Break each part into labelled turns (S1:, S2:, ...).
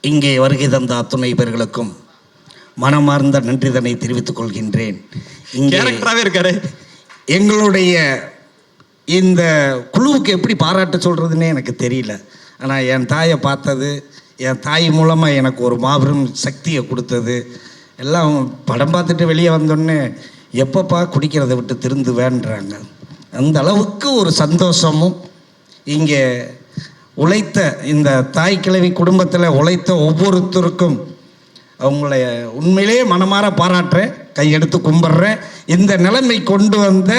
S1: இங்கே வருகை தந்த அத்துணை பேர்களுக்கும் மனமார்ந்த நன்றிதனை தெரிவித்துக் கொள்கின்றேன். இங்கே
S2: இருக்காரு.
S1: எங்களுடைய இந்த குழுவுக்கு எப்படி பாராட்ட சொல்கிறதுன்னே எனக்கு தெரியல. ஆனால் என் தாயை பார்த்தது, என் தாய் மூலமாக எனக்கு ஒரு மாபெரும் சக்தியை கொடுத்தது. எல்லாம் படம் பார்த்துட்டு வெளியே வந்தோடனே எப்பப்பா குடிக்கிறத விட்டு திருந்து வேண்டுறாங்க. அந்த அளவுக்கு ஒரு சந்தோஷமும் இங்கே உழைத்த இந்த தாய் கிழவி குடும்பத்தில் உழைத்த ஒவ்வொருத்தருக்கும் அவங்கள உண்மையிலேயே மனமாற பாராட்டுறேன், கையெடுத்து கும்பிட்றேன். இந்த நிலைமை கொண்டு வந்த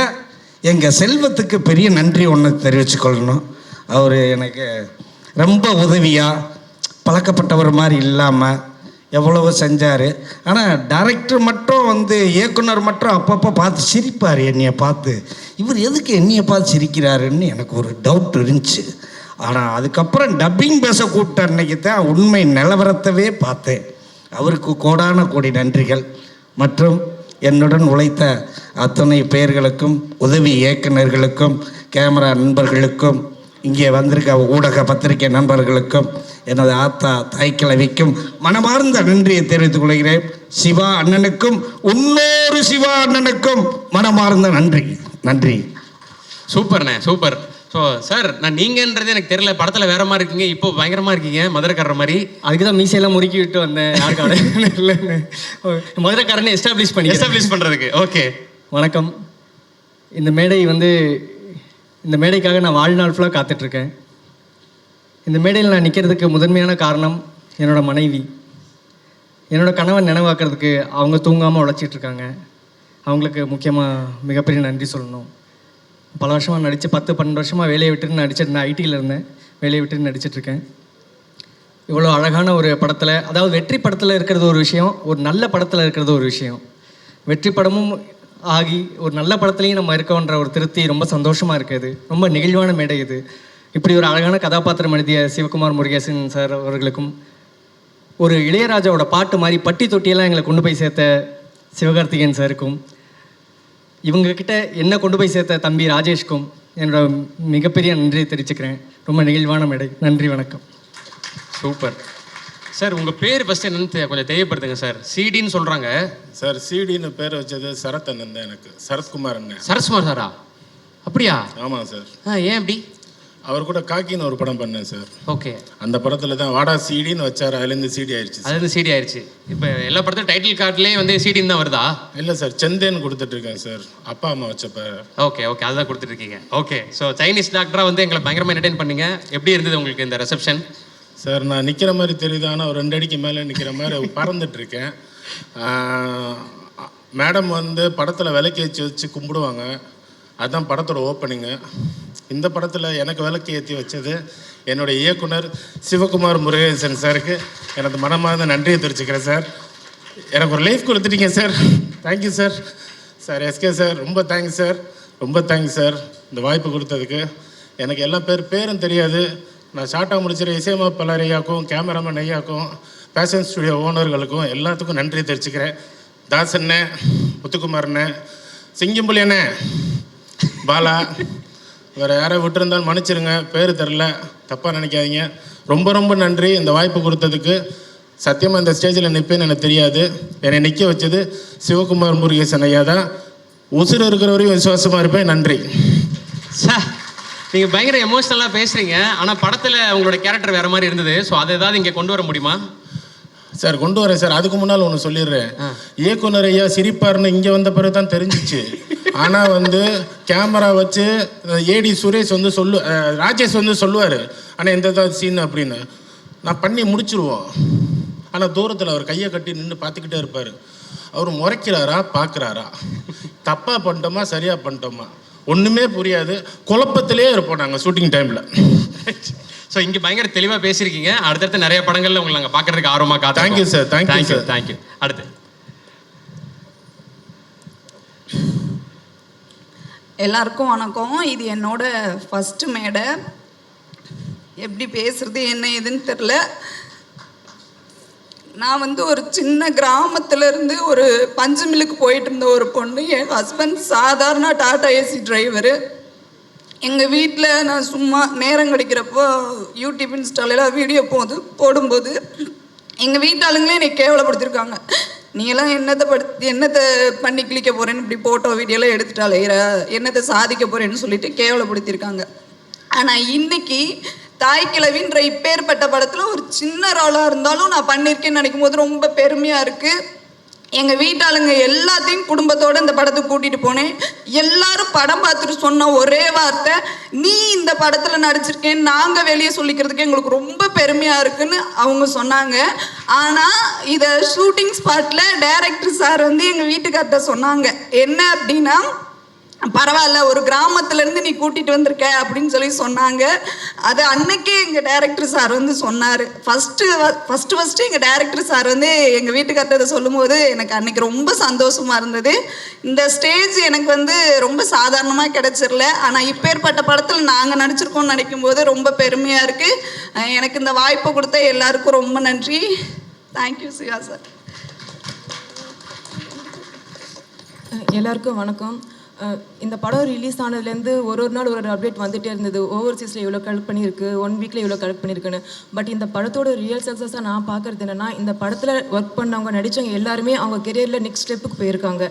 S1: எங்கள் செல்வத்துக்கு பெரிய நன்றி ஒன்று தெரிவிச்சுக்கொள்ளணும். அவர் எனக்கு ரொம்ப உதவியாக, பழக்கப்பட்டவர் மாதிரி இல்லாமல் எவ்வளவோ செஞ்சார். ஆனால் டைரக்டர் மட்டும் இயக்குனர் மட்டும் அப்பப்போ பார்த்து சிரிப்பார். என்னையை பார்த்து இவர் எதுக்கு என்னையை பார்த்து சிரிக்கிறாருன்னு எனக்கு ஒரு டவுட் இருந்துச்சு. ஆனால் அதுக்கப்புறம் டப்பிங் பேச கூப்பிட்ட அன்னைக்கு தான் உண்மை நிலவரத்தவே பார்த்தேன். அவருக்கு கோடான கோடி நன்றிகள். மற்றும் என்னுடன் உழைத்த அத்தனை பேர்களுக்கும், உதவி இயக்குநர்களுக்கும், கேமரா நண்பர்களுக்கும், இங்கே வந்திருக்க ஊடக பத்திரிகை நண்பர்களுக்கும், எனது ஆத்தா தாய்க்கிழவிக்கும் மனமார்ந்த நன்றியை தெரிவித்துக் கொள்கிறேன். சிவா அண்ணனுக்கும் இன்னொரு சிவா அண்ணனுக்கும் மனமார்ந்த நன்றி. நன்றி.
S2: சூப்பர்ண்ணே, சூப்பர். ஸோ சார், நான் நீங்கன்றது எனக்கு தெரியல, படத்தில் வேற மாதிரி இருக்கீங்க, இப்போ பயங்கரமாக இருக்கீங்க, மதுரைக்காரர் மாதிரி.
S3: அதுக்கு தான் மீசையெல்லாம் முறுக்கி விட்டு வந்தேன். யாருக்கான இல்லைன்னு மதுரைக்காரனை எஸ்டாப்ளிஷ்
S2: பண்ணுறதுக்கு. ஓகே,
S3: வணக்கம். இந்த மேடைக்காக நான் வாழ்நாள் ஃபுல்லாக காத்துட்ருக்கேன். இந்த மேடையில் நான் நிற்கிறதுக்கு முதன்மையான காரணம் என்னோடய மனைவி. என்னோடய கணவன் நினைவாக்கிறதுக்கு அவங்க தூங்காமல் உழைச்சிட்ருக்காங்க. அவங்களுக்கு முக்கியமாக மிகப்பெரிய நன்றி சொல்லணும். பல வருஷமாக நடித்து 10-12 வருஷமாக வேலையை விட்டுட்டு நடிச்சிருந்தேன். ஐடியில் இருந்தேன், வேலையை விட்டுட்டு நடிச்சிட்ருக்கேன். இவ்வளோ அழகான ஒரு படத்தில், அதாவது வெற்றி படத்தில் இருக்கிறது ஒரு விஷயம், ஒரு நல்ல படத்தில் இருக்கிறது ஒரு விஷயம். வெற்றி படமும் ஆகி ஒரு நல்ல படத்துலையும் நம்ம இருக்கோன்ற ஒரு திருப்தி ரொம்ப சந்தோஷமாக இருக்குது. ரொம்ப நெகிழ்வான மேடை இது. இப்படி ஒரு அழகான கதாபாத்திரம் எழுதிய சிவகுமார் முருகேசன் சார் அவர்களுக்கும், ஒரு இளையராஜாவோட பாட்டு மாதிரி பட்டி தொட்டியெல்லாம் எங்களை கொண்டு போய் சேர்த்த சிவகார்த்திகேயன் சாருக்கும், இவங்கக்கிட்ட என்ன கொண்டு போய் சேர்த்த தம்பி ராஜேஷ்க்கும் என்னோட மிகப்பெரிய நன்றியை தெரிவிச்சுக்கிறேன். ரொம்ப நெகிழ்வான மேடை. நன்றி, வணக்கம்.
S2: Super sir. உங்கள் பேர் ஃபஸ்ட்டு என்னன்னு கொஞ்சம் தெரியப்படுத்துங்க சார். சிடின்னு சொல்கிறாங்க
S4: சார். சிடின்னு பேர் வச்சது சரத் அண்ணன் தான். எனக்கு சரத்குமார் அண்ணன்.
S2: சரத்குமார் சாரா? அப்படியா?
S4: ஆமாம் சார்.
S2: ஏன் அப்படி?
S4: அவர் கூட காக்கின்னு ஒரு படம் பண்ணேன் சார்.
S2: ஓகே.
S4: அந்த படத்தில் தான் வாடா சிடின்னு வச்சார். அதுலேருந்து சிடி ஆயிடுச்சு. இப்போ எல்லா படத்தையும் டைட்டில் கார்ட்லேயே சிடின்னு தான் வருதா? இல்லை சார், செந்தேன்னு கொடுத்துட்ருக்கேன் சார், அப்பா அம்மா வச்சப்ப.
S2: ஓகே, அதுதான் கொடுத்துட்ருக்கீங்க. ஓகே. ஸோ சைனீஸ் டாக்டராக எங்களை பயங்கரமாக என்டர்டெயின் பண்ணீங்க. எப்படி இருந்தது உங்களுக்கு இந்த ரிசப்ஷன்?
S4: சார், நான் நிற்கிற மாதிரி தெரியுது, ஆனால் ஒரு 2 அடிக்கு மேலே நிற்கிற மாதிரி பறந்துட்டுருக்கேன். மேடம் படத்தில் விளக்கு வச்சு கும்பிடுவாங்க. அதுதான் படத்தோட ஓப்பனிங்கு. இந்த படத்தில் எனக்கு விளக்கு ஏற்றி வச்சது என்னுடைய இயக்குனர் சிவகுமார் முருகேசன் சாருக்கு எனது மனமார்ந்த நன்றியை தெரிவிச்சுக்கிறேன் சார். எனக்கு ஒரு லைஃப் கொடுத்துட்டீங்க sir. Thank you sir. Sir SK sir, ரொம்ப தேங்க்ஸ் சார். ரொம்ப தேங்க்ஸ் சார் இந்த வாய்ப்பு கொடுத்ததுக்கு. எனக்கு எல்லா பேரும் தெரியாது. நான் ஷார்ட்டாக முடிச்சிட இசையமைப்பாளர் ஐயாக்கும், கேமராமேன் ஐயாக்கும், ஃபேஷன் ஸ்டுடியோ ஓனர்களுக்கும் எல்லாத்துக்கும் நன்றி தெரிவிச்சுக்கிறேன். தாசண்ணே, முத்துக்குமார்ண்ணே, சிங்கம்புலி அண்ணே, பாலா, வேறு யாரை விட்டுருந்தாலும் மன்னிச்சிருங்க, பேர் தெரில, தப்பாக நினைக்காதீங்க. ரொம்ப ரொம்ப நன்றி இந்த வாய்ப்பு கொடுத்ததுக்கு. சத்தியமாக இந்த ஸ்டேஜில் நிற்பேன்னு எனக்கு தெரியாது. என்னை நிற்க வச்சது சிவகுமார் முருகேசன் ஐயா தான். உசுறு இருக்கிற வரையும் விசுவாசமாக இருப்பேன். நன்றி
S2: சார். நீங்கள் பயங்கர எமோஷ்னலாக பேசுகிறீங்க, ஆனால் படத்தில் உங்களோட கேரக்டர் வேறு மாதிரி இருந்தது. ஸோ அதை ஏதாவது இங்கே கொண்டு வர முடியுமா?
S4: சார், கொண்டு வரேன் சார். அதுக்கு முன்னால் ஒன்று சொல்லிடுறேன். இயக்குனர் ஐயா சிரிப்பார்னு இங்கே வந்த பிறகு தான் தெரிஞ்சிச்சு. ஆனால் கேமரா வச்சு ஏடி சுரேஷ் ராஜேஷ் சொல்லுவார், ஆனால் எந்த தான் சீன் அப்படின்னு நான் பண்ணி முடிச்சிருவோம். ஆனால் தூரத்தில் அவர் கையை கட்டி நின்று பார்த்துக்கிட்டே இருப்பார். அவர் முறைக்கிறாரா பார்க்குறாரா, தப்பாக பண்ணிட்டோமா சரியாக பண்ணிட்டோமா ஒன்றுமே புரியாது. குழப்பத்திலே இருப்போம் நாங்கள் ஷூட்டிங் டைமில்.
S2: ஸோ இங்கே பயங்கர தெளிவாக பேசியிருக்கீங்க. அடுத்தடுத்து நிறைய படங்களில் உங்களை நாங்கள் பார்க்குறதுக்கு ஆர்வமாக காத்து.
S4: Thank you sir. தேங்க்யூ.
S2: அடுத்து
S5: எல்லாருக்கும் வணக்கம். இது என்னோட ஃபஸ்ட்டு மேடை. எப்படி பேசுறது என்ன ஏதுன்னு தெரில. நான் ஒரு சின்ன கிராமத்துலேருந்து ஒரு பஞ்சு மில்லுக்கு போயிட்டு இருந்த ஒரு பொண்ணு. என் ஹஸ்பண்ட் சாதாரண டாடா ஏசி டிரைவரு. எங்கள் வீட்டில் நான் சும்மா நேரம் கிடைக்கிறப்போ யூடியூப் இன்ஸ்டாலெல்லாம் வீடியோ போடும்போது எங்கள் வீட்டாளுங்களே என்னை கேவலப்படுத்திருக்காங்க. நீ எல்லாம் என்னத்தை பண்ணி கிளிக்க போகிறேன்னு இப்படி ஃபோட்டோ வீடியோலாம் எடுத்துட்டாலே என்னத்தை சாதிக்க போகிறேன்னு சொல்லிட்டு கேவலப்படுத்தியிருக்காங்க. ஆனால் இன்னைக்கு தாய்க்கிழவின்ற இப்பேற்பட்ட படத்தில் ஒரு சின்ன ரோலாக இருந்தாலும் நான் பண்ணியிருக்கேன்னு நினைக்கும் போது ரொம்ப பெருமையாக இருக்குது. எங்கள் வீட்டாளுங்க எல்லாத்தையும் குடும்பத்தோடு இந்த படத்துக்கு கூட்டிகிட்டு போனேன். எல்லாரும் படம் பார்த்துட்டு சொன்ன ஒரே வார்த்தை, நீ இந்த படத்தில் நடிச்சிருக்கேன்னு நாங்கள் வெளியே சொல்லிக்கிறதுக்கு எங்களுக்கு ரொம்ப பெருமையாக இருக்குன்னு அவங்க சொன்னாங்க. ஆனால் இதை ஷூட்டிங் ஸ்பாட்டில் டைரக்டர் சார் வந்து எங்கள் வீட்டுக்கார்ட்ட சொன்னாங்க, என்ன அப்படின்னா, பரவாயில்ல ஒரு கிராமத்துலேருந்து நீ கூட்டிகிட்டு வந்திருக்க அப்படின்னு சொல்லி சொன்னாங்க. அது அன்னைக்கே எங்கள் டைரக்டர் சார் வந்து சொன்னார். ஃபஸ்ட்டு எங்கள் டைரக்டர் சார் வந்து எங்கள் வீட்டுக்கார்ட்ட சொல்லும் போது எனக்கு அன்னைக்கு ரொம்ப சந்தோஷமாக இருந்தது. இந்த ஸ்டேஜ் எனக்கு வந்து ரொம்ப சாதாரணமாக கிடச்சிடல. ஆனால் இப்பேற்பட்ட படத்தில் நாங்கள் நடிச்சிருக்கோம்னு நினைக்கும் போது ரொம்ப பெருமையாக இருக்குது. எனக்கு இந்த வாய்ப்பை கொடுத்த எல்லாருக்கும் ரொம்ப நன்றி. Thank you Siva sir.
S6: எல்லாருக்கும் வணக்கம். இந்த படம் ரிலீஸ் ஆனதுலேருந்து ஒரு நாள் ஒரு அப்டேட் வந்துகிட்டே இருந்தது. ஓவர்சீஸில் இவ்வளோ கலெக்ட் பண்ணியிருக்கு, 1 வீக்கில் இவ்வளோ கலெக்ட் பண்ணியிருக்குன்னு. பட் இந்த படத்தோட ரியல் சக்ஸஸாக நான் பார்க்குறது என்னென்னா, இந்த படத்தில் ஒர்க் பண்ணவங்க நடித்தவங்க எல்லாருமே அவங்க கெரியரில் நெக்ஸ்ட் ஸ்டெப்புக்கு போயிருக்காங்க.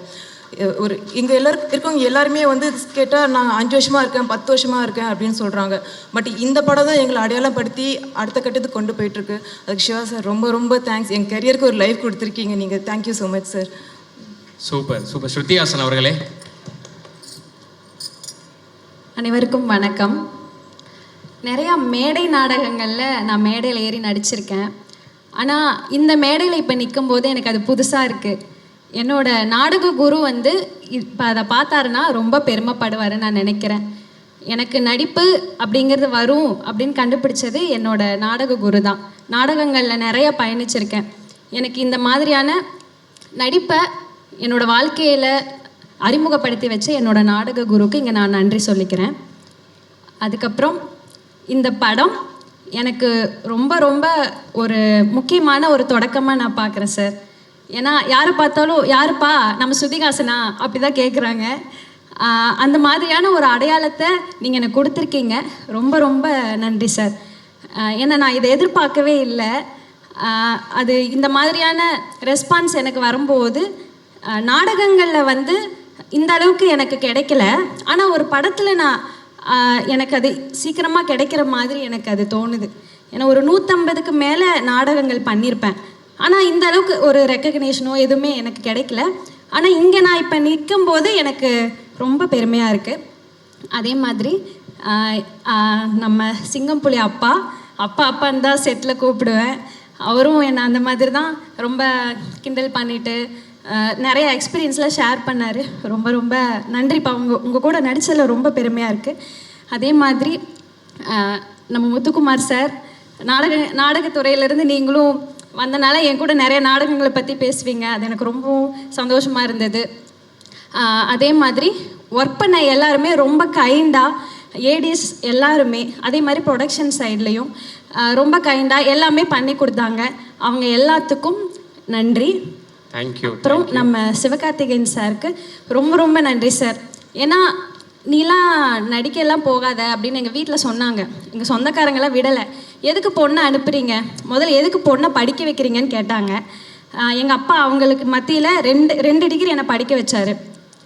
S6: இங்கே இருக்கவங்க எல்லாருமே வந்து கேட்டால் நான் 5 வருஷமாக இருக்கேன், 10 வருஷமாக இருக்கேன் அப்படின்னு சொல்கிறாங்க. பட் இந்த படம் தான் எங்களை அடையாளம் படுத்தி அடுத்த கட்டத்துக்கு கொண்டு போயிட்டுருக்கு. அதுக்கு சிவா சார் ரொம்ப ரொம்ப தேங்க்ஸ். என் கெரியருக்கு ஒரு லைஃப் கொடுத்துருக்கீங்க நீங்கள். Thank you so much sir.
S2: Super super. Shruti Haasan அவர்களே.
S7: அனைவருக்கும் வணக்கம். நிறையா மேடை நாடகங்களில் நான் மேடையில் ஏறி நடிச்சிருக்கேன். ஆனால் இந்த மேடையில் இப்போ நிற்கும் போது எனக்கு அது புதுசாக இருக்குது. என்னோட நாடக குரு வந்து இப்போ அதை பார்த்தாருன்னா ரொம்ப பெருமைப்படுவாருன்னு நான் நினைக்கிறேன். எனக்கு நடிப்பு அப்படிங்கிறது வரும் அப்படின்னு கண்டுபிடிச்சது என்னோட நாடக குரு தான். நாடகங்களில் நிறைய பயணிச்சிருக்கேன். எனக்கு இந்த மாதிரியான நடிப்பை என்னோடய வாழ்க்கையில் அறிமுகப்படுத்தி வச்சு என்னோட நாடக குருக்கு இங்கே நான் நன்றி சொல்லிக்கிறேன். அதுக்கப்புறம் இந்த படம் எனக்கு ரொம்ப ரொம்ப ஒரு முக்கியமான ஒரு தொடக்கமாக நான் பார்க்குறேன் சார். ஏன்னா யாரை பார்த்தாலும் யாருப்பா நம்ம ஸ்ருதிஹாசனா அப்படி தான் கேட்குறாங்க. அந்த மாதிரியான ஒரு அடையாளத்தை நீங்கள் எனக்கு கொடுத்துருக்கீங்க. ரொம்ப ரொம்ப நன்றி சார். ஏன்னா நான் இதை எதிர்பார்க்கவே இல்லை. அது இந்த மாதிரியான ரெஸ்பான்ஸ் எனக்கு வரும்போது நாடகங்களில் வந்து இந்த அளவுக்கு எனக்கு கிடைக்கல. ஆனால் ஒரு படத்தில் நான் எனக்கு அது சீக்கிரமாக கிடைக்கிற மாதிரி எனக்கு அது தோணுது. ஏன்னா ஒரு 150க்கு மேலே நாடகங்கள் பண்ணியிருப்பேன். ஆனால் இந்த அளவுக்கு ஒரு ரெக்கக்னேஷனோ எதுவுமே எனக்கு கிடைக்கல. ஆனால் இங்கே நான் இப்போ நிற்கும்போது எனக்கு ரொம்ப பெருமையாக இருக்குது. அதே மாதிரி நம்ம சிங்கம்புலி அப்பான்னு தான் செட்டில் கூப்பிடுவேன். அவரும் என்னை அந்த மாதிரி தான் ரொம்ப கிண்டல் பண்ணிவிட்டு நிறைய எக்ஸ்பீரியன்ஸ்லாம் ஷேர் பண்ணார். ரொம்ப ரொம்ப நன்றிப்பா. உங்கள் கூட நடிச்சதில் ரொம்ப பெருமையாக இருக்குது. அதே மாதிரி நம்ம முத்துக்குமார் சார் நாடகத்துறையிலேருந்து நீங்களும் வந்தனால என் கூட நிறைய நாடகங்களை பற்றி பேசுவீங்க. அது எனக்கு ரொம்பவும் சந்தோஷமாக இருந்தது. அதே மாதிரி ஒர்க் பண்ண எல்லாருமே ரொம்ப கைண்டாக, ஏடிஎஸ் எல்லாருமே அதே மாதிரி ப்ரொடக்ஷன் சைட்லேயும் ரொம்ப கைண்டாக எல்லாமே பண்ணி கொடுத்தாங்க. அவங்க எல்லாத்துக்கும் நன்றி.
S2: தேங்க்யூ.
S7: அப்புறம் நம்ம சிவகார்த்திகேயன் சாருக்கு ரொம்ப ரொம்ப நன்றி சார். ஏன்னா நீலாம் நடிக்கலாம் போகாத அப்படின்னு எங்கள் வீட்டில் சொன்னாங்க. எங்கள் சொந்தக்காரங்களாம் விடலை. எதுக்கு பொண்ணை அனுப்புகிறீங்க, முதல்ல எதுக்கு பொண்ணை படிக்க வைக்கிறீங்கன்னு கேட்டாங்க. எங்கள் அப்பா அவங்களுக்கு மத்தியில் 2 டிகிரி என்னை படிக்க வச்சார்.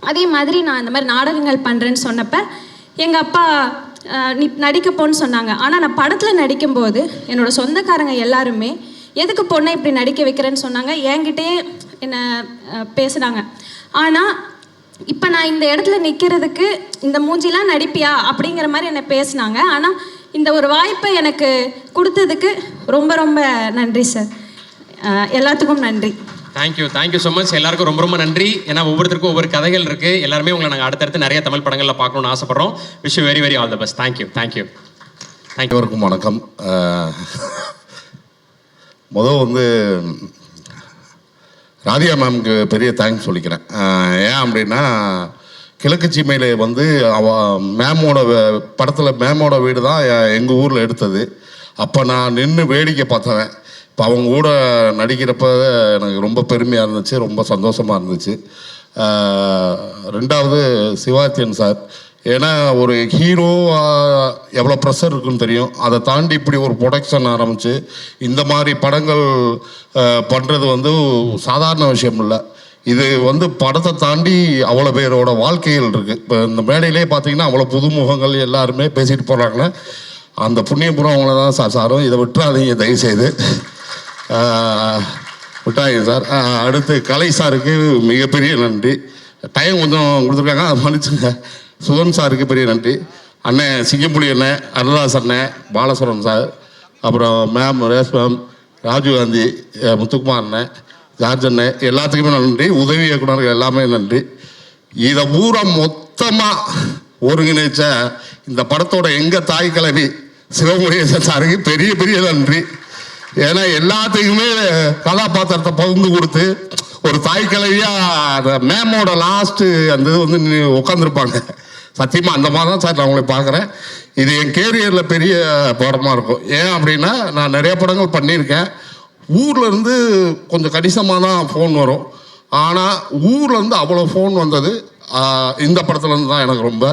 S7: அதே மாதிரி நான் இந்த மாதிரி நாடகங்கள் பண்ணுறேன்னு சொன்னப்போ எங்கள் அப்பா நீ நடிக்க போன்னு சொன்னாங்க. ஆனால் நான் படத்தில் நடிக்கும்போது என்னோடய சொந்தக்காரங்க எல்லாருமே எதுக்கு பொண்ணை இப்படி நடிக்க வைக்கிறேன்னு சொன்னாங்க. என்கிட்டே என்னை பேசுனாங்க. ஆனால் இப்போ நான் இந்த இடத்துல நிற்கிறதுக்கு இந்த மூஞ்சிலாம் நடிப்பியா அப்படிங்கிற மாதிரி என்னை பேசுனாங்க. ஆனால் இந்த ஒரு வாய்ப்பை எனக்கு கொடுத்ததுக்கு ரொம்ப ரொம்ப நன்றி சார். எல்லாத்துக்கும் நன்றி.
S2: Thank you so much. எல்லாருக்கும் ரொம்ப ரொம்ப நன்றி. ஏன்னா ஒவ்வொருத்தருக்கும் ஒவ்வொரு கதைகள் இருக்குது. எல்லாருமே உங்களை நாங்கள் அடுத்தடுத்து நிறைய தமிழ் படங்களில் பார்க்கணும்னு ஆசைப்படுறோம். Wish you very very all the best. Thank you.
S8: அனைவருக்கும் வணக்கம். முதல் வந்து ராதிகா மேம்க்கு பெரிய தேங்க்ஸ் சொல்லிக்கிறேன். ஏன் அப்படின்னா கிழக்கு சீமையில் வந்து மேமோட படத்தில் மேமோட வீடு தான் எங்கள் ஊரில் எடுத்தது. அப்போ நான் நின்று வேடிக்கை பார்த்தவன். இப்போ அவங்க கூட நடிக்கிறப்ப எனக்கு ரொம்ப பெருமையாக இருந்துச்சு, ரொம்ப சந்தோஷமாக இருந்துச்சு. ரெண்டாவது சிவாத்தியன் சார் ஏன்னா ஒரு ஹீரோ எவ்வளோ ப்ரெஷர் இருக்குன்னு தெரியும். அதை தாண்டி இப்படி ஒரு ப்ரொடக்ஷன் ஆரம்பித்து இந்த மாதிரி படங்கள் பண்ணுறது வந்து சாதாரண விஷயம் இல்லை. இது வந்து படத்தை தாண்டி அவ்வளோ பேரோட வாழ்க்கைகள் இருக்குது. இப்போ இந்த மேடையிலே பார்த்தீங்கன்னா அவ்வளோ புதுமுகங்கள் எல்லாருமே பேசிட்டு போகிறாங்க. அந்த புண்ணியபுரம் அவங்கள தான் சாரும். இதை விட்டுறாதீங்க தயவுசெய்து, விட்டாங்க சார். அடுத்து கலை சாருக்கு மிகப்பெரிய நன்றி. டைம் கொஞ்சம் கொடுத்துருக்காங்க, அதை மன்னிச்சுங்க. சுதன் சாருக்கு பெரிய நன்றி. அண்ணன் சிங்கம்புலி அண்ணன், அருள்தாஸ் அண்ணன், பாலசுரன் சார், அப்புறம் ma'am race ma'am, Rajiv Gandhi, Muthukumar அண்ணன், ஜார்ஜ் அண்ணன், எல்லாத்துக்குமே நன்றி. உதவி இயக்குனர்கள் எல்லாமே நன்றி. இதை பூரா மொத்தமாக ஒருங்கிணைச்ச இந்த படத்தோட எங்கள் தாய் கிழவி சிவமுருகேசன் சாருக்கு பெரிய பெரிய நன்றி. ஏன்னா எல்லாத்துக்குமே கதாபாத்திரத்தை பகிர்ந்து கொடுத்து ஒரு தாய் கிழவியாக அந்த மேமோட லாஸ்ட்டு அந்த இது வந்து உட்காந்துருப்பாங்க. சத்தியமாக அந்த மாதிரி தான் சார் நான் உங்களை பார்க்குறேன். இது என் கேரியரில் பெரிய படமாக இருக்கும். ஏன் அப்படின்னா நான் நிறைய படங்கள் பண்ணியிருக்கேன். ஊர்லேருந்து கொஞ்சம் கணிசமாக தான் ஃபோன் வரும். ஆனால் ஊர்லேருந்து அவ்வளோ ஃபோன் வந்தது இந்த படத்துலேருந்து தான் எனக்கு ரொம்ப.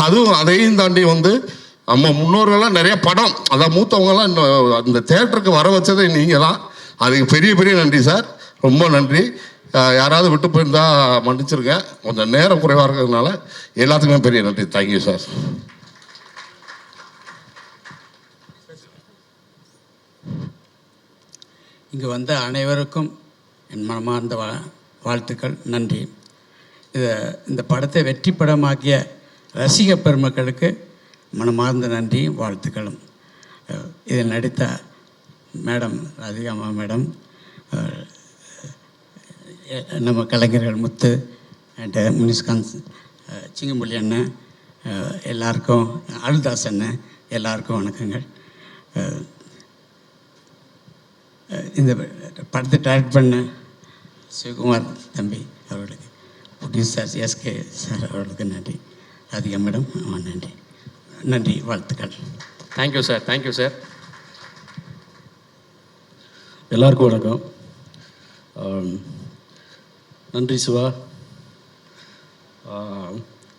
S8: அதுவும் அதையும் தாண்டி வந்து நம்ம முன்னோர்கள்லாம் நிறைய படம், அதான் மூத்தவங்கலாம் இன்னும் அந்த தேட்டருக்கு வர வச்சதே நீங்கள் தான். அதுக்கு பெரிய பெரிய நன்றி சார், ரொம்ப நன்றி. யாராவது விட்டு போயிருந்தா மன்னிச்சிருக்கேன், கொஞ்சம் நேரம் குறைவாக இருக்கிறதுனால. எல்லாத்துக்குமே பெரிய நன்றி. Thank you sir.
S9: இங்கு வந்த அனைவருக்கும் என் மனமார்ந்த வாழ்த்துக்கள், நன்றி. இந்த படத்தை வெற்றி படமாக்கிய ரசிக பெருமக்களுக்கு மனமார்ந்த நன்றி, வாழ்த்துக்களும். இதில் நடித்த மேடம் ராதிகாமா மேடம், நம்ம கலைஞர்கள் முத்து அண்ட் முனிஸ்காந்த், சிங்கம்புலி அண்ணன், எல்லாருக்கும், அருள்தாஸ் அண்ணன், எல்லாருக்கும் வணக்கங்கள். இந்த படத்தை டைரக்ட் பண்ண சிவகுமார் தம்பி அவர்களுக்கு, ப்ரொடியூசர் எஸ்கே சார் அவர்களுக்கு நன்றி. ராதிகா மேடம் நன்றி, நன்றி, வாழ்த்துக்கள்.
S2: Thank you sir, thank you sir.
S10: எல்லாருக்கும் வணக்கம். நன்றி சிவா.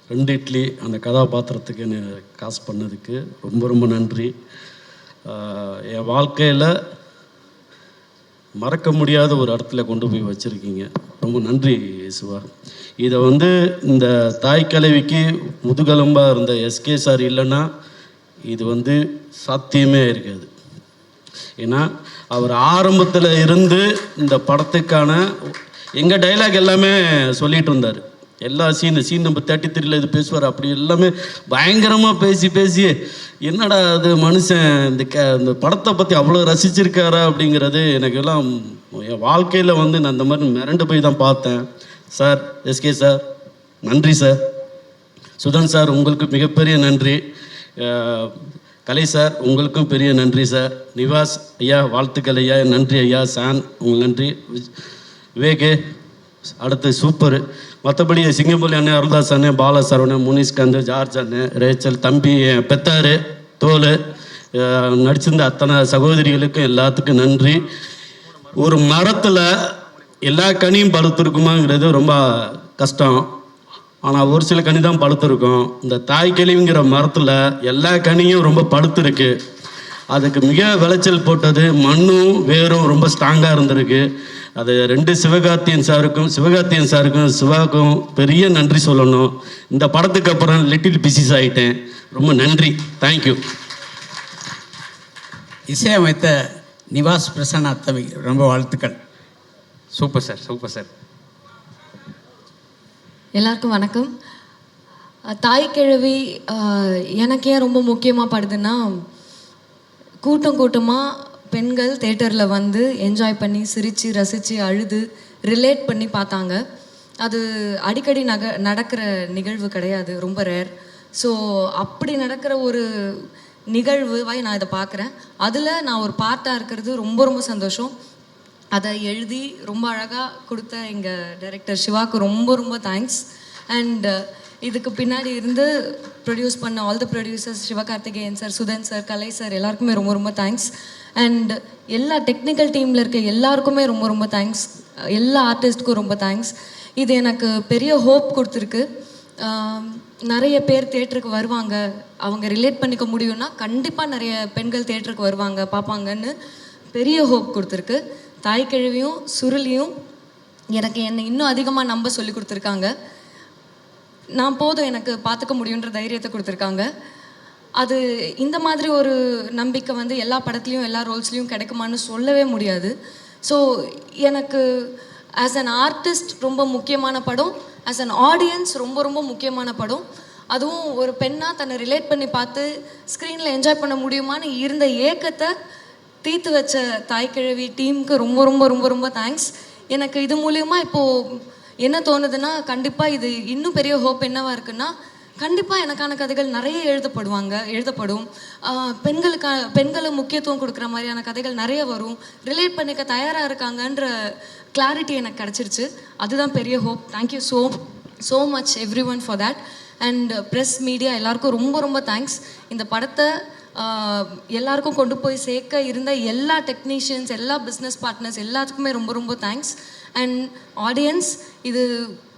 S10: 2 இட்லி அந்த கதாபாத்திரத்துக்கு என்னை காசு பண்ணதுக்கு ரொம்ப ரொம்ப நன்றி. என் வாழ்க்கையில் மறக்க முடியாத ஒரு இடத்துல கொண்டு போய் வச்சுருக்கீங்க, ரொம்ப நன்றி சிவா. இதை வந்து இந்த தாய் கிழவிக்கு முதுகெலும்பாக இருந்த எஸ்கே சார் இல்லைன்னா இது வந்து சாத்தியமே இருக்காது. ஏன்னா அவர் ஆரம்பத்தில் இருந்து இந்த படத்துக்கான எங்கள் டைலாக் எல்லாமே சொல்லிகிட்டு இருந்தார். எல்லா சீன் நம்பர் 33 இது பேசுவார். அப்படி எல்லாமே பயங்கரமாக பேசி என்னடா அது மனுஷன் இந்த படத்தை பற்றி அவ்வளோ ரசிச்சிருக்காரா அப்படிங்கிறது எனக்கு எல்லாம் என் வாழ்க்கையில் வந்து நான் இந்த மாதிரி மிரண்டு போய் தான் பார்த்தேன். சார், எஸ்கே சார் நன்றி சார். சுதன் சார் உங்களுக்கு மிகப்பெரிய நன்றி. கலை சார் உங்களுக்கும் பெரிய நன்றி சார். நிவாஸ் ஐயா வாழ்த்துக்கள் ஐயா, நன்றி ஐயா. சான் உங்களுக்கு நன்றி. விவேகே அடுத்து சூப்பரு. மற்றபடி சிங்கம்புலி அண்ணன், அருள்தாஸ் அண்ணன், பாலா சரவணன், முனிஸ்காந்த், ஜார்ஜ் அண்ணன், ரேச்சல் தம்பி, பெத்தாரு, தோல், நடிச்சிருந்த அத்தனை சகோதரிகளுக்கும் எல்லாத்துக்கும் நன்றி. ஒரு மரத்தில் எல்லா கனியும் பழுத்திருக்குமாங்கிறது ரொம்ப கஷ்டம். ஆனால் ஒரு சில கனி தான் பழுத்திருக்கும். இந்த தாய் கிழவிங்கிற மரத்தில் எல்லா கனியும் ரொம்ப பழுத்திருக்கு. அதுக்கு மிக விளைச்சல் போட்டது மண்ணும் வேரும் ரொம்ப ஸ்ட்ராங்காக இருந்திருக்கு. அது 2 சிவகார்த்தியன் சாருக்கும் சிவாவுக்கும் பெரிய நன்றி சொல்லணும். இந்த படத்துக்கு அப்புறம் லிட்டில் பிசிஸ் ஆகிட்டேன். ரொம்ப நன்றி, தேங்க்யூ.
S9: இசையமைத்த நிவாஸ் பிரசன்னா தம்பி ரொம்ப வாழ்த்துக்கள்.
S2: Super sir, super sir.
S6: எல்லாருக்கும் வணக்கம். தாய் கிழவி எனக்கு ஏன் ரொம்ப முக்கியமாக படுதுன்னா, கூட்டமாக பெண்கள் தேட்டரில் வந்து என்ஜாய் பண்ணி சிரித்து ரசித்து அழுது ரிலேட் பண்ணி பார்த்தாங்க. அது அடிக்கடி நடக்கிற நிகழ்வு கிடையாது, ரொம்ப ரேர். ஸோ அப்படி நடக்கிற ஒரு நிகழ்வாய் நான் இதை பார்க்குறேன். அதில் நான் ஒரு பார்ட்டாக இருக்கிறது ரொம்ப ரொம்ப சந்தோஷம். அதை எழுதி ரொம்ப அழகாக கொடுத்த எங்கள் டைரக்டர் சிவாவுக்கு ரொம்ப ரொம்ப தேங்க்ஸ். அண்ட் இதுக்கு பின்னாடி இருந்து ப்ரொடியூஸ் பண்ண all the producers, Sivakarthikeyan sir, Sudhan sir, Kalai sir, எல்லாருக்குமே ரொம்ப ரொம்ப தேங்க்ஸ். அண்ட் எல்லா டெக்னிக்கல் டீமில் இருக்க எல்லாருக்குமே ரொம்ப ரொம்ப தேங்க்ஸ். எல்லா ஆர்டிஸ்ட்டுக்கும் ரொம்ப தேங்க்ஸ். இது எனக்கு பெரிய ஹோப் கொடுத்துருக்கு. நிறைய பேர் தேட்டருக்கு வருவாங்க, அவங்க ரிலேட் பண்ணிக்க முடியும்னா கண்டிப்பாக நிறைய பெண்கள் தேட்டருக்கு வருவாங்க பார்ப்பாங்கன்னு பெரிய ஹோப் கொடுத்துருக்கு. தாய்க்கிழவியும் சுருளியும் எனக்கு என்னை இன்னும் அதிகமாக நம்ப சொல்லி கொடுத்துருக்காங்க. நான் போதும் எனக்கு பார்த்துக்க முடியுன்ற தைரியத்தை கொடுத்துருக்காங்க. அது இந்த மாதிரி ஒரு நம்பிக்கை வந்து எல்லா படத்துலையும் எல்லா ரோல்ஸ்லேயும் கிடைக்குமான்னு சொல்லவே முடியாது. ஸோ எனக்கு ஆஸ் அன் ஆர்டிஸ்ட் ரொம்ப முக்கியமான படம், ஆஸ் அன் ஆடியன்ஸ் ரொம்ப ரொம்ப முக்கியமான படம். அதுவும் ஒரு பெண்ணாக தன்னை ரிலேட் பண்ணி பார்த்து ஸ்க்ரீனில் என்ஜாய் பண்ண முடியுமான்னு இருந்த ஏக்கத்தை தீர்த்து வச்ச தாய்க்கிழவி டீமுக்கு ரொம்ப ரொம்ப ரொம்ப ரொம்ப தேங்க்ஸ். எனக்கு இது மூலயமா இப்போது என்ன தோணுதுன்னா, கண்டிப்பாக இது இன்னும் பெரிய ஹோப் என்னவாக இருக்குன்னா, கண்டிப்பாக எனக்கான கதைகள் நிறைய எழுதப்படும். பெண்களை முக்கியத்துவம் கொடுக்குற மாதிரியான கதைகள் நிறைய வரும். ரிலேட் பண்ணிக்க தயாராக இருக்காங்கன்ற கிளாரிட்டி எனக்கு கிடச்சிருச்சு. அதுதான் பெரிய hope. Thank you so much every one for that. And press media எல்லாருக்கும் ரொம்ப ரொம்ப தேங்க்ஸ். இந்த படத்தை எல்லாருக்கும் கொண்டு போய் சேர்க்க இருந்த எல்லா டெக்னீஷியன்ஸ், எல்லா பிஸ்னஸ் பார்ட்னர்ஸ் எல்லாத்துக்குமே ரொம்ப ரொம்ப தேங்க்ஸ். அண்ட் ஆடியன்ஸ் இது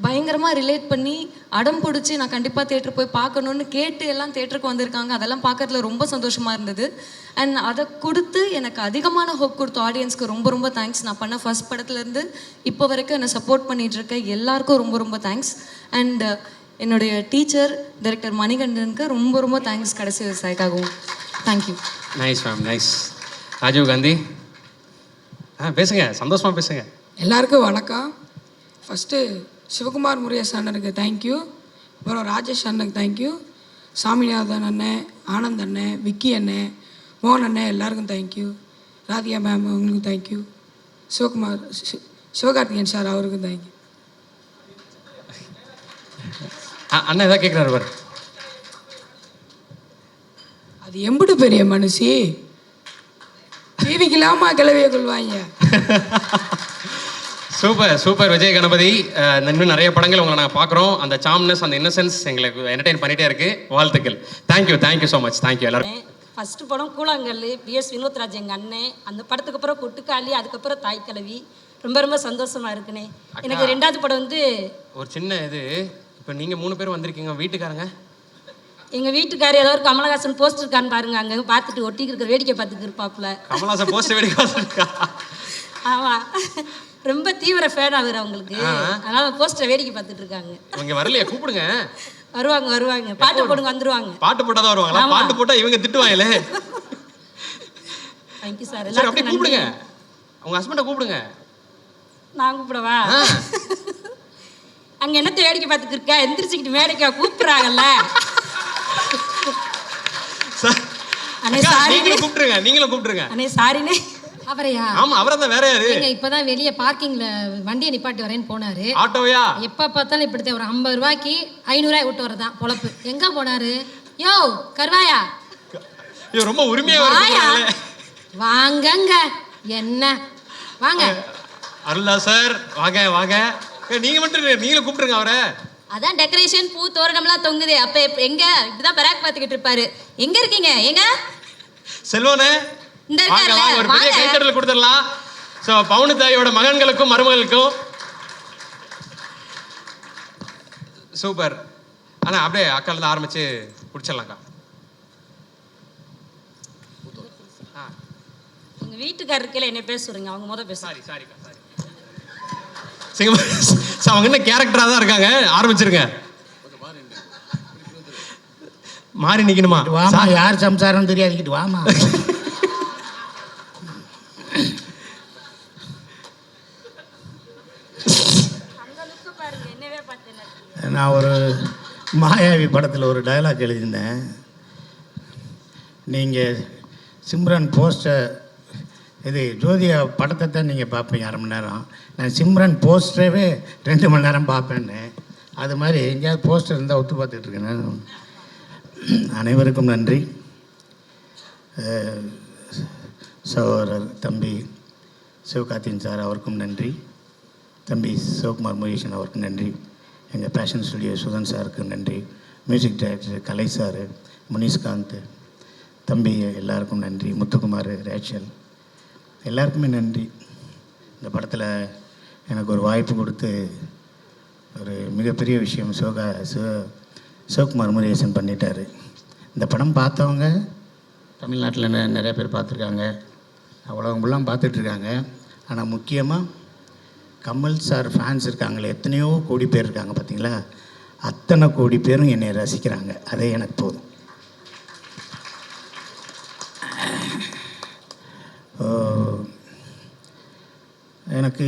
S6: பயங்கரமாக ரிலேட் பண்ணி அடம் பிடிச்சி நான் கண்டிப்பாக தேட்டர் போய் பார்க்கணுன்னு கேட்டு எல்லாம் தேட்டருக்கு வந்திருக்காங்க. அதெல்லாம் பார்க்கறதுல ரொம்ப சந்தோஷமாக இருந்தது. அண்ட் அதை கொடுத்து எனக்கு அதிகமான ஹோப் கொடுத்த ஆடியன்ஸ்க்கு ரொம்ப ரொம்ப தேங்க்ஸ். நான் பண்ண ஃபர்ஸ்ட் படத்துலேருந்து இப்போ வரைக்கும் என்னை சப்போர்ட் பண்ணிகிட்ருக்க எல்லாருக்கும் ரொம்ப ரொம்ப தேங்க்ஸ். அண்ட் என்னுடைய டீச்சர் டைரக்டர் மணிகண்டனுக்கு ரொம்ப ரொம்ப தேங்க்ஸ் கடைசி விவசாயிக்காகவும். Thank you.
S2: Nice ma'am, nice. Rajiv Gandhi பேசுங்க, சந்தோஷமாக பேசுங்க.
S11: எல்லாருக்கும் வணக்கம். ஃபஸ்ட்டு சிவகுமார் முருகேசன் அண்ணனுக்கு தேங்க்யூ, அப்புறம் ராஜேஷ் அண்ணனுக்கு தேங்க்யூ, சாமிநாதன் அண்ணன், ஆனந்த் அண்ணன், விக்கி அண்ணன், மோகன் அண்ணன் எல்லாருக்கும் தேங்க்யூ, ராதிகா மேம் அவங்களுக்கும் தேங்க்யூ, சிவகார்த்திகேயன் சார் அவருக்கும் தேங்க்யூ.
S2: அண்ணன் எதாவது கேட்குறாரு பாரு.
S11: அது எம்புடு பெரிய மனுஷி டிவிக்கலாமா கிளவிய கொள்வாங்க.
S2: Super super Vijay Ganapathi. இன்னும் நிறைய படங்கள் உங்களை நாங்கள் பார்க்குறோம். அந்த சாம்னஸ், அந்த இன்னசென்ஸ் எங்களுக்கு என்டர்டெயின் பண்ணிகிட்டே இருக்குது. வாழ்த்துக்கள். Thank you so much. தேங்க்யூ எல்லாரும்.
S12: ஃபஸ்ட்டு படம் கூழாங்கல், பிஎஸ் வினோத்ராஜ் எங்கள் அண்ணன். அந்த படத்துக்கு அப்புறம் கொட்டுக்காளி, அதுக்கப்புறம் தாய்க்கிழவி. ரொம்ப ரொம்ப சந்தோஷமாக இருக்குண்ணே. எனக்கு ரெண்டாவது படம் வந்து
S2: ஒரு சின்ன இது. இப்போ நீங்கள் 3 பேர் வந்திருக்கீங்க, வீட்டுக்காரங்க?
S12: எங்கள் வீட்டுக்காரர் ஏதோ ஒரு கமலஹாசன் போஸ்டர் இருக்கான்னு பாருங்க, அங்கே பார்த்துட்டு ஒட்டி இருக்கிற வேடிக்கை பார்த்துட்டு இருப்பாப்புல.
S2: கமலஹாசன் போஸ்டர் வேடிக்கை பார்த்துருக்கா?
S12: ஆமாம், ரொம்ப தீவிர ஃபேன் அவர் அவங்களுக்கு. அதனால போஸ்டரை வேடிக்கை பார்த்துட்டு இருக்காங்க.
S2: இங்கே வரலையா? கூப்பிடுங்க.
S12: வருவாங்க. பாட்டு போடுங்க, வந்துருவாங்க.
S2: பாட்டு போட்டால் தான் வருவாங்களா? பாட்டு போட்டால் இவங்க திட்டுவாங்களே.
S12: Thank you sir.
S2: சரி, அப்படியே கூப்பிடுங்க, உங்கள் ஹஸ்பண்டை கூப்பிடுங்க.
S12: நான் கூப்பிடவா? அங்கே என்னத்தை வேடிக்கை பார்த்துட்டு இருக்கா? எந்திரிச்சுக்கிட்டு வேடிக்கை கூப்பிட்றாங்கல்ல.
S2: நீங்களும் கூப்பிட்டுருங்க.
S12: அண்ணே சாரினே.
S13: அவரையா?
S2: ஆமா, அவரை தான். வேற யாரு?
S13: நீங்க இப்பதான் வெளியே பார்க்கிங்ல வண்டியை நிப்பாட்டி வரேன்னு போனாரு.
S2: ஆட்டோவையா?
S13: எப்ப பார்த்தாலும் இப்படித்தான். ஒரு 50 ரூபாய்க்கு 500 ரூபாய் விட்டு வரதான் பொழப்பு. எங்க போனாரு? யோ கருவாயா,
S2: ரொம்ப உரிமையா
S13: வாங்கங்க. என்ன வாங்க.
S2: அருளா சார், வாங்க. நீங்க மட்டும் நீங்களும் கூப்பிட்டுருங்க அவரை.
S14: அதான் டெக்கரேஷன், பூ தோரணம்லாம் தொங்குது. அப்ப எங்க இப்படிதான் பராக் பார்த்துக்கிட்டு இருப்பாரு. எங்க இருக்கீங்க? எங்க
S2: செல்வனே?
S14: இந்த
S2: ஒரு பெரிய கைத்தட்டல் கொடுத்துடலாம். ஸோ பவுனு தாயோட மகன்களுக்கும் மருமகளுக்கும். சூப்பர். ஆனா அப்படியே அக்கால ஆரம்பிச்சு குடிச்சிடலாம்க்கா.
S12: எங்க வீட்டுக்காரருக்கே என்ன பேச சொல்றீங்க? அவங்க முதல் பேச.
S2: சாரிக்கா. அவங்க என்ன கேரக்டரா தான் இருக்காங்க. ஆரம்பிச்சிருங்க. மாறி நிக்கணுமா?
S9: வாமா, யார் சம்சாரம் தெரியாதுக்கிட்டு வாமா. நான் ஒரு மாயாவி படத்தில் ஒரு டயலாக் எழுதியிருந்தேன். நீங்கள் சிம்ரன் போஸ்டர், இது ஜோதியா படத்தை தான் நீங்கள் பார்ப்பீங்க 1/2 மணி நேரம். நான் சிம்ரன் போஸ்டரவே 2 மணி நேரம் பார்ப்பேன்னு. அது மாதிரி எங்கேயாவது போஸ்டர் இருந்தால் ஒத்து பார்த்துட்ருக்கேன். அனைவருக்கும் நன்றி. சகோதரர் தம்பி சிவகார்த்திகேயன் சார் அவருக்கும் நன்றி. தம்பி சிவகுமார் முருகேசன் அவருக்கும் நன்றி. எங்கள் பேஷன் ஸ்டுடியோ சுதன் சாருக்கு நன்றி. மியூசிக் டைரக்டர் கலை சார், முனிஷ்காந்த் தம்பி எல்லாருக்கும் நன்றி. முத்துக்குமார், ரேச்சல் எல்லாருக்குமே நன்றி. இந்த படத்தில் எனக்கு ஒரு வாய்ப்பு கொடுத்து ஒரு மிகப்பெரிய விஷயம் சிவகுமார் முருகேசன் பண்ணிட்டார். இந்த படம் பார்த்தவங்க தமிழ்நாட்டில் நிறைய பேர் பார்த்துருக்காங்க, அவ்வளோ ஃபுல்லாக பார்த்துட்ருக்காங்க. ஆனால் முக்கியமாக கமல் சார் ஃபேன்ஸ் இருக்காங்களே, எத்தனையோ கோடி பேர் இருக்காங்க பார்த்தீங்களா, அத்தனை கோடி பேரும் என்னை ரசிக்கிறாங்க. அதே எனக்கு போதும். எனக்கு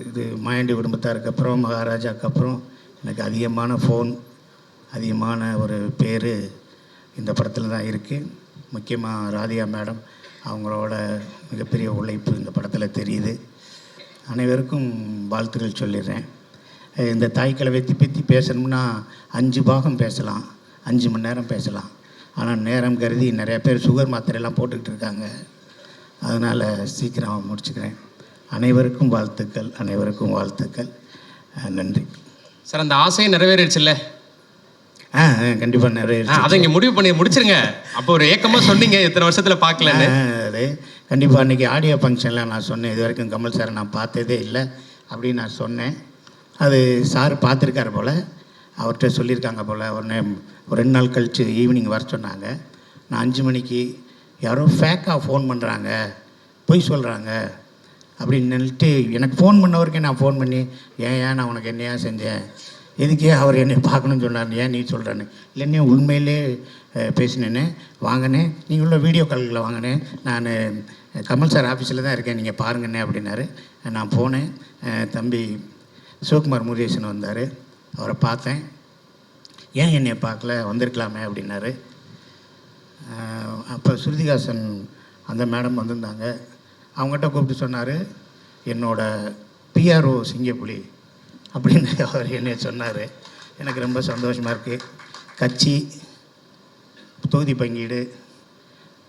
S9: இது மாயாண்டி குடும்பத்தாருக்கு அப்புறம் மகாராஜாவுக்கு அப்புறம் எனக்கு அதிகமான ஃபோன், அதிகமான ஒரு பேர் இந்த படத்தில் தான் இருக்குது. முக்கியமாக ராதிகா மேடம் அவங்களோட மிகப்பெரிய உழைப்பு இந்த படத்தில் தெரியுது. அனைவருக்கும் வாழ்த்துக்கள் சொல்லிடுறேன். இந்த தாய்க்கிழவை பற்றி பேசணும்னா 5 பாகம் பேசலாம், 5 மணி நேரம் பேசலாம். ஆனால் நேரம் கருதி நிறைய பேர் சுகர் மாத்திரையெல்லாம் போட்டுக்கிட்டு இருக்காங்க. அதனால் சீக்கிரம் முடிச்சுக்கிறேன். அனைவருக்கும் வாழ்த்துக்கள், அனைவருக்கும் வாழ்த்துக்கள். நன்றி
S2: சார். அந்த ஆசையை நிறைவேறிடுச்சுல்ல?
S9: கண்டிப்பாக நிறைவேறிச்சு.
S2: அதை இங்கே முடிவு பண்ணி முடிச்சிருங்க. அப்போ ஒரு ஏக்கமாக சொன்னீங்க இத்தனை வருஷத்தில் பார்க்கலன்னு.
S9: அது கண்டிப்பாக அன்றைக்கி ஆடியோ ஃபங்க்ஷனில் நான் சொன்னேன், இது வரைக்கும் கமல் சாரை நான் பார்த்ததே இல்லை அப்படின்னு நான் சொன்னேன். அது சார் பார்த்துருக்காரு போல், அவர்கிட்ட சொல்லியிருக்காங்க போல். ஒரு 2 நாள் கழித்து ஈவினிங் வர சொன்னாங்க. நான் 5 மணிக்கு யாரோ ஃபேக்காக ஃபோன் பண்ணுறாங்க, பொய் சொல்கிறாங்க அப்படின்னு நினைட்டு எனக்கு ஃபோன் பண்ணவருக்கே நான் ஃபோன் பண்ணி, ஏன் நான் உனக்கு என்னையா செஞ்சேன், எதுக்கே அவர் என்னை பார்க்கணுன்னு சொன்னார், ஏன் நீ சொல்கிறேன்னு. இல்லைன்னே உண்மையிலே பேசினேன்னு வாங்கினே, நீங்கள் உள்ள வீடியோ கால்களில் வாங்கினேன், நான் கமல் சார் ஆஃபீஸில் தான் இருக்கேன், நீங்கள் பாருங்கண்ணே அப்படின்னாரு. நான் போனேன். தம்பி சிவகுமார் முருகேசன் வந்தார், அவரை பார்த்தேன். ஏன் என்னை பார்க்கல, வந்திருக்கலாமே அப்படின்னாரு. அப்போ ஸ்ருதிகாசன் அந்த மேடம் வந்திருந்தாங்க. அவங்ககிட்ட கூப்பிட்டு சொன்னார், என்னோட பிஆர்ஓ சிங்கப்புலி அப்படின்னு அவர் என்னை சொன்னார். எனக்கு ரொம்ப சந்தோஷமாக இருக்குது. கட்சி, தொகுதி பங்கீடு,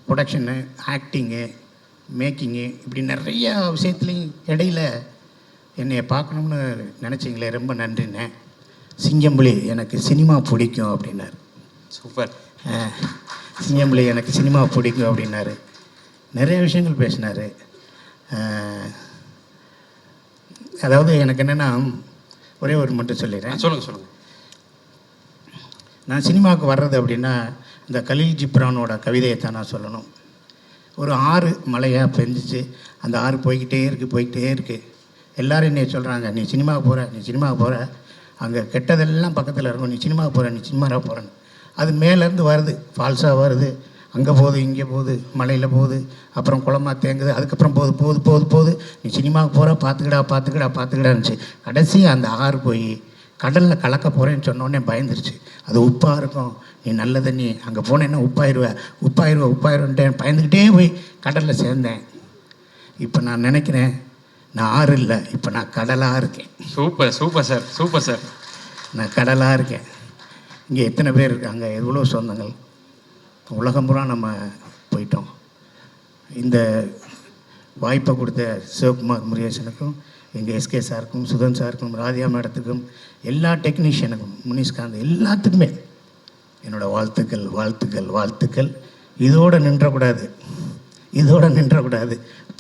S9: ப்ரொடக்ஷனு, ஆக்டிங்கு, மேக்கிங்கு, இப்படி நிறையா விஷயத்துலையும் இடையில் என்னை பார்க்கணும்னு நினச்சிங்களே, ரொம்ப நன்றிண்ணே. சிங்கம்புலி எனக்கு சினிமா பிடிக்கும் அப்படின்னார்.
S2: சூப்பர்.
S9: சிங்கம்புலி எனக்கு சினிமா பிடிக்கும் அப்படின்னாரு. நிறைய விஷயங்கள் பேசினார். அதாவது எனக்கு என்னென்னா, ஒரே ஒரு மட்டும் சொல்லிடுறேன்.
S2: சொல்லுங்கள்.
S9: நான் சினிமாவுக்கு வர்றது அப்படின்னா இந்த கலீல் ஜிப்ரானோட கவிதையை தான் நான் சொல்லணும். ஒரு ஆறு மழையாக பெஞ்சிச்சு, அந்த ஆறு போய்கிட்டே இருக்குது. எல்லோரும் என்னை சொல்கிறாங்க, நீ சினிமாவுக்கு போகிற, அங்கே கெட்டதெல்லாம் பக்கத்தில் இருக்கும், நீ சினிமாவாக போகிறேன்னு. அது மேலேருந்து வருது, ஃபால்ஸாக வருது, அங்கே போகுது, இங்கே போகுது, மலையில் போகுது, அப்புறம் குளமாக தேங்குது, அதுக்கப்புறம் போகுது, நீ சினிமாவுக்கு போகிற, பார்த்துக்கிடான்னுச்சு. கடைசி அந்த ஆறு போய் கடலில் கலக்க போகிறேன்னு சொன்னோடனே பயந்துருச்சு. அது உப்பாக இருக்கும், நீ நல்ல தண்ணி, அங்கே போனேன்னா உப்பாயிருவேன்ட்டு பயந்துக்கிட்டே போய் கடலில் சேர்ந்தேன். இப்போ நான் நினைக்கிறேன், நான் ஆறு இல்லை, இப்போ நான் கடலாக இருக்கேன்.
S2: Super sir.
S9: நான் கடலாக இருக்கேன். இங்கே எத்தனை பேர் இருக்காங்க, எவ்வளோ சொந்தங்கள், உலகம் பூரா நம்ம போயிட்டோம். இந்த வாய்ப்பை கொடுத்த சிவகுமார் முருகேசனுக்கும், எங்கள் எஸ்கே சாருக்கும், சுதன் சாருக்கும், ராதிகா மேடத்துக்கும், எல்லா டெக்னீஷியனுக்கும், முனிஷ்காந்த், எல்லாத்துக்குமே என்னோடய வாழ்த்துக்கள். இதோடு நின்றக்கூடாது,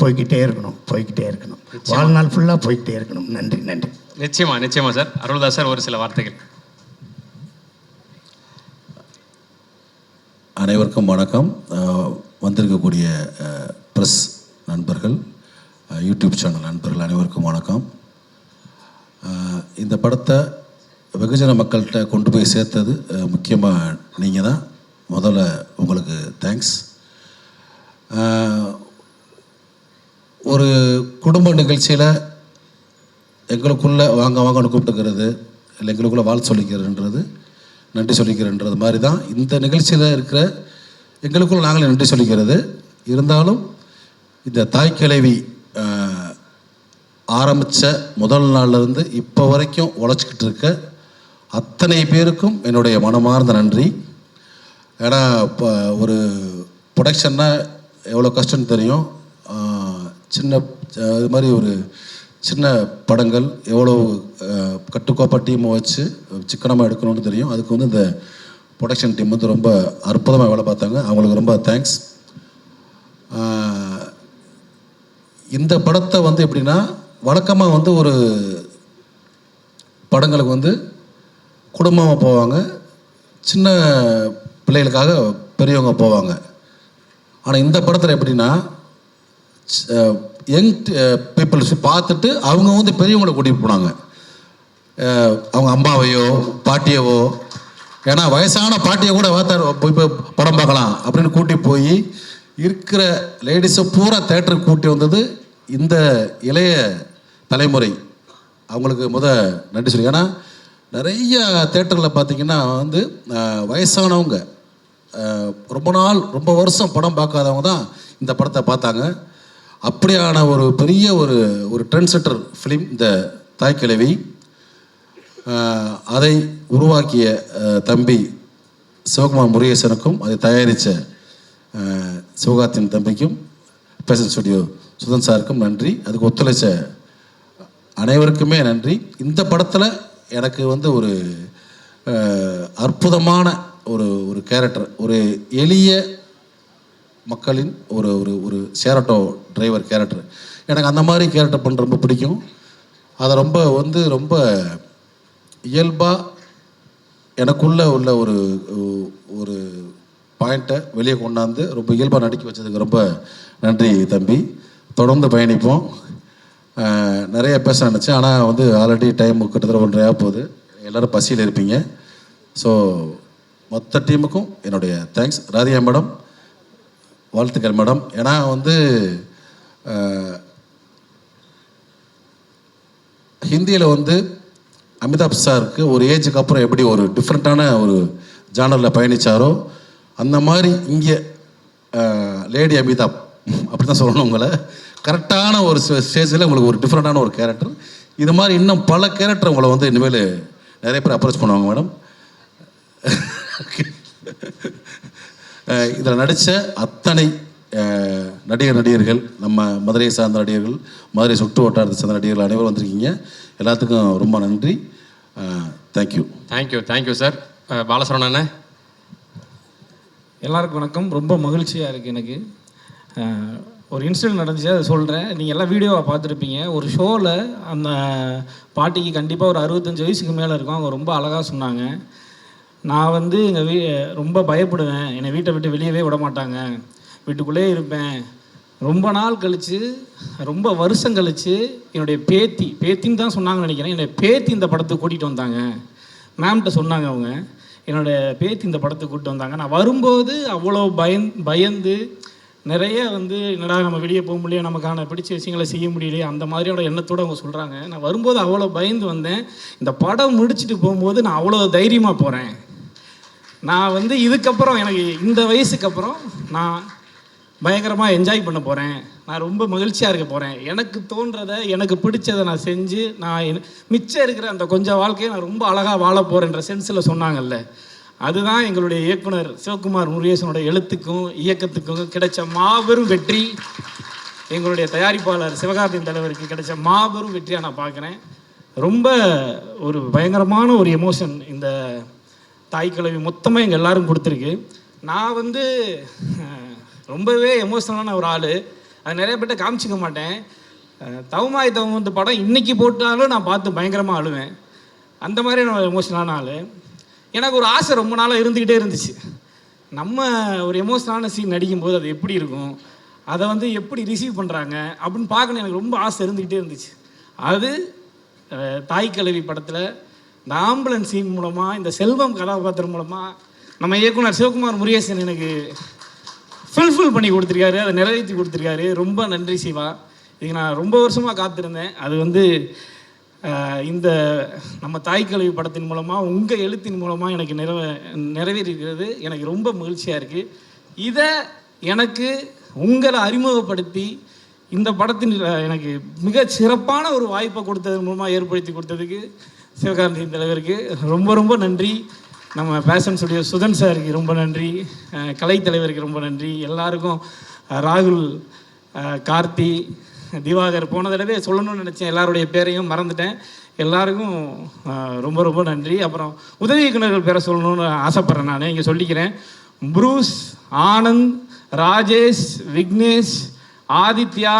S9: போய்கிட்டே இருக்கணும். வாழ்நாள் ஃபுல்லாக போய்கிட்டே இருக்கணும். நன்றி.
S2: நிச்சயமா சார். அருள்தாஸ் சார், ஒரு சில வார்த்தைகள்.
S15: அனைவருக்கும் வணக்கம். வந்திருக்கக்கூடிய ப்ரெஸ் நண்பர்கள், யூடியூப் சேனல் நண்பர்கள் அனைவருக்கும் வணக்கம். இந்த படத்தை வெகுஜன மக்கள்கிட்ட கொண்டு போய் சேர்த்தது முக்கியமாக நீங்கள் தான். முதல்ல உங்களுக்கு தேங்க்ஸ். ஒரு குடும்ப நிகழ்ச்சியில் எங்களுக்குள்ளே வாங்கன்னு கூப்பிட்டுக்கிறது, இல்லை எங்களுக்குள்ளே வாழ்த்து சொல்லிக்கிறதுன்றது, நன்றி சொல்லிக்கிறன்றது மாதிரி தான் இந்த நிகழ்ச்சியில் இருக்கிற எங்களுக்குள்ள நாங்களே நன்றி சொல்லிக்கிறது. இருந்தாலும் இந்த தாய்க்கிழவி ஆரம்பித்த முதல் நாள்லேருந்து இப்போ வரைக்கும் உழைச்சிக்கிட்டு இருக்க அத்தனை பேருக்கும் என்னுடைய மனமார்ந்த நன்றி. ஏன்னா இப்போ ஒரு ப்ரொடக்ஷன்னா எவ்வளோ கஷ்டம்னு தெரியும். இது மாதிரி ஒரு சின்ன படங்கள் எவ்வளோ கட்டுக்கோப்பாக டீமை வச்சு சிக்கனமாக எடுக்கணும்னு தெரியும். அதுக்கு வந்து இந்த ப்ரொடக்ஷன் டீம் வந்து ரொம்ப அற்புதமாக வேலை பார்த்தாங்க. அவங்களுக்கு ரொம்ப தேங்க்ஸ். இந்த படத்தை வந்து எப்படின்னா, வழக்கமாக வந்து ஒரு படங்களுக்கு வந்து குடும்பமாக போவாங்க, சின்ன பிள்ளைகளுக்காக பெரியவங்க போவாங்க. ஆனால் இந்த படத்தில் எப்படின்னா யங் பீப்புள்ஸ் பார்த்துட்டு அவங்க வந்து பெரியவங்களை கூட்டிகிட்டு போனாங்க. அவங்க அம்மாவையோ பாட்டியவோ, ஏன்னா வயசான பாட்டியை கூட போய் படம் பார்க்கலாம் அப்படின்னு கூட்டி போய் இருக்கிற லேடிஸை பூரா தேட்டருக்கு கூட்டி வந்தது இந்த இளைய தலைமுறை. அவங்களுக்கு நன்றி சொல்லி. ஏன்னா நிறைய தேட்டரில் பார்த்திங்கன்னா வந்து வயசானவங்க ரொம்ப வருஷம் படம் பார்க்காதவங்க தான் இந்த படத்தை பார்த்தாங்க. அப்படியான ஒரு பெரிய ஒரு ட்ரெண்ட் செட்டர் ஃபிலிம் இந்த தாய்க்கிழவி. அதை உருவாக்கிய தம்பி சிவகுமார் முருகேசனுக்கும் அதை தயாரித்த சிவகார்த்தின் தம்பிக்கும் பேஷன் ஸ்டுடியோ சுதன் சாருக்கும் நன்றி. அதுக்கு ஒத்துழைச்ச அனைவருக்குமே நன்றி. இந்த படத்தில் எனக்கு வந்து ஒரு அற்புதமான ஒரு கேரக்டர், ஒரு எளிய மக்களின் ஒரு ஷேர் டிரைவர் கேரக்டர். எனக்கு அந்த மாதிரி கேரக்டர் பண்ண ரொம்ப பிடிக்கும். அதை ரொம்ப இயல்பாக எனக்குள்ளே உள்ள ஒரு பாயிண்ட்டை வெளியே கொண்டாந்து ரொம்ப இயல்பாக நடிக்க வச்சதுக்கு ரொம்ப நன்றி தம்பி. தொடர்ந்து பயணிப்போம். நிறைய பேச நினச்சேன், ஆனால் வந்து ஆல்ரெடி டைம் கிட்டத்தட்ட 1:30 போகுது. எல்லோரும் பசியில் இருப்பீங்க. ஸோ மொத்த டீமுக்கும் என்னுடைய தேங்க்ஸ். ராதிகா மேடம் வாழ்த்துக்கள் மேடம். ஏன்னா வந்து ஹிந்தியில் வந்து அமிதாப் சாருக்கு ஒரு ஏஜுக்கு அப்புறம் எப்படி ஒரு டிஃப்ரெண்ட்டான ஒரு ஜானரில் பயணித்தாரோ அந்த மாதிரி இங்கே லேடி அமிதாப் அப்படி தான் சொல்லணும். உங்களை கரெக்டான ஒரு ஸ்டேஜில் உங்களுக்கு ஒரு டிஃப்ரெண்ட்டான ஒரு கேரக்டர். இது மாதிரி இன்னும் பல கேரக்டர் உங்களை வந்து இனிமேல் நிறைய பேர் அப்ரோச் பண்ணுவாங்க மேடம். இதில் நடித்த அத்தனை நடிகர்கள், நம்ம மதுரையை சார்ந்த நடிகர்கள், மதுரை சுற்று வட்டாரத்தை சார்ந்த நடிகர்கள் அனைவரும் வந்திருக்கீங்க. எல்லாத்துக்கும் ரொம்ப நன்றி. Thank you sir. பாலசரவணண்ணே.
S16: எல்லாருக்கும் வணக்கம். ரொம்ப மகிழ்ச்சியாக இருக்குது எனக்கு. ஒரு இன்சிடென்ட் நடந்துச்சு, அதை சொல்கிறேன். நீங்கள் எல்லாம் வீடியோவை பார்த்துருப்பீங்க. ஒரு ஷோவில் அந்த பாட்டிக்கு கண்டிப்பாக ஒரு 65 வயசுக்கு மேலே இருக்கும். அவங்க ரொம்ப அழகாக சொன்னாங்க. நான் வந்து எங்கள் ரொம்ப பயப்படுவேன், என்னை வீட்டை விட்டு வெளியவே விட மாட்டாங்க, வீட்டுக்குள்ளே இருப்பேன். ரொம்ப நாள் கழித்து, ரொம்ப வருஷம் கழித்து என்னுடைய பேத்தின்னு தான் சொன்னாங்கன்னு நினைக்கிறேன். என்னுடைய பேத்தி இந்த படத்துக்கு கூட்டிகிட்டு வந்தாங்க. மேம்கிட்ட சொன்னாங்க அவங்க, என்னோடய பேத்தி இந்த படத்துக்கு கூப்பிட்டு வந்தாங்க. நான் வரும்போது அவ்வளோ பயந்து நிறைய வந்து என்னடா நம்ம வெளியே போக முடியல, நமக்கான பிடிச்ச விஷயங்களை செய்ய முடியலையே, அந்த மாதிரியோட எண்ணத்தோடு அவங்க சொல்கிறாங்க. நான் வரும்போது அவ்வளோ பயந்து வந்தேன். இந்த படம் முடிச்சுட்டு போகும்போது நான் அவ்வளோ தைரியமாக போகிறேன். நான் வந்து இதுக்கப்புறம் எனக்கு இந்த வயசுக்கு அப்புறம் நான் பயங்கரமாக என்ஜாய் பண்ண போகிறேன். நான் ரொம்ப மகிழ்ச்சியாக இருக்க போகிறேன். எனக்கு தோன்றதை, எனக்கு பிடிச்சதை நான் செஞ்சு நான் மிச்சம் இருக்கிற அந்த கொஞ்சம் வாழ்க்கையை நான் ரொம்ப அழகாக வாழ போகிறேன்ற சென்ஸில் சொன்னாங்கல்ல, அதுதான் எங்களுடைய இயக்குனர் சிவகுமார் முருகேசனோட எழுத்துக்கும் இயக்கத்துக்கும் கிடைச்ச மாபெரும் வெற்றி. எங்களுடைய தயாரிப்பாளர் சிவகார்த்தியின் தலைவருக்கு கிடைச்ச மாபெரும் வெற்றியாக நான் பார்க்குறேன். ரொம்ப ஒரு பயங்கரமான ஒரு எமோஷன் இந்த தாய்க்கிழவி மொத்தமாக எங்கள் எல்லாரும் கொடுத்துருக்கு. நான் வந்து ரொம்பவே எமோஷனலான ஒரு ஆள். அது நிறைய பேர்ட்ட காமிச்சிக்க மாட்டேன். தவமாய் தவம் வந்து படம் இன்றைக்கி போட்டாலும் நான் பார்த்து பயங்கரமாக அழுவேன். அந்த மாதிரி நான் எமோஷனலான ஆள். எனக்கு ஒரு ஆசை ரொம்ப நாளாக இருந்துக்கிட்டே இருந்துச்சு. நம்ம ஒரு எமோஷனலான சீன் நடிக்கும்போது அது எப்படி இருக்கும், அதை வந்து எப்படி ரிசீவ் பண்ணுறாங்க அப்படின்னு பார்க்கணும் எனக்கு ரொம்ப ஆசை இருந்துக்கிட்டே இருந்துச்சு. அது தாய்க்கிழவி படத்தில் இந்த ஆம்புலன்ஸ் சீன் மூலமாக, இந்த செல்வம் கதாபாத்திரம் மூலமாக நம்ம இயக்குனர் சிவகுமார் முருகேசன் எனக்கு ஃபுல்ஃபில் பண்ணி கொடுத்துருக்காரு, அதை நிறைவேற்றி கொடுத்துருக்காரு. ரொம்ப நன்றி சிவா. இதுக்கு நான் ரொம்ப வருஷமாக காத்திருந்தேன். அது வந்து இந்த நம்ம தாய்க்கிழவி படத்தின் மூலமாக, உங்கள் எழுத்தின் மூலமாக எனக்கு நிறைவேறியிருக்கிறது. எனக்கு ரொம்ப மகிழ்ச்சியாக இருக்குது. இதை எனக்கு உங்களை அறிமுகப்படுத்தி இந்த படத்தின் எனக்கு மிக சிறப்பான ஒரு வாய்ப்பை கொடுத்தது மூலமாக ஏற்படுத்தி கொடுத்ததுக்கு சிவகார்த்தியின் தலைவருக்கு ரொம்ப ரொம்ப நன்றி. நம்ம பேஷன் ஸ்டுடியோ சுதன் சாருக்கு ரொம்ப நன்றி. கலைத்தலைவருக்கு ரொம்ப நன்றி. எல்லாருக்கும், ராகுல், கார்த்தி, திவாகர், போன தடவை சொல்லணும்னு நினச்சேன், எல்லாருடைய பேரையும் மறந்துட்டேன். எல்லாருக்கும் ரொம்ப ரொம்ப நன்றி. அப்புறம் உதவி இயக்குநர்கள் பேரை சொல்லணும்னு ஆசைப்பட்றேன். நான் இங்கே சொல்லிக்கிறேன். ப்ரூஸ், ஆனந்த், ராஜேஷ், விக்னேஷ், ஆதித்யா,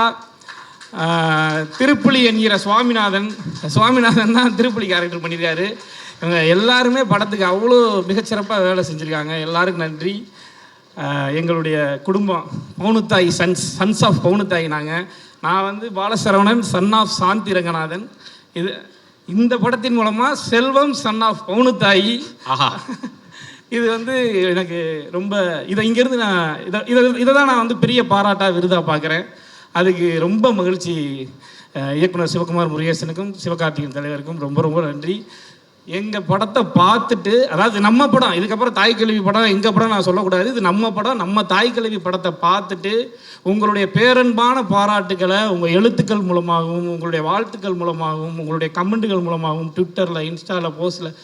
S16: திருப்புலி என்கிற சுவாமிநாதன் தான் திருப்புலி கேரக்டர் பண்ணியிருக்காரு. இவங்க எல்லாருமே படத்துக்கு அவ்வளோ மிகச்சிறப்பாக வேலை செஞ்சுருக்காங்க. எல்லாருக்கும் நன்றி. எங்களுடைய குடும்பம் பவுனுத்தாய் சன்ஸ் ஆஃப் பவுனுத்தாய். நான் வந்து பாலசரவணன், சன் ஆஃப் சாந்தி ரங்கநாதன். இந்த படத்தின் மூலமாக செல்வம் சன் ஆஃப் பவுனுத்தாயி. இது வந்து எனக்கு ரொம்ப இங்கேருந்து நான் இதை தான் நான் வந்து பெரிய பாராட்டாக விருதாக பார்க்குறேன். அதுக்கு ரொம்ப மகிழ்ச்சி. இயக்குனர் சிவகுமார் முருகேசனுக்கும் சிவகார்த்திகேயன் தலைவருக்கும் ரொம்ப ரொம்ப நன்றி. எங்கள் படத்தை பார்த்துட்டு, அதாவது நம்ம படம், இதுக்கப்புறம் தாய்க்கிழவி படம் எங்கள் படம் நான் சொல்லக்கூடாது, இது நம்ம படம். நம்ம தாய்க்கிழவி படத்தை பார்த்துட்டு உங்களுடைய பேரன்பான பாராட்டுக்களை உங்கள் எழுத்துக்கள் மூலமாகவும், உங்களுடைய வாழ்த்துக்கள் மூலமாகவும், உங்களுடைய கமெண்ட்டுகள் மூலமாகவும், ட்விட்டரில், இன்ஸ்டாவில், போஸ்ட்டில்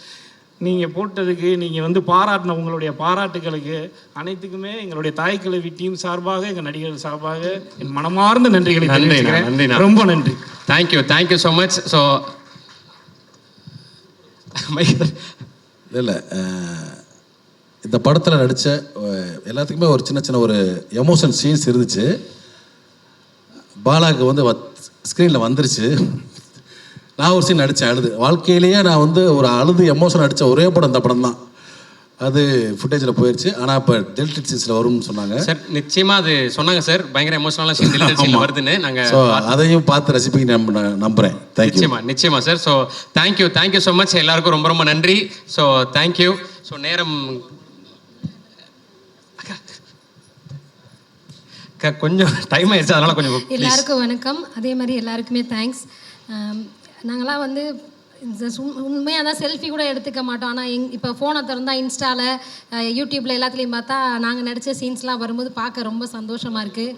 S16: நீங்கள் போட்டதுக்கு, நீங்கள் வந்து பாராட்டின உங்களுடைய பாராட்டுகளுக்கு அனைத்துக்குமே எங்களுடைய தாய்க்கிழவி டீம் சார்பாக, எங்கள் நடிகர்கள் சார்பாக என் மனமார்ந்த நன்றிகளை தெரிவிக்கிறேன். ரொம்ப நன்றி.
S2: Thank you so much. ஸோ
S15: இல்லை, இந்த படத்தில் நடித்த எல்லாத்துக்குமே ஒரு சின்ன ஒரு எமோஷன் சீன்ஸ் இருந்துச்சு. பாலாவுக்கு வந்து ஸ்க்ரீனில் வந்துருச்சு. நான் ஒரு சீன் நடித்தேன், அழுது. வாழ்க்கையிலேயே நான் வந்து ஒரு அழுது எமோஷன் அடித்த ஒரே படம் இந்த படம் தான். அது ஃபுட்டேஜில் போயிடுச்சு. ஆனால் இப்போ டெலிட்டட் சீன்ஸில் வரும்னு சொன்னாங்க
S2: சார். நிச்சயமாக அது சொன்னாங்க சார், பயங்கர எமோஷனலாக சீன் டெலிட்டட் சீனில் வருதுன்னு.
S15: ஸோ அதையும் பார்த்து ரசிப்பீங்க நம்புகிறேன். தேங்க்யூ.
S2: நிச்சயமா sir. So thank you so much. எல்லாருக்கும் ரொம்ப ரொம்ப நன்றி. So thank you. ஸோ நேரம் கொஞ்சம் டைம் ஆயிடுச்சு, அதனால் கொஞ்சம்
S13: எல்லாருக்கும் வணக்கம். அதே மாதிரி எல்லாருக்குமே தேங்க்ஸ். நாங்களாம் வந்து உண்மையாக தான் செல்ஃபி கூட எடுத்துக்க மாட்டோம். ஆனால் இப்போ ஃபோனை திறந்தால் இன்ஸ்டாவில், யூடியூப்பில் எல்லாத்துலேயும் பார்த்தா நாங்கள் நடித்த சீன்ஸ்லாம் வரும்போது பார்க்க ரொம்ப சந்தோஷமாக இருக்குது.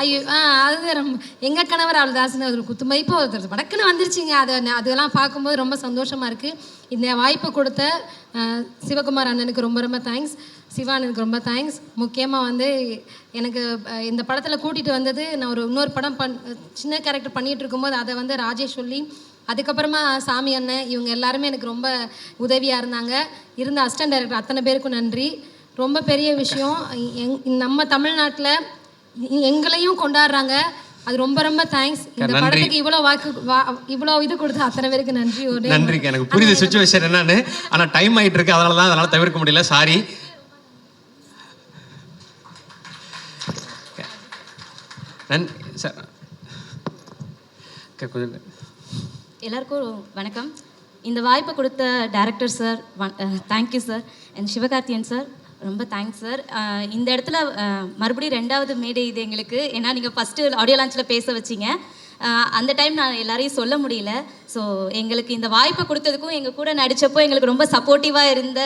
S13: ஐயோ அது ரொம்ப எங்கள் கணவர் அவள்தாஸ்ன்னு ஒரு குத்து மதிப்பு ஒருத்தர் வடக்குன்னு வந்துருச்சிங்க. அதெல்லாம் பார்க்கும்போது ரொம்ப சந்தோஷமாக இருக்குது. இந்த வாய்ப்பு கொடுத்த சிவகுமார் அண்ணனுக்கு ரொம்ப ரொம்ப தேங்க்ஸ். சிவா அண்ணனுக்கு ரொம்ப தேங்க்ஸ். முக்கியமாக வந்து எனக்கு இந்த படத்தில் கூட்டிகிட்டு வந்தது, நான் இன்னொரு படம் சின்ன கேரக்டர் பண்ணிகிட்டு இருக்கும்போது அதை வந்து ராஜேஷ் சொல்லி, அதுக்கப்புறமா சாமி அண்ணன், இவங்க எல்லாருமே எனக்கு ரொம்ப உதவியாக இருந்தாங்க. இருந்த அசிஸ்டன்ட் டைரக்டர் அத்தனை பேருக்கும் நன்றி. ரொம்ப பெரிய விஷயம். நம்ம தமிழ்நாட்டில் எங்களையும் கொண்டாடுறாங்க. அது ரொம்ப ரொம்ப தேங்க்ஸ். இந்த படத்துக்கு இவ்வளோ இது கொடுத்து அத்தனை பேருக்கு நன்றி.
S2: நன்றிங்க. எனக்கு புரியுது சிச்சுவேஷன் என்னன்னு. ஆனால் டைம் ஆகிட்டு இருக்கு, அதனால தவிர்க்க முடியல. சாரி. சார்
S14: எல்லாருக்கும் வணக்கம். இந்த வாய்ப்பை கொடுத்த director sir thank you sir. And Sivakarthikeyan sir ரொம்ப தேங்க்ஸ் சார். இந்த இடத்துல மறுபடியும் 2வது மேடை இது எங்களுக்கு. ஏன்னா நீங்கள் ஃபஸ்ட்டு ஆடியோ லான்ச்சில் பேச வச்சிங்க. அந்த டைம் நான் எல்லாரையும் சொல்ல முடியல. ஸோ எங்களுக்கு இந்த வாய்ப்பை கொடுத்ததுக்கும், எங்கள் கூட நடித்தப்போ எங்களுக்கு ரொம்ப சப்போர்ட்டிவாக இருந்த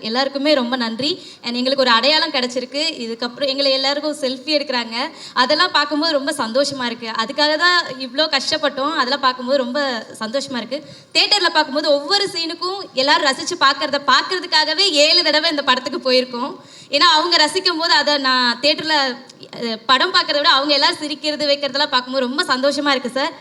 S14: எல்லாருக்குமே ரொம்ப நன்றி. அண்ட் எங்களுக்கு ஒரு அடையாளம் கிடச்சிருக்கு. இதுக்கப்புறம் எங்களை எல்லாருக்கும் செல்ஃபி எடுக்கிறாங்க. அதெல்லாம் பார்க்கும்போது ரொம்ப சந்தோஷமாக இருக்குது. அதுக்காக தான் இவ்வளோ கஷ்டப்பட்டோம். அதெல்லாம் பார்க்கும்போது ரொம்ப சந்தோஷமாக இருக்குது. தேட்டரில் பார்க்கும்போது ஒவ்வொரு சீனுக்கும் எல்லோரும் ரசித்து பார்க்குறதுக்காகவே 7 தடவை இந்த படத்துக்கு போயிருக்கோம். ஏன்னா அவங்க ரசிக்கும் போது அதை நான் தேட்டரில் படம் பார்க்குறத விட அவங்க எல்லோரும் சிரிக்கிறது வைக்கிறதெல்லாம் பார்க்கும்போது ரொம்ப சந்தோஷமாக இருக்குது சார்.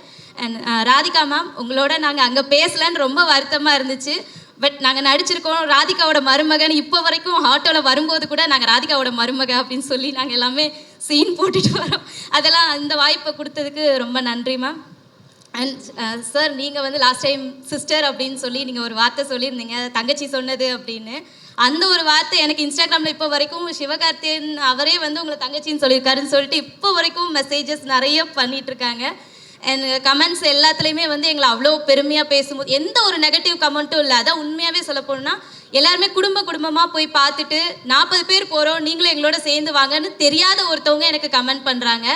S14: அண்ட் ராதிகா மேம், உங்களோட நாங்கள் அங்கே பேசலன்னு ரொம்ப வருத்தமாக இருந்துச்சு. பட் நாங்கள் நடிச்சிருக்கோம். ராதிகாவோட மருமகன் இப்போ வரைக்கும் ஆட்டோவில் வரும்போது கூட நாங்கள் ராதிகாவோட மருமக அப்படின்னு சொல்லி நாங்கள் எல்லாமே சீன் போட்டுட்டு வரோம். அதெல்லாம் இந்த வாய்ப்பை கொடுத்ததுக்கு ரொம்ப நன்றி மேம். அண்ட் சார், நீங்கள் வந்து லாஸ்ட் டைம் சிஸ்டர் அப்படின்னு சொல்லி நீங்கள் ஒரு வார்த்தை சொல்லியிருந்தீங்க, தங்கச்சி சொன்னது அப்படின்னு. அந்த ஒரு வார்த்தை எனக்கு இன்ஸ்டாகிராமில் இப்போ வரைக்கும் சிவகார்த்திகேயன் அவரே வந்து உங்களை தங்கச்சின்னு சொல்லியிருக்காருன்னு சொல்லிட்டு இப்போ வரைக்கும் மெசேஜஸ் நிறைய பண்ணிகிட்ருக்காங்க. அண்ட் கமெண்ட்ஸ் எல்லாத்துலேயுமே வந்து எங்களை அவ்வளோ பெருமையாக பேசும்போது எந்த ஒரு நெகட்டிவ் கமெண்ட்டும் இல்லை. அதான் உண்மையாகவே சொல்ல போனால் எல்லாருமே குடும்பமாக போய் பார்த்துட்டு 40 பேர் போகிறோம், நீங்களும் எங்களோட சேர்ந்து வாங்கன்னு தெரியாத ஒருத்தவங்க எனக்கு கமெண்ட் பண்ணுறாங்க.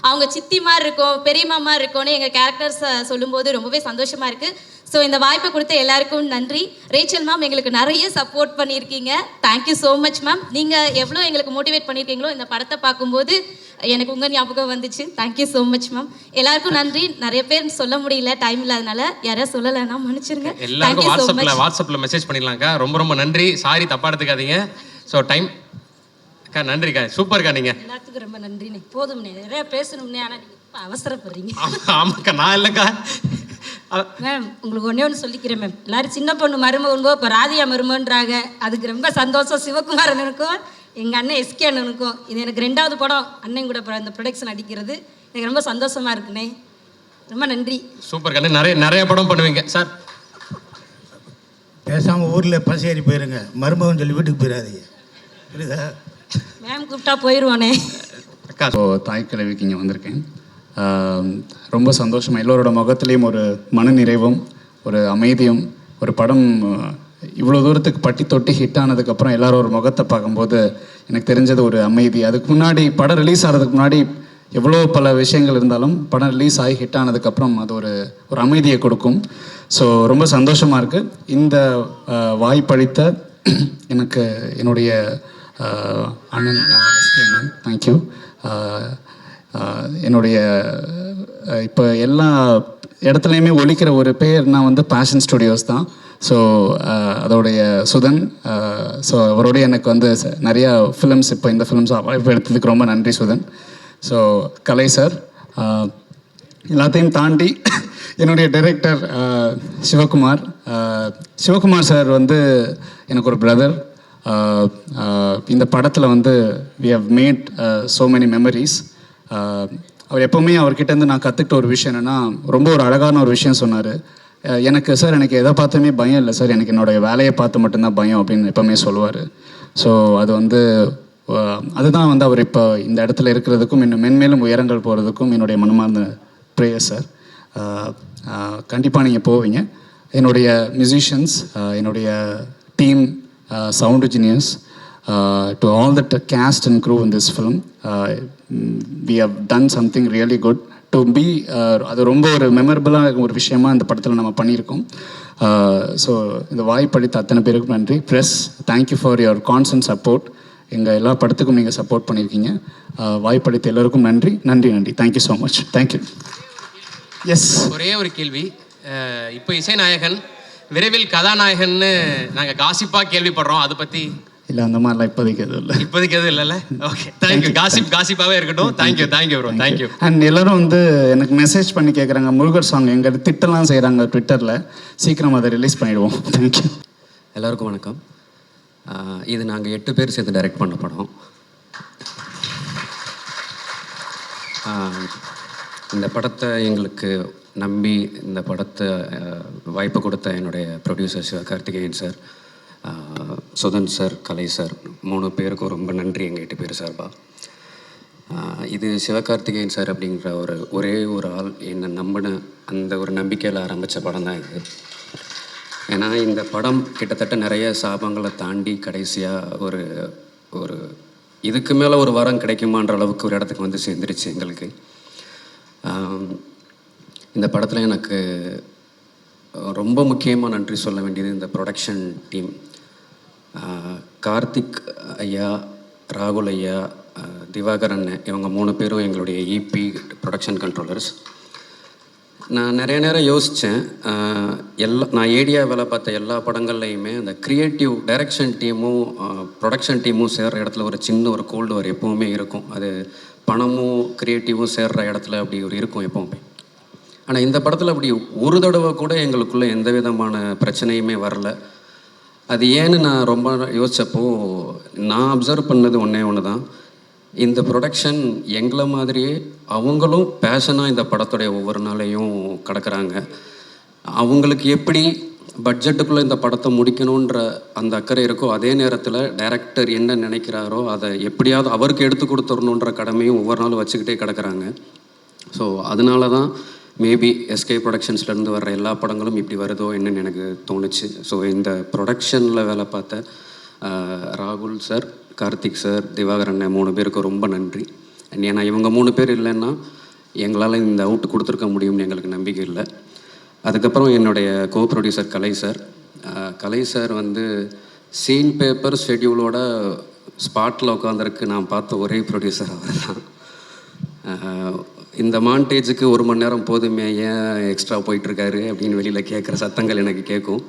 S14: அவங்க சித்தி மாதிரி இருக்கும், பெரியம்மா மாதிரி இருக்கும்னு எங்கள் கேரக்டர்ஸ் சொல்லும்போது ரொம்பவே சந்தோஷமாக இருக்குது. ஸோ இந்த வாய்ப்பை கொடுத்த எல்லாருக்கும் நன்றி. ரேச்சல் மேம் எங்களுக்கு நிறைய சப்போர்ட் பண்ணியிருக்கீங்க. Thank you so much ma'am. நீங்கள் எவ்வளோ எங்களுக்கு மோட்டிவேட் பண்ணியிருக்கீங்களோ இந்த படத்தை பார்க்கும்போது எனக்கு உங்கள் ஞாபகம் வந்துச்சு. Thank you so much ma'am. எல்லாருக்கும் நன்றி. நிறைய பேர் சொல்ல முடியல, டைம் இல்லாதனால. யாரையா சொல்லலைன்னா மன்னிச்சிருங்க.
S2: எல்லாருக்கும் வாட்ஸ்அப்பில் மெசேஜ் பண்ணிடலாம்க்கா. ரொம்ப ரொம்ப நன்றி. சாரி, தப்பாக எடுத்துக்காதீங்க. ஸோ டைம் அக்கா, நன்றிக்கா, சூப்பர்க்கா. நீங்கள்
S12: எல்லாத்துக்கும் ரொம்ப நன்றிண்ணே. போதும்ண்ணே, நிறைய பேசணும்னே. ஆனால் நீங்கள் இப்போ அவசரப்படுறீங்க.
S2: ஆமாக்கா, நான் இல்லைக்கா
S12: மேம். உங்களுக்கு ஒன்று சொல்லிக்கிறேன் மேம். எல்லாரும் சின்ன பொண்ணு மருமகன்போ இப்போ ராதியா மருமன்றாங்க. அதுக்கு ரொம்ப சந்தோஷம். சிவகுமார் அண்ணனுக்கும் எங்கள் அண்ணன் எஸ்கே அண்ணனுக்கும். இது எனக்கு 2வது படம் அண்ணன் கூட இந்த ப்ரொடக்ஷன் அடிக்கிறது. எனக்கு ரொம்ப சந்தோஷமாக இருக்குண்ணே. ரொம்ப நன்றி.
S2: சூப்பர் கண்ணு. நிறைய படம் பண்ணுவீங்க சார்.
S9: பேசாமல் ஊரில் பஸ் ஏறி போயிருங்க, மருமகன் சொல்லி வீட்டுக்கு போயிடாதீங்க, புரியுதா?
S12: மேம் கூப்பிட்டா போயிடுவானே.
S2: அக்கா,
S17: ஸோ தாய் கிழவிக்கு இங்கே வந்திருக்கேன். ரொம்ப சந்தோஷமாக எல்லோரோட முகத்துலேயும் ஒரு மனநிறைவும் ஒரு அமைதியும், ஒரு படம் இவ்வளோ தூரத்துக்கு பட்டி தொட்டி ஹிட் ஆனதுக்கப்புறம் எல்லாரும் ஒரு முகத்தை பார்க்கும்போது எனக்கு தெரிஞ்சது ஒரு அமைதி. அதுக்கு முன்னாடி படம் ரிலீஸ் ஆகிறதுக்கு முன்னாடி எவ்வளோ பல விஷயங்கள் இருந்தாலும் படம் ரிலீஸ் ஆகி ஹிட் ஆனதுக்கப்புறம் அது ஒரு அமைதியை கொடுக்கும். ஸோ ரொம்ப சந்தோஷமாக இருக்குது. இந்த வாய்ப்பளித்த எனக்கு என்னுடைய அண்ணன் தேங்க்யூ. என்னுடைய இப்போ எல்லா இடத்துலையுமே ஒலிக்கிற ஒரு பேர்னால் வந்து பேஷன் ஸ்டுடியோஸ் தான். ஸோ அதோடைய சுதன், ஸோ அவரோடைய எனக்கு வந்து நிறையா ஃபிலிம்ஸ், இப்போ இந்த ஃபிலிம்ஸ் வாய்ப்பு எடுத்ததுக்கு ரொம்ப நன்றி சுதன். ஸோ கலை சார், எல்லாத்தையும் தாண்டி என்னுடைய டைரக்டர் சிவகுமார் சார் வந்து எனக்கு ஒரு பிரதர். இந்த படத்தில் வந்து we have made so many memories. அவர் எப்போவுமே அவர்கிட்டேருந்து நான் கற்றுக்கிட்ட ஒரு விஷயம் என்னென்னா, ரொம்ப ஒரு அழகான ஒரு விஷயம் சொன்னார். எனக்கு எதை பார்த்துமே பயம் இல்லை சார், எனக்கு என்னோடய வேலையை பார்த்து மட்டும்தான் பயம் அப்படின்னு எப்போவுமே சொல்லுவார். ஸோ அது வந்து அதுதான் வந்து அவர் இப்போ இந்த இடத்துல இருக்கிறதுக்கும் இன்னும் மென்மேலும் உயரங்கள் போகிறதுக்கும் என்னுடைய மனமார்ந்த ப்ரேயர் சார். கண்டிப்பாக நீங்கள் போவீங்க. என்னுடைய மியூசிஷியன்ஸ், என்னுடைய team, sound engineers, to all the cast and crew in this film, we have done something really good to be அது ரொம்ப ஒரு மெமரபிளாக ஒரு விஷயமா இந்த படத்தில் நம்ம பண்ணியிருக்கோம். ஸோ இந்த வாய்ப்பளித்த அத்தனை பேருக்கும் நன்றி. Press, thank you for your constant support. எங்கள் எல்லா படத்துக்கும் நீங்கள் சப்போர்ட் பண்ணியிருக்கீங்க. வாய்ப்பளித்த எல்லோருக்கும் நன்றி. Thank you so much. Thank you. Yes,
S2: ஒரே ஒரு கேள்வி. இப்போ இசைநாயகன், விரைவில் கதாநாயகன்னு நாங்கள் காசிப்பாக கேள்விப்படுறோம், அதை பற்றி?
S17: இல்லை, அந்த மாதிரிலாம் இப்போதைக்கு
S2: எதுவும் இல்லைல்ல? Okay, thank you. காசிப்பாகவே இருக்கட்டும். Thank you bro, thank you.
S17: அண்ட் எல்லோரும் வந்து எனக்கு மெசேஜ் பண்ணி கேட்குறாங்க, முருகர் சாங் எங்கள் திட்டெல்லாம் செய்கிறாங்க ட்விட்டரில், சீக்கிரம் அதை ரிலீஸ் பண்ணிவிடுவோம். தேங்க்யூ.
S18: எல்லாருக்கும் வணக்கம். இது நாங்கள் 8 பேர் சேர்த்து டைரக்ட் பண்ண படம். இந்த படத்தை எங்களுக்கு நம்பி இந்த படத்தை வாய்ப்பு கொடுத்த என்னுடைய producer Sivakarthikeyan sir, Sudhan sir, Kalai sir, 3 பேருக்கும் ரொம்ப நன்றி எங்கள் 8 பேர் சார்பா. இது சிவகார்த்திகேயன் சார் அப்படிங்கிற ஒரே ஒரு ஆள் என்னை நம்பின அந்த ஒரு நம்பிக்கையில் ஆரம்பித்த படம் தான் இது. ஏன்னா இந்த படம் கிட்டத்தட்ட நிறைய சாபங்களை தாண்டி கடைசியாக ஒரு இதுக்கு மேலே ஒரு வாரம் கிடைக்குமான்ற அளவுக்கு ஒரு இடத்துக்கு வந்து சேர்ந்துருச்சு எங்களுக்கு. இந்த படத்தில் எனக்கு ரொம்ப முக்கியமாக நன்றி சொல்ல வேண்டியது இந்த ப்ரொடக்ஷன் டீம். கார்த்திக் ஐயா, ராகுல் ஐயா, திவாகரன், இவங்க 3 பேரும் எங்களுடைய இபி ப்ரொடக்ஷன் கண்ட்ரோலர்ஸ். நான் நிறைய நேரம் யோசித்தேன், நான் ஏடியா வேலை பார்த்த எல்லா படங்கள்லையுமே அந்த க்ரியேட்டிவ் டைரக்ஷன் டீமும் ப்ரொடக்ஷன் டீமும் சேர்கிற இடத்துல ஒரு சின்ன ஒரு கோல்டு வார் எப்போவுமே இருக்கும். அது பணமும் க்ரியேட்டிவும் சேர்கிற இடத்துல அப்படி ஒரு இருக்கும் எப்போவுமே. ஆனால் இந்த படத்தில் அப்படி ஒரு தடவை கூட எங்களுக்குள்ளே எந்த விதமான பிரச்சனையுமே வரல. அது ஏன்னு நான் ரொம்ப யோசித்தப்போ நான் அப்சர்வ் பண்ணது ஒன்று தான், இந்த ப்ரொடக்ஷன் எங்களை மாதிரியே அவங்களும் பேஷனாக இந்த படத்துடைய ஒவ்வொரு நாளையும் கடக்கிறாங்க. அவங்களுக்கு எப்படி பட்ஜெட்டுக்குள்ளே இந்த படத்தை முடிக்கணுன்ற அந்த அக்கறை இருக்கோ, அதே நேரத்தில் டைரக்டர் என்ன நினைக்கிறாரோ அதை எப்படியாவது அவருக்கு எடுத்து கொடுத்துடணுன்ற கடமையும் ஒவ்வொரு நாளும் வச்சுக்கிட்டே கிடக்கிறாங்க. ஸோ அதனால தான் மேபி எஸ்கே ப்ரொடக்ஷன்ஸ்லேருந்து வர்ற எல்லா படங்களும் இப்படி வருதோ என்னன்னு எனக்கு தோணுச்சு. ஸோ இந்த ப்ரொடக்ஷனில் வேலை பார்த்த ராகுல் சார், கார்த்திக் சார், திவாகரன் 3 பேருக்கு ரொம்ப நன்றி. ஏன்னா இவங்க 3 பேர் இல்லைன்னா எங்களால் இந்த அவுட் கொடுத்துருக்க முடியும்னு எங்களுக்கு நம்பிக்கை இல்லை. அதுக்கப்புறம் என்னுடைய கோ ப்ரொடியூசர் கலை சார் வந்து சீன் பேப்பர் ஷெட்யூலோட ஸ்பாட்டில் உட்காந்துருக்கு நான் பார்த்த ஒரே ப்ரொடியூசர் அவர் தான். இந்த மாண்டேஜுக்கு 1 மணி நேரம் போதுமே, ஏன் எக்ஸ்ட்ரா போயிட்டுருக்காரு அப்படின்னு வெளியில் கேட்குற சத்தங்கள் எனக்கு கேட்கும்.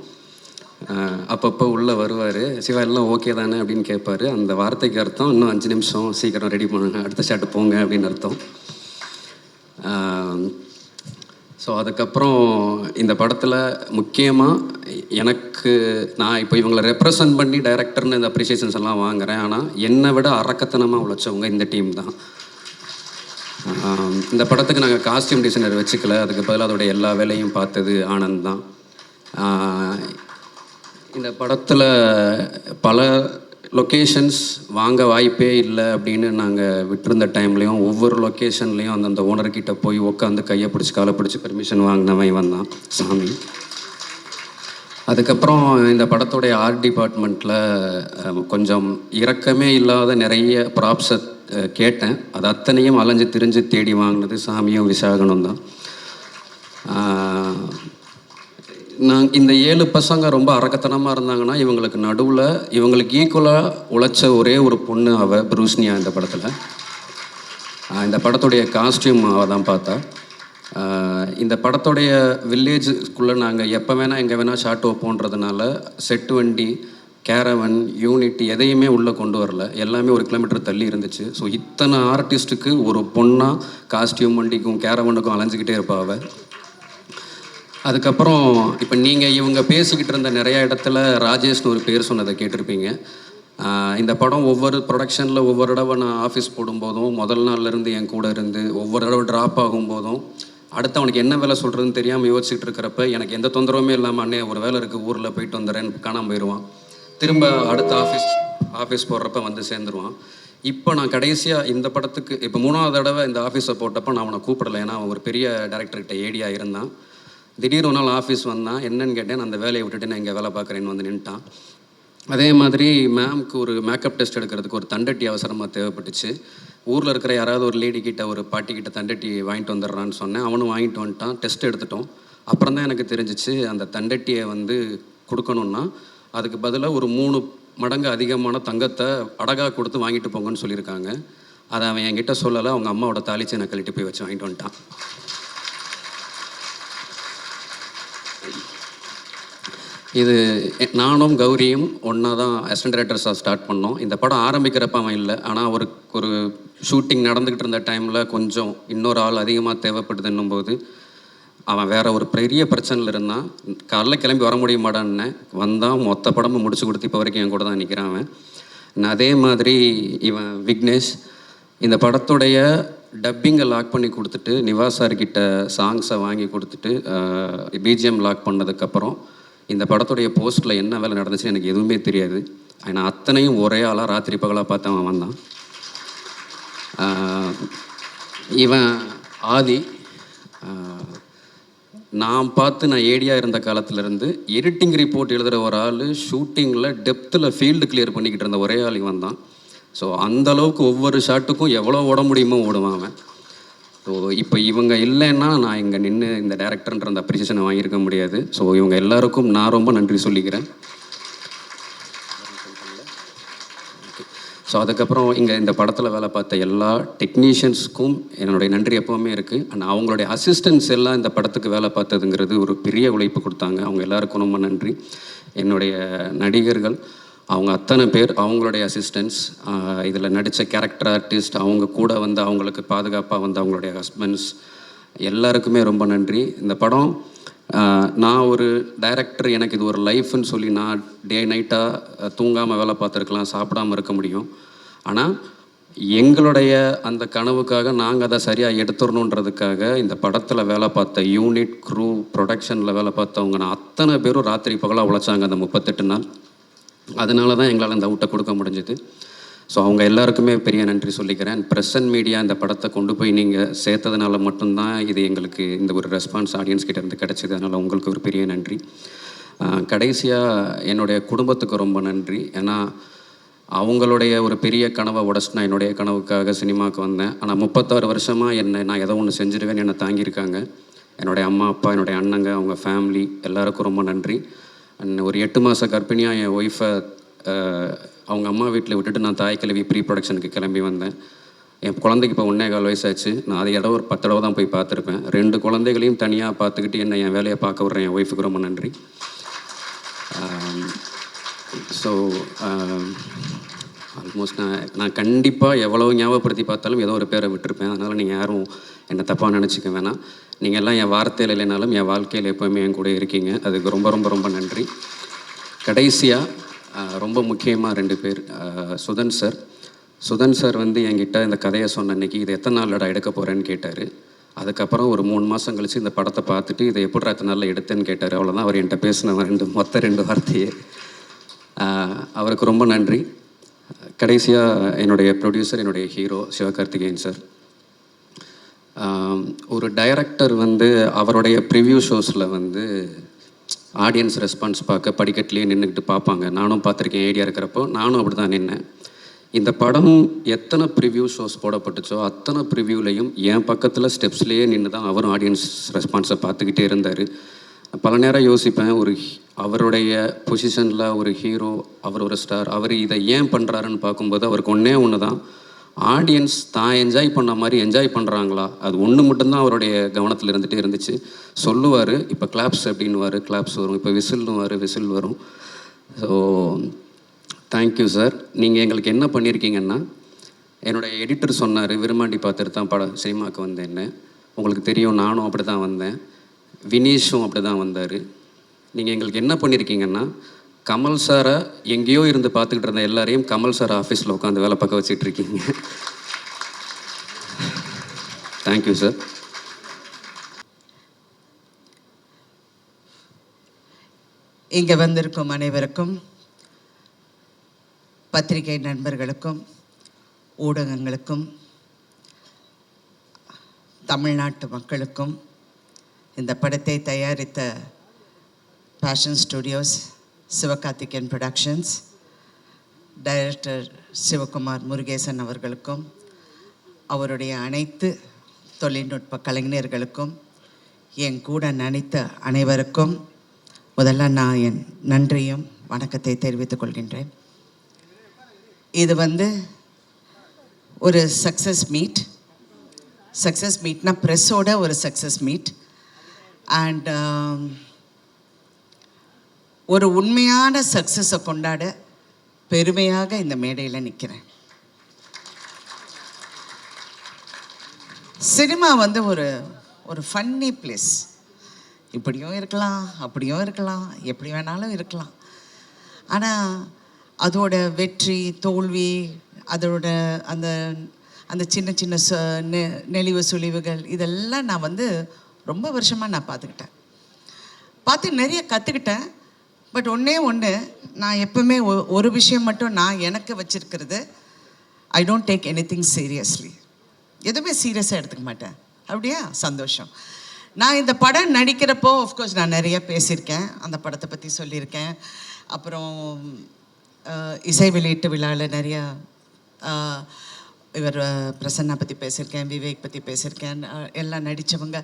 S18: அப்பப்போ உள்ளே வருவார், சிவா எல்லாம் ஓகே தானே அப்படின்னு கேட்பார். அந்த வார்த்தைக்கு அர்த்தம் இன்னும் 5 நிமிஷம் சீக்கிரம் ரெடி பண்ணுங்க, அடுத்த ஷாட்டு போங்க அப்படின்னு அர்த்தம். ஸோ அதுக்கப்புறம் இந்த படத்தில் முக்கியமாக எனக்கு நான் இப்போ இவங்களை ரெப்ரசன்ட் பண்ணி டைரக்டர்னு இந்த அப்ரிசியேஷன்ஸ் எல்லாம் வாங்குகிறேன். ஆனால் என்னை விட அரக்கத்தனமாக உழைச்சவங்க இந்த டீம் தான். இந்த படத்துக்கு நாங்கள் காஸ்டியூம் டிசைனர் வச்சுக்கல, அதுக்கு பதிலாக அதோடைய எல்லா வேலையும் பார்த்தது ஆனந்த் தான். இந்த படத்தில் பல லொக்கேஷன்ஸ் வாங்க வாய்ப்பே இல்லை அப்படின்னு நாங்கள் விட்டுருந்த டைம்லேயும் ஒவ்வொரு லொக்கேஷன்லேயும் அந்தந்த ஓனர்கிட்ட போய் உட்காந்து கையை பிடிச்சி காலை பிடிச்சி பெர்மிஷன் வாங்கினவன் இவன் தான், சாமி. அதுக்கப்புறம் இந்த படத்துடைய ஆர்ட் டிபார்ட்மெண்ட்டில் கொஞ்சம் இரக்கமே இல்லாத நிறைய ப்ராப்ஸை கேட்டேன். அது அத்தனையும் அலைஞ்சு திரிஞ்சு தேடி வாங்கினது சாமியும் விசாகனும் தான். இந்த 7 பசங்க ரொம்ப அரக்கத்தனமாக இருந்தாங்கன்னா இவங்களுக்கு நடுவில் இவங்களுக்கு ஈக்குவலாக உழைச்ச ஒரே ஒரு பொண்ணு அவள் ப்ரூஸ்னியா. இந்த படத்தில் இந்த படத்துடைய காஸ்டியூம் அவள் தான் பார்த்தா. இந்த படத்துடைய வில்லேஜுக்குள்ளே நாங்கள் எப்போ வேணால் எங்கே வேணால் ஷாட் வைப்போன்றதுனால செட்டு வண்டி, கேரவன், யூனிட் எதையுமே உள்ளே கொண்டு வரல. எல்லாமே 1 கிலோமீட்டர் தள்ளி இருந்துச்சு. ஸோ இத்தனை ஆர்டிஸ்ட்டுக்கு ஒரு பொண்ணாக காஸ்டியூம் வண்டிக்கும் கேரவனுக்கும் அலைஞ்சிக்கிட்டே இருப்பா அவள். அதுக்கப்புறம் இப்போ நீங்கள் இவங்க பேசிக்கிட்டு இருந்த நிறையா இடத்துல ராஜேஷ்னு ஒரு பேர் சொன்னதை கேட்டிருப்பீங்க. இந்த படம் ஒவ்வொரு ப்ரொடக்ஷனில் ஒவ்வொரு தடவை நான் ஆஃபீஸ் போடும்போதும் முதல் நாள்லேருந்து என் கூட இருந்து ஒவ்வொரு தடவை ட்ராப் ஆகும்போதும் அடுத்து அவனுக்கு என்ன வேலை சொல்கிறதுன்னு தெரியாமல் யோசிச்சுட்டு இருக்கிறப்ப எனக்கு எந்த தொந்தரவுமே இல்லாமல் அண்ணே ஒரு வேலை இருக்குது ஊரில் போயிட்டு வந்துடுறேன்னு காணாமல் போயிடுவான். திரும்ப அடுத்த ஆஃபீஸ் போடுறப்ப வந்து சேர்ந்துருவான். இப்போ நான் கடைசியாக இந்த படத்துக்கு இப்போ 3ஆவது தடவை இந்த ஆஃபீஸை போட்டப்போ நான் அவனை கூப்பிடலை. ஏன்னா அவன் ஒரு பெரிய டேரக்டர்கிட்ட ஏடியாக இருந்தான். திடீர்னு ஒரு நாள் ஆஃபீஸ் வந்தான். என்னன்னு கேட்டேன். அந்த வேலையை விட்டுட்டு நான் இங்கே வேலை பார்க்குறேன்னு வந்து நின்ட்டான். அதே மாதிரி மேம்க்கு ஒரு மேக்கப் டெஸ்ட் எடுக்கிறதுக்கு ஒரு தண்டட்டி அவசரமாக தேவைப்பட்டுச்சு. ஊரில் இருக்கிற யாராவது ஒரு லேடி கிட்ட ஒரு பாட்டிக்கிட்ட தண்டட்டி வாங்கிட்டு வந்துடுறான்னு சொன்னேன். அவனும் வாங்கிட்டு வந்துட்டான். டெஸ்ட் எடுத்துட்டோம். அப்புறம் தான் எனக்கு தெரிஞ்சிச்சு அந்த தண்டட்டியை வந்து கொடுக்கணுன்னா அதுக்கு பதிலாக ஒரு 3 மடங்கு அதிகமான தங்கத்தை அடகாக கொடுத்து வாங்கிட்டு போங்கன்னு சொல்லியிருக்காங்க. அதை அவன் என்கிட்ட சொல்லலை. அவங்க அம்மாவோட தாளிச்சு எனக்கு கழட்டி போய் வச்சு வாங்கிட்டு வந்துட்டான். இது நானும் கௌரியும் ஒன்றா தான் அசிஸ்டன்ட் டைரக்டர்ஸாக ஸ்டார்ட் பண்ணோம். இந்த படம் ஆரம்பிக்கிறப்ப அவன் இல்லை. ஆனால் ஒரு ஷூட்டிங் நடந்துக்கிட்டு இருந்த டைமில் கொஞ்சம் இன்னொரு ஆள் அதிகமாக தேவைப்படுதுன்னும் போது அவன் வேற ஒரு பெரிய பிரச்சனையில் இருந்தான். காலைல கிளம்பி வர முடியுமாடான்னு வந்தான். மொத்த படமும் முடிச்சு கொடுத்து இப்போ வரைக்கும் என் கூட தான் நிற்கிறான் அவன். அதே மாதிரி இவன் விக்னேஷ் இந்த படத்துடைய டப்பிங்கை லாக் பண்ணி கொடுத்துட்டு நிவாஸ் சார்கிட்ட சாங்ஸை வாங்கி கொடுத்துட்டு பிஜிஎம் லாக் பண்ணதுக்கப்புறம் இந்த படத்துடைய போஸ்ட்டில் என்ன வேலை நடந்துச்சுன்னு எனக்கு எதுவுமே தெரியாது. ஆனால் அத்தனையும் ஒரே ஆளாக ராத்திரி பகலாக பார்த்து அவன் வந்தான். இவன் ஆதி நான் ஏடியாக இருந்த காலத்துலேருந்து எடிட்டிங் ரிப்போர்ட் எழுதுகிற ஒரு ஆள் ஷூட்டிங்கில் டெப்த்தில் ஃபீல்டு கிளியர் பண்ணிக்கிட்டு இருந்த ஒரே ஆள் இவன் தான். ஸோ அந்தளவுக்கு ஒவ்வொரு ஷாட்டுக்கும் எவ்வளோ ஓட முடியுமோ ஓடுவான் அவன். ஸோ இப்போ இவங்க இல்லைன்னா நான் இங்கே நின்று இந்த டேரக்டர்ன்ற அந்த அப்ரிசியேஷனை வாங்கியிருக்க முடியாது. ஸோ இவங்க எல்லாருக்கும் நான் ரொம்ப நன்றி சொல்லிக்கிறேன். ஸோ அதுக்கப்புறம் இங்கே இந்த படத்தில் வேலை பார்த்த எல்லா டெக்னீஷியன்ஸுக்கும் என்னுடைய நன்றி எப்போவுமே இருக்குது. அண்ட் அவங்களுடைய அசிஸ்டன்ஸ் எல்லாம் இந்த படத்துக்கு வேலை பார்த்ததுங்கிறது ஒரு பெரிய உழைப்பு கொடுத்தாங்க. அவங்க எல்லாருக்கும் ரொம்ப நன்றி. என்னுடைய நடிகர்கள் அவங்க அத்தனை பேர், அவங்களுடைய அசிஸ்டன்ஸ், இதில் நடித்த கேரக்டர் ஆர்டிஸ்ட், அவங்க கூட வந்து அவங்களுக்கு பாதுகாப்பாக வந்து அவங்களுடைய ஹஸ்பண்ட்ஸ் எல்லாருக்குமே ரொம்ப நன்றி. இந்த படம் நான் ஒரு டைரக்டர், எனக்கு இது ஒரு லைஃப்னு சொல்லி நான் டே நைட்டாக தூங்காமல் வேலை பார்த்துருக்கலாம், சாப்பிடாமல் இருக்க முடியும். ஆனால் எங்களுடைய அந்த கனவுக்காக நாங்கள் அதை சரியாக எடுத்துடணுன்றதுக்காக இந்த படத்தில் வேலை பார்த்த யூனிட், க்ரூ, ப்ரொடக்ஷனில் வேலை பார்த்தவங்க நான் அத்தனை பேரும் ராத்திரி பகலாக உழைச்சாங்க அந்த 38 நாள். அதனால தான் எங்களால் அந்த அவுட்டை கொடுக்க முடிஞ்சுது. ஸோ அவங்க எல்லாருக்குமே பெரிய நன்றி சொல்லிக்கிறேன். ப்ரெஸ் அண்ட் மீடியா இந்த படத்தை கொண்டு போய் நீங்கள் சேர்த்ததுனால மட்டும்தான் இது எங்களுக்கு இந்த ஒரு ரெஸ்பான்ஸ் ஆடியன்ஸ் கிட்ட இருந்து கிடச்சிது. அதனால் உங்களுக்கு ஒரு பெரிய நன்றி. கடைசியாக என்னுடைய குடும்பத்துக்கு ரொம்ப நன்றி. ஏன்னா அவங்களுடைய ஒரு பெரிய கனவை உடச்சு நான் என்னுடைய கனவுக்காக சினிமாவுக்கு வந்தேன். ஆனால் 36 வருஷமாக நான் ஏதோ ஒன்று செஞ்சிருவேன்னு என்னை தாங்கியிருக்காங்க. என்னுடைய அம்மா, அப்பா, என்னுடைய அண்ணங்க, அவங்க ஃபேமிலி எல்லாருக்கும் ரொம்ப நன்றி. ஒரு 8 மாத கர்ப்பிணியாக என் ஒய்ஃபை அவங்க அம்மா வீட்டில் விட்டுட்டு நான் தாய் கல்வி ப்ரீ ப்ரொடக்ஷனுக்கு கிளம்பி வந்தேன். என் குழந்தைக்கு இப்போ 1.25 வயசாச்சு. நான் அதை ஒரு 10 தடவை தான் போய் பார்த்துருப்பேன். 2 குழந்தைகளையும் தனியாக பார்த்துக்கிட்டு என்னை என் வேலையை பார்க்க விட்றேன் என் ஒய்ஃபுக்கு ரொம்ப நன்றி. ஸோ ஆல்மோஸ்ட் நான் கண்டிப்பாக எவ்வளோ ஞாபகப்படுத்தி பார்த்தாலும் ஏதோ ஒரு பேரை விட்டுருப்பேன். அதனால் நீங்கள் யாரும் என்னை தப்பாக நினச்சிக்க வேணாம். நீங்கள் எல்லாம் என் வார்த்தையில் இல்லைனாலும் என் வாழ்க்கையில் எப்போவுமே என் கூட இருக்கீங்க. அதுக்கு ரொம்ப ரொம்ப ரொம்ப நன்றி. கடைசியாக ரொம்ப முக்கியமாக 2 பேர், சுதன் சார். சுதன் சார் வந்து என்கிட்ட இந்த கதையை சொன்ன அன்னைக்கு இது எத்தனை நாள்லடா எடுக்க போகிறேன்னு கேட்டார். அதுக்கப்புறம் ஒரு 3 மாதம் கழித்து இந்த படத்தை பார்த்துட்டு இதை எப்படிடா எத்தனை நாளில் எடுத்தேன்னு கேட்டார். அவ்வளோதான் அவர் என்கிட்ட பேசின மொத்த 2 வார்த்தையே. அவருக்கு ரொம்ப நன்றி. கடைசியாக என்னுடைய ப்ரொடியூசர், என்னுடைய ஹீரோ சிவகார்த்திகேயன் சார். ஒரு டைரக்டர் வந்து அவருடைய ப்ரிவ்யூ ஷோஸில் வந்து ஆடியன்ஸ் ரெஸ்பான்ஸ் பார்க்க படிக்கட்டிலே நின்றுக்கிட்டு பார்ப்பாங்க. நானும் பார்த்துருக்கேன். ஐடியா இருக்கிறப்போ நானும் அப்படி தான் நின்னேன். இந்த படம் எத்தனை ப்ரிவ்யூ ஷோஸ் போடப்பட்டுச்சோ அத்தனை ப்ரிவ்யூலையும் என் பக்கத்தில் ஸ்டெப்ஸ்லேயே நின்று தான் அவரும் ஆடியன்ஸ் ரெஸ்பான்ஸை பார்த்துக்கிட்டே இருந்தார். பல நேரம் யோசிப்பேன், அவருடைய பொசிஷனில் ஒரு ஹீரோ, அவர் ஒரு ஸ்டார், அவர் இதை ஏன் பண்ணுறாருன்னு பார்க்கும்போது அவருக்கு ஒன்று தான், ஆடியன்ஸ் தான் என்ஜாய் பண்ண மாதிரி என்ஜாய் பண்ணுறாங்களா, அது ஒன்று மட்டும்தான் அவருடைய கவனத்தில் இருந்துகிட்டே இருந்துச்சு. சொல்லுவார், இப்போ கிளாப்ஸ் அப்படின்னுவார், கிளாப்ஸ் வரும், இப்போ விசில்னுவார், விசில் வரும். So thank you sir. நீங்கள் எங்களுக்கு என்ன பண்ணியிருக்கீங்கன்னா, என்னுடைய எடிட்டர் சொன்னார், விரும்மாண்டி பார்த்துட்டு தான் சினிமாவுக்கு வந்தேன்னு. உங்களுக்கு தெரியும், நானும் அப்படி தான் வந்தேன், வினீஷும் அப்படி தான் வந்தார். நீங்கள் எங்களுக்கு என்ன பண்ணியிருக்கீங்கன்னா, கமல் சாரை எங்கேயோ இருந்து பார்த்துக்கிட்டு இருந்த எல்லாரையும் கமல் சார் ஆஃபீஸில் உட்காந்து வேலை பார்க்க வச்சுட்டு இருக்கீங்க. Thank you sir.
S19: இங்கே வந்திருக்கும் அனைவருக்கும், பத்திரிகை நண்பர்களுக்கும், ஊடகங்களுக்கும், தமிழ்நாட்டு மக்களுக்கும், இந்த படத்தை தயாரித்த Passion Studios, Sivakarthikeyan Productions, director Sivakumar Murugesan அவர்களுக்கும், அவருடைய அனைத்து தொழில்நுட்ப கலைஞர்களுக்கும், என் கூட நடித்த அனைவருக்கும் முதல்ல நான் என் நன்றியும் வணக்கத்தை தெரிவித்துக் கொள்கின்றேன். இது வந்து ஒரு சக்ஸஸ் மீட்னா ப்ரெஸ்ஸோட ஒரு சக்ஸஸ் மீட். அண்ட் ஒரு உண்மையான சக்ஸஸை கொண்டாட பெருமையாக இந்த மேடையில் நிற்கிறேன். சினிமா வந்து ஒரு ஃபன்னி பிளேஸ். இப்படியும் இருக்கலாம், அப்படியும் இருக்கலாம், எப்படி வேணாலும் இருக்கலாம். ஆனால் அதோட வெற்றி தோல்வி, அதோட அந்த அந்த சின்ன சின்ன நெளிவு சுழிவுகள் இதெல்லாம் நான் வந்து ரொம்ப வருஷமாக நான் பார்த்து நிறைய கற்றுக்கிட்டேன். பட் ஒன்று நான் எப்பவுமே ஒரு விஷயம் மட்டும் நான் எனக்கு வச்சுருக்கிறது, I don't take anything seriously. எதுவுமே சீரியஸாக எடுத்துக்க மாட்டேன். அப்படியா? சந்தோஷம். நான் இந்த படம் நடிக்கிறப்போ ஆஃப்கோர்ஸ் நான் நிறைய பேசியிருக்கேன், அந்த படத்தை பற்றி சொல்லியிருக்கேன். அப்புறம் இசை வெளியீட்டு விழாவில் நிறையா இவர் பிரசன்னா பற்றி பேசியிருக்கேன், விவேக் பற்றி பேசியிருக்கேன். எல்லாம் நடித்தவங்க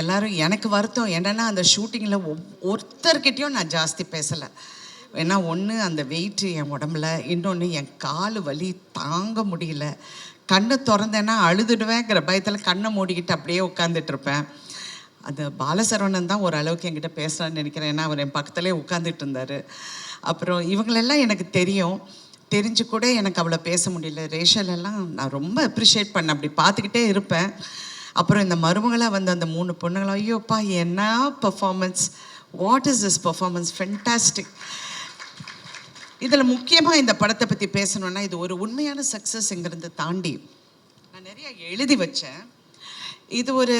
S19: எல்லோரும். எனக்கு வருத்தம் என்னென்னா, அந்த ஷூட்டிங்கில் ஒருத்தர்கிட்டையும் நான் ஜாஸ்தி பேசலை. ஏன்னா ஒன்று அந்த வெயிட்டு என் உடம்புல, இன்னொன்று என் கால் வலி தாங்க முடியல. கண்ணை திறந்தேன்னா அழுதுடுவேங்கிற பயத்தில் கண்ணை மூடிக்கிட்டு அப்படியே உட்காந்துட்ருப்பேன். அந்த பாலசரவணன் தான் ஓரளவுக்கு என்கிட்ட பேசுகிறான்னு நினைக்கிறேன். ஏன்னா அவர் என் பக்கத்துலேயே உட்காந்துட்டு இருந்தார். அப்புறம் இவங்களெல்லாம் எனக்கு தெரிஞ்சு கூட எனக்கு அவ்வளோ பேச முடியல. ரேஷலெல்லாம் நான் ரொம்ப அப்ரிஷியேட் பண்ணேன், அப்படி பார்த்துக்கிட்டே இருப்பேன். அப்புறம் இந்த மருமகளாக வந்து அந்த 3 பொண்ணுங்களும், ஐயோப்பா என்ன performance, what is this performance, fantastic. இதில் முக்கியமாக இந்த படத்தை பற்றி பேசணுன்னா, இது ஒரு உண்மையான சக்ஸஸ்ங்கிறத தாண்டி நான் நிறைய எழுதி வச்சேன். இது ஒரு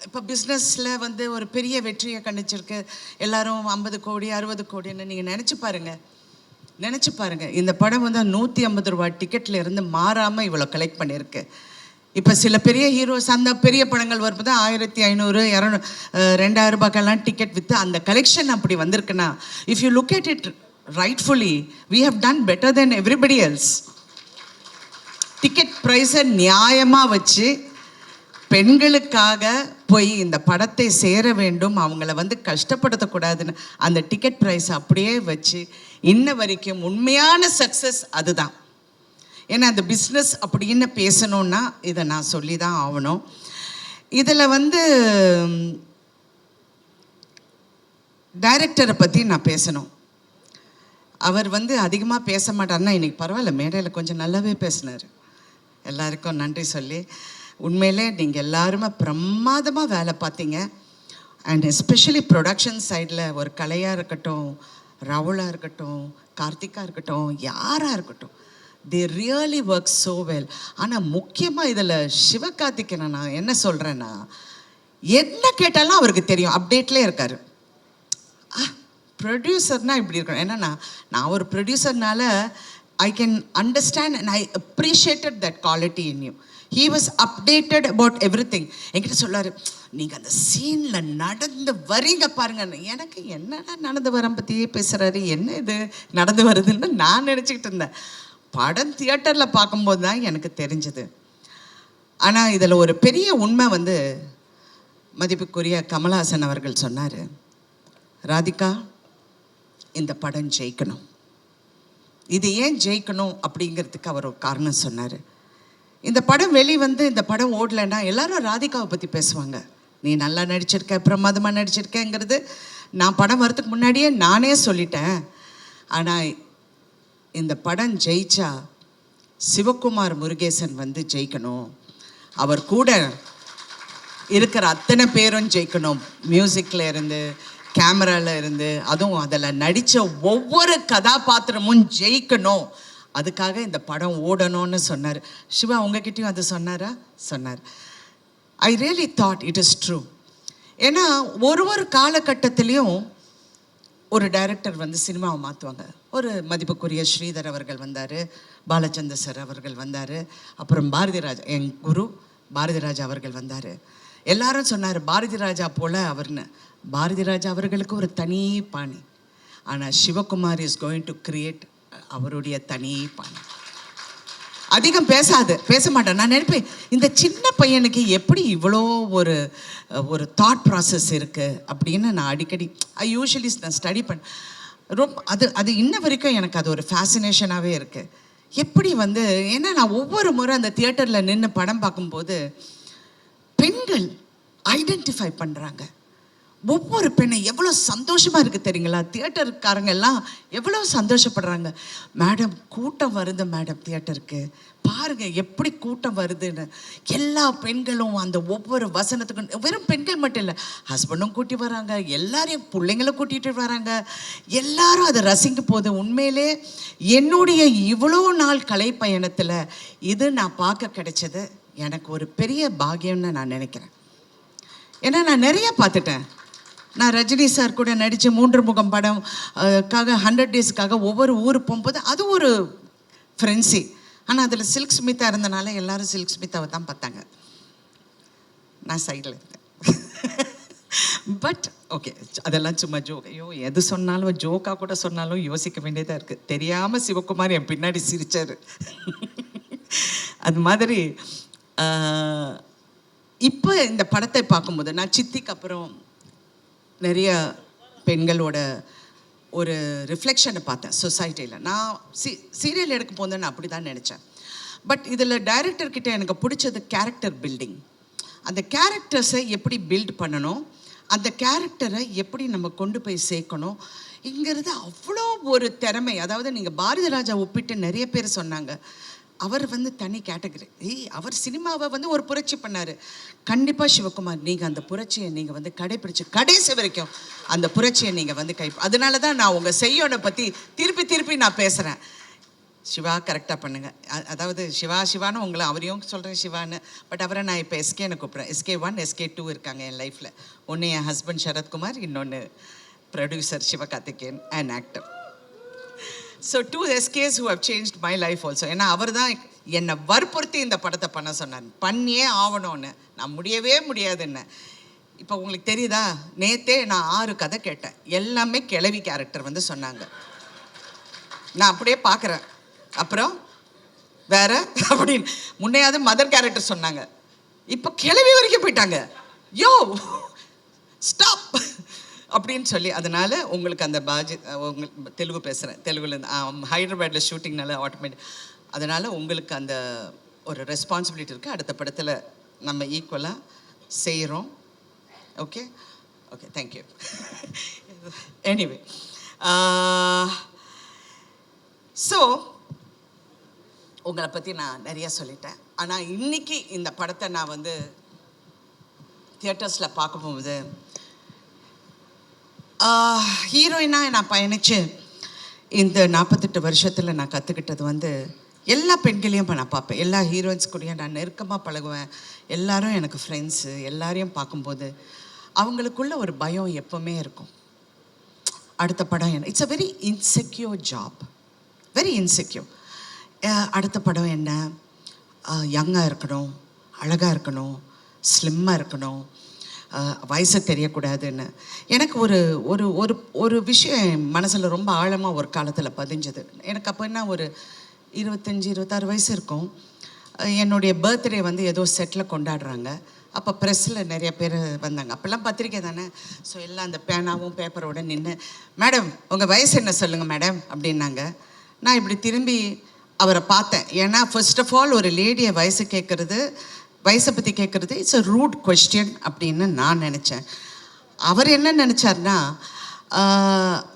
S19: இப்போ பிஸ்னஸில் வந்து ஒரு பெரிய வெற்றியை கணிச்சிருக்கு. எல்லோரும் 50 கோடி 60 கோடின்னு நீங்கள் நினச்சி பாருங்கள். இந்த படம் வந்து 150 ரூபா டிக்கெட்டில் இருந்து மாறாமல் இவ்வளோ கலெக்ட் பண்ணியிருக்கு. இப்போ சில பெரிய ஹீரோஸ் அந்த பெரிய படங்கள் வரும்போது 1500 200 2000 ரூபாய்க்கெல்லாம் டிக்கெட் விற்று அந்த கலெக்ஷன் அப்படி வந்திருக்குன்னா, if you look at it rightfully, we have done better than everybody else. Ticket ப்ரைஸை நியாயமாக வச்சு பெண்களுக்காக போய் இந்த படத்தை சேர வேண்டும், அவங்கள வந்து கஷ்டப்படுத்தக்கூடாதுன்னு அந்த டிக்கெட் ப்ரைஸ் அப்படியே வச்சு இன்ன வரைக்கும் உண்மையான சக்ஸஸ் அதுதான். ஏன்னா அந்த பிஸ்னஸ் அப்படின்னு பேசணுன்னா இதை நான் சொல்லி தான் ஆகணும். இதில் வந்து டைரக்டரை பற்றி நான் பேசணும். அவர் வந்து அதிகமாக பேச மாட்டார்னா, இன்றைக்கி பரவாயில்ல, மேடையில் கொஞ்சம் நல்லாவே பேசினார். எல்லாருக்கும் நன்றி சொல்லி, உண்மையிலே நீங்கள் எல்லாருமே பிரமாதமாக வேலை பார்த்தீங்க. அண்ட் எஸ்பெஷலி ப்ரொடக்ஷன் சைடில் ஒரு கலையாக இருக்கட்டும், ராகுலாக இருக்கட்டும், கார்த்திகா இருக்கட்டும், யாராக இருக்கட்டும், they really work so well. ஆனால் முக்கியமாக இதில் சிவகார்த்திகேயனை நான் என்ன சொல்கிறேன்னா, என்ன கேட்டாலும் அவருக்கு தெரியும், அப்டேட்லேயே இருக்கார். ப்ரொடியூசர்னால் இப்படி இருக்கணும். என்னென்னா, நான் ஒரு ப்ரொடியூசர்னால I can understand and I appreciated that quality in you. He was updated about everything. என்கிட்ட சொல்லார், நீங்கள் அந்த சீனில் நடந்து வரீங்க பாருங்க. எனக்கு என்னடா நடந்து வர பற்றியே பேசுகிறாரு, என்ன இது நடந்து வருதுன்னு நான் நினச்சிக்கிட்டு இருந்தேன். படம் தியேட்டரில் பார்க்கும்போது தான் எனக்கு தெரிஞ்சது. ஆனால் இதில் ஒரு பெரிய உண்மை வந்து மதிப்புக்குரிய கமல்ஹாசன் அவர்கள் சொன்னார், ராதிகா இந்த படம் ஜெயிக்கணும். இது ஏன் ஜெயிக்கணும் அப்படிங்கிறதுக்கு அவர் ஒரு காரணம் சொன்னார். இந்த படம் வந்து இந்த படம் ஓடலைன்னா எல்லாரும் ராதிகாவை பற்றி பேசுவாங்க. நீ நல்லா நடிச்சிருக்க, பிரமாதமாக நடிச்சிருக்கேங்கிறது நான் படம் வரதுக்கு முன்னாடியே நானே சொல்லிட்டேன். ஆனால் இந்த படம் ஜெயிச்சா சிவகுமார் முருகேசன் வந்து ஜெயிக்கணும், அவர் கூட இருக்கிற அத்தனை பேரும் ஜெயிக்கணும், மியூசிக்கில் இருந்து கேமராவில் இருந்து, அதுவும் அதில் நடித்த ஒவ்வொரு கதாபாத்திரமும் ஜெயிக்கணும், அதுக்காக இந்த படம் ஓடணும்னு சொன்னார். சிவா உங்ககிட்டயும் அது சொன்னாரா? சொன்னார். I really thought it is true. ஏன்னா ஒரு காலகட்டத்திலையும் ஒரு டைரக்டர் வந்து சினிமாவை மாற்றுவாங்க. ஒரு மதிப்புக்குரிய ஸ்ரீதர் அவர்கள் வந்தார், பாலச்சந்தர் சார் அவர்கள் வந்தார், அப்புறம் பாரதி ராஜா, என் குரு பாரதி ராஜா அவர்கள் வந்தார். எல்லாரும் சொன்னார் பாரதி ராஜா போல் அவர்னு. பாரதி ராஜா அவர்களுக்கு ஒரு தனி பாணி. ஆனால் Sivakumar is going to create அவருடைய தனி பாணி. அதிகம் பேச மாட்டேன். நான் நினைப்பேன், இந்த சின்ன பையனுக்கு எப்படி இவ்வளோ ஒரு தாட் ப்ராசஸ் இருக்குது அப்படின்னு நான் அடிக்கடி யூஸ்வலி நான் ஸ்டடி அது இன்ன வரைக்கும் எனக்கு அது ஒரு ஃபேசினேஷனாகவே இருக்குது. எப்படி வந்து, ஏன்னா நான் ஒவ்வொரு முறை அந்த தியேட்டரில் நின்று படம் பார்க்கும்போது பெண்கள் ஐடென்டிஃபை பண்ணுறாங்க. ஒவ்வொரு பெண்ணை எவ்வளோ சந்தோஷமாக இருக்குது தெரியுங்களா? தியேட்டருக்காரங்க எல்லாம் எவ்வளோ சந்தோஷப்படுறாங்க. மேடம் கூட்டம் வருது மேடம், தியேட்டருக்கு பாருங்கள் எப்படி கூட்டம் வருதுன்னு. எல்லா பெண்களும் அந்த ஒவ்வொரு வசனத்துக்கும், வெறும் பெண்கள் மட்டும் இல்லை, ஹஸ்பண்டும் கூட்டி வராங்க, எல்லாரையும் பிள்ளைங்களும் கூட்டிகிட்டு வராங்க, எல்லாரும் அதை ரசிக்க போகுது. உண்மையிலே என்னுடைய இவ்வளோ நாள் கலை பயணத்தில் இது நான் பார்க்க கிடைச்சது எனக்கு ஒரு பெரிய பாக்கியம்னு நான் நினைக்கிறேன். ஏன்னா நான் நிறைய பார்த்துட்டேன். நான் ரஜினி சார் கூட நடித்த 3 முகம் படம் 100 டேஸுக்காக ஒவ்வொரு ஊர் போகும்போது அது ஒரு ஃப்ரெண்ட்ஸி. ஆனால் அதில் சில்க் ஸ்மிதா இருந்தனால எல்லாரும் சில்க் ஸ்மிதாவை தான் பார்த்தாங்க, நான் சைடில் இருந்தேன். பட் ஓகே, அதெல்லாம் சும்மா ஜோக். ஐயோ எது சொன்னாலும் ஜோக்காக கூட சொன்னாலும் யோசிக்க வேண்டியதாக இருக்குது. தெரியாமல் சிவகுமார் என் பின்னாடி சிரித்தார். அது மாதிரி இப்போ இந்த படத்தை பார்க்கும்போது நான் சித்திக்கு அப்புறம் நிறைய பெண்களோட ஒரு ரிஃப்ளெக்ஷனை பார்த்தேன் சொசைட்டியில். நான் சீரியல் எடுக்கும் போது நான் அப்படி தான் நினச்சேன். பட் இதில் டைரக்டர்கிட்ட எனக்கு பிடிச்சது கேரக்டர் பில்டிங். அந்த கேரக்டர்ஸை எப்படி பில்ட் பண்ணணும், அந்த கேரக்டரை எப்படி நம்ம கொண்டு போய் சேர்க்கணும் இங்கிறது அவ்வளோ ஒரு திறமை. அதாவது நீங்கள் பாரதி ராஜா ஒப்பிட்டு நிறைய பேர் சொன்னாங்க, அவர் வந்து தனி கேட்டகரி. அவர் சினிமாவை வந்து ஒரு புரட்சி பண்ணார். கண்டிப்பாக சிவகுமார் நீங்கள் அந்த புரட்சியை நீங்கள் வந்து கடைப்பிடிச்சு கடைசி வரைக்கும் அந்த புரட்சியை நீங்கள் வந்து அதனால தான் நான் உங்கள் செய்யோனை பற்றி திருப்பி நான் பேசுகிறேன். சிவா கரெக்டாக பண்ணுங்கள். அதாவது சிவான்னு உங்களை அவரையும் சொல்கிறேன் சிவான்னு, பட் அவரை நான் இப்போ எஸ்கேன்னு கூப்பிட்றேன். SK1 SK2 இருக்காங்க என் லைஃப்பில். ஒன்று என் ஹஸ்பண்ட் சரத்குமார், இன்னொன்று producer Sivakarthikeyan and actor. So 2 SKs who have changed my life also. ஏன்னா அவர் தான் என்னை வற்புறுத்தி இந்த படத்தை பண்ண சொன்னார். பண்ணியே ஆகணும்னு. நான் முடியவே முடியாதுன்னு. இப்போ உங்களுக்கு தெரியுதா, நேற்றே நான் 6 கதை கேட்டேன், எல்லாமே கிழவி கேரக்டர் வந்து சொன்னாங்க. நான் அப்படியே பார்க்குறேன். அப்புறம் வேற அப்படின்னு முன்னையாவது மதர் கேரக்டர் சொன்னாங்க, இப்போ கிழவி வரைக்கும் போயிட்டாங்க. யோ ஸ்டாப் அப்படின்னு சொல்லி. அதனால் உங்களுக்கு அந்த உங்களுக்கு தெலுங்கு பேசுகிறேன், தெலுங்குலேருந்து ஹைதராபாத்தில் ஷூட்டிங்னால ஆட்டோமேட்டிக். அதனால் உங்களுக்கு அந்த ஒரு ரெஸ்பான்சிபிலிட்டி இருக்குது. அடுத்த படத்தில் நம்ம ஈக்குவலாக செய்கிறோம். Okay okay, thank you. Anyway, so உங்களை பற்றி நான் நிறையா சொல்லிட்டேன். ஆனால் இன்றைக்கி இந்த படத்தை நான் வந்து தியேட்டர்ஸில் பார்க்க போகும்போது ஹீரோயினாக நான் பயணித்து இந்த 48 வருஷத்தில் நான் கற்றுக்கிட்டது வந்து, எல்லா பெண்களையும் நான் பார்ப்பேன், எல்லா ஹீரோயின்ஸ் கூடயும் நான் நெருக்கமாக பழகுவேன். எல்லாரும் எனக்கு ஃப்ரெண்ட்ஸு. எல்லாரையும் பார்க்கும்போது அவங்களுக்குள்ள ஒரு பயம் எப்போவுமே இருக்கும். அடுத்த படம் என்ன, it's a very insecure job, very insecure. அடுத்த படம் என்ன, யங்காக இருக்கணும், அழகாக இருக்கணும், ஸ்லிம்மாக இருக்கணும், வயசு தெரியக்கூடாதுன்னு. எனக்கு ஒரு ஒரு ஒரு ஒரு விஷயம் மனசில் ரொம்ப ஆழமாக ஒரு காலத்தில் பதிஞ்சது. எனக்கு அப்போ என்ன, ஒரு 25-26 வயசு இருக்கும். என்னுடைய பர்த்டே வந்து ஏதோ செட்டில் கொண்டாடுறாங்க. அப்போ ப்ரெஸ்ஸில் நிறைய பேர் வந்தாங்க. அப்போல்லாம் பத்திரிக்கை தானே. ஸோ எல்லாம் அந்த பேனாவும் பேப்பரோடு நின்று, மேடம் உங்கள் வயசு என்ன சொல்லுங்கள் மேடம் அப்படின்னாங்க. நான் இப்படி திரும்பி அவரை பார்த்தேன். ஏன்னா ஃபர்ஸ்ட் ஆஃப் ஆல் ஒரு லேடியை வயசை பற்றி கேட்குறது இட்ஸ் அ ரூட் கொஸ்டின் அப்படின்னு நான் நினச்சேன். அவர் என்ன நினச்சார்னா,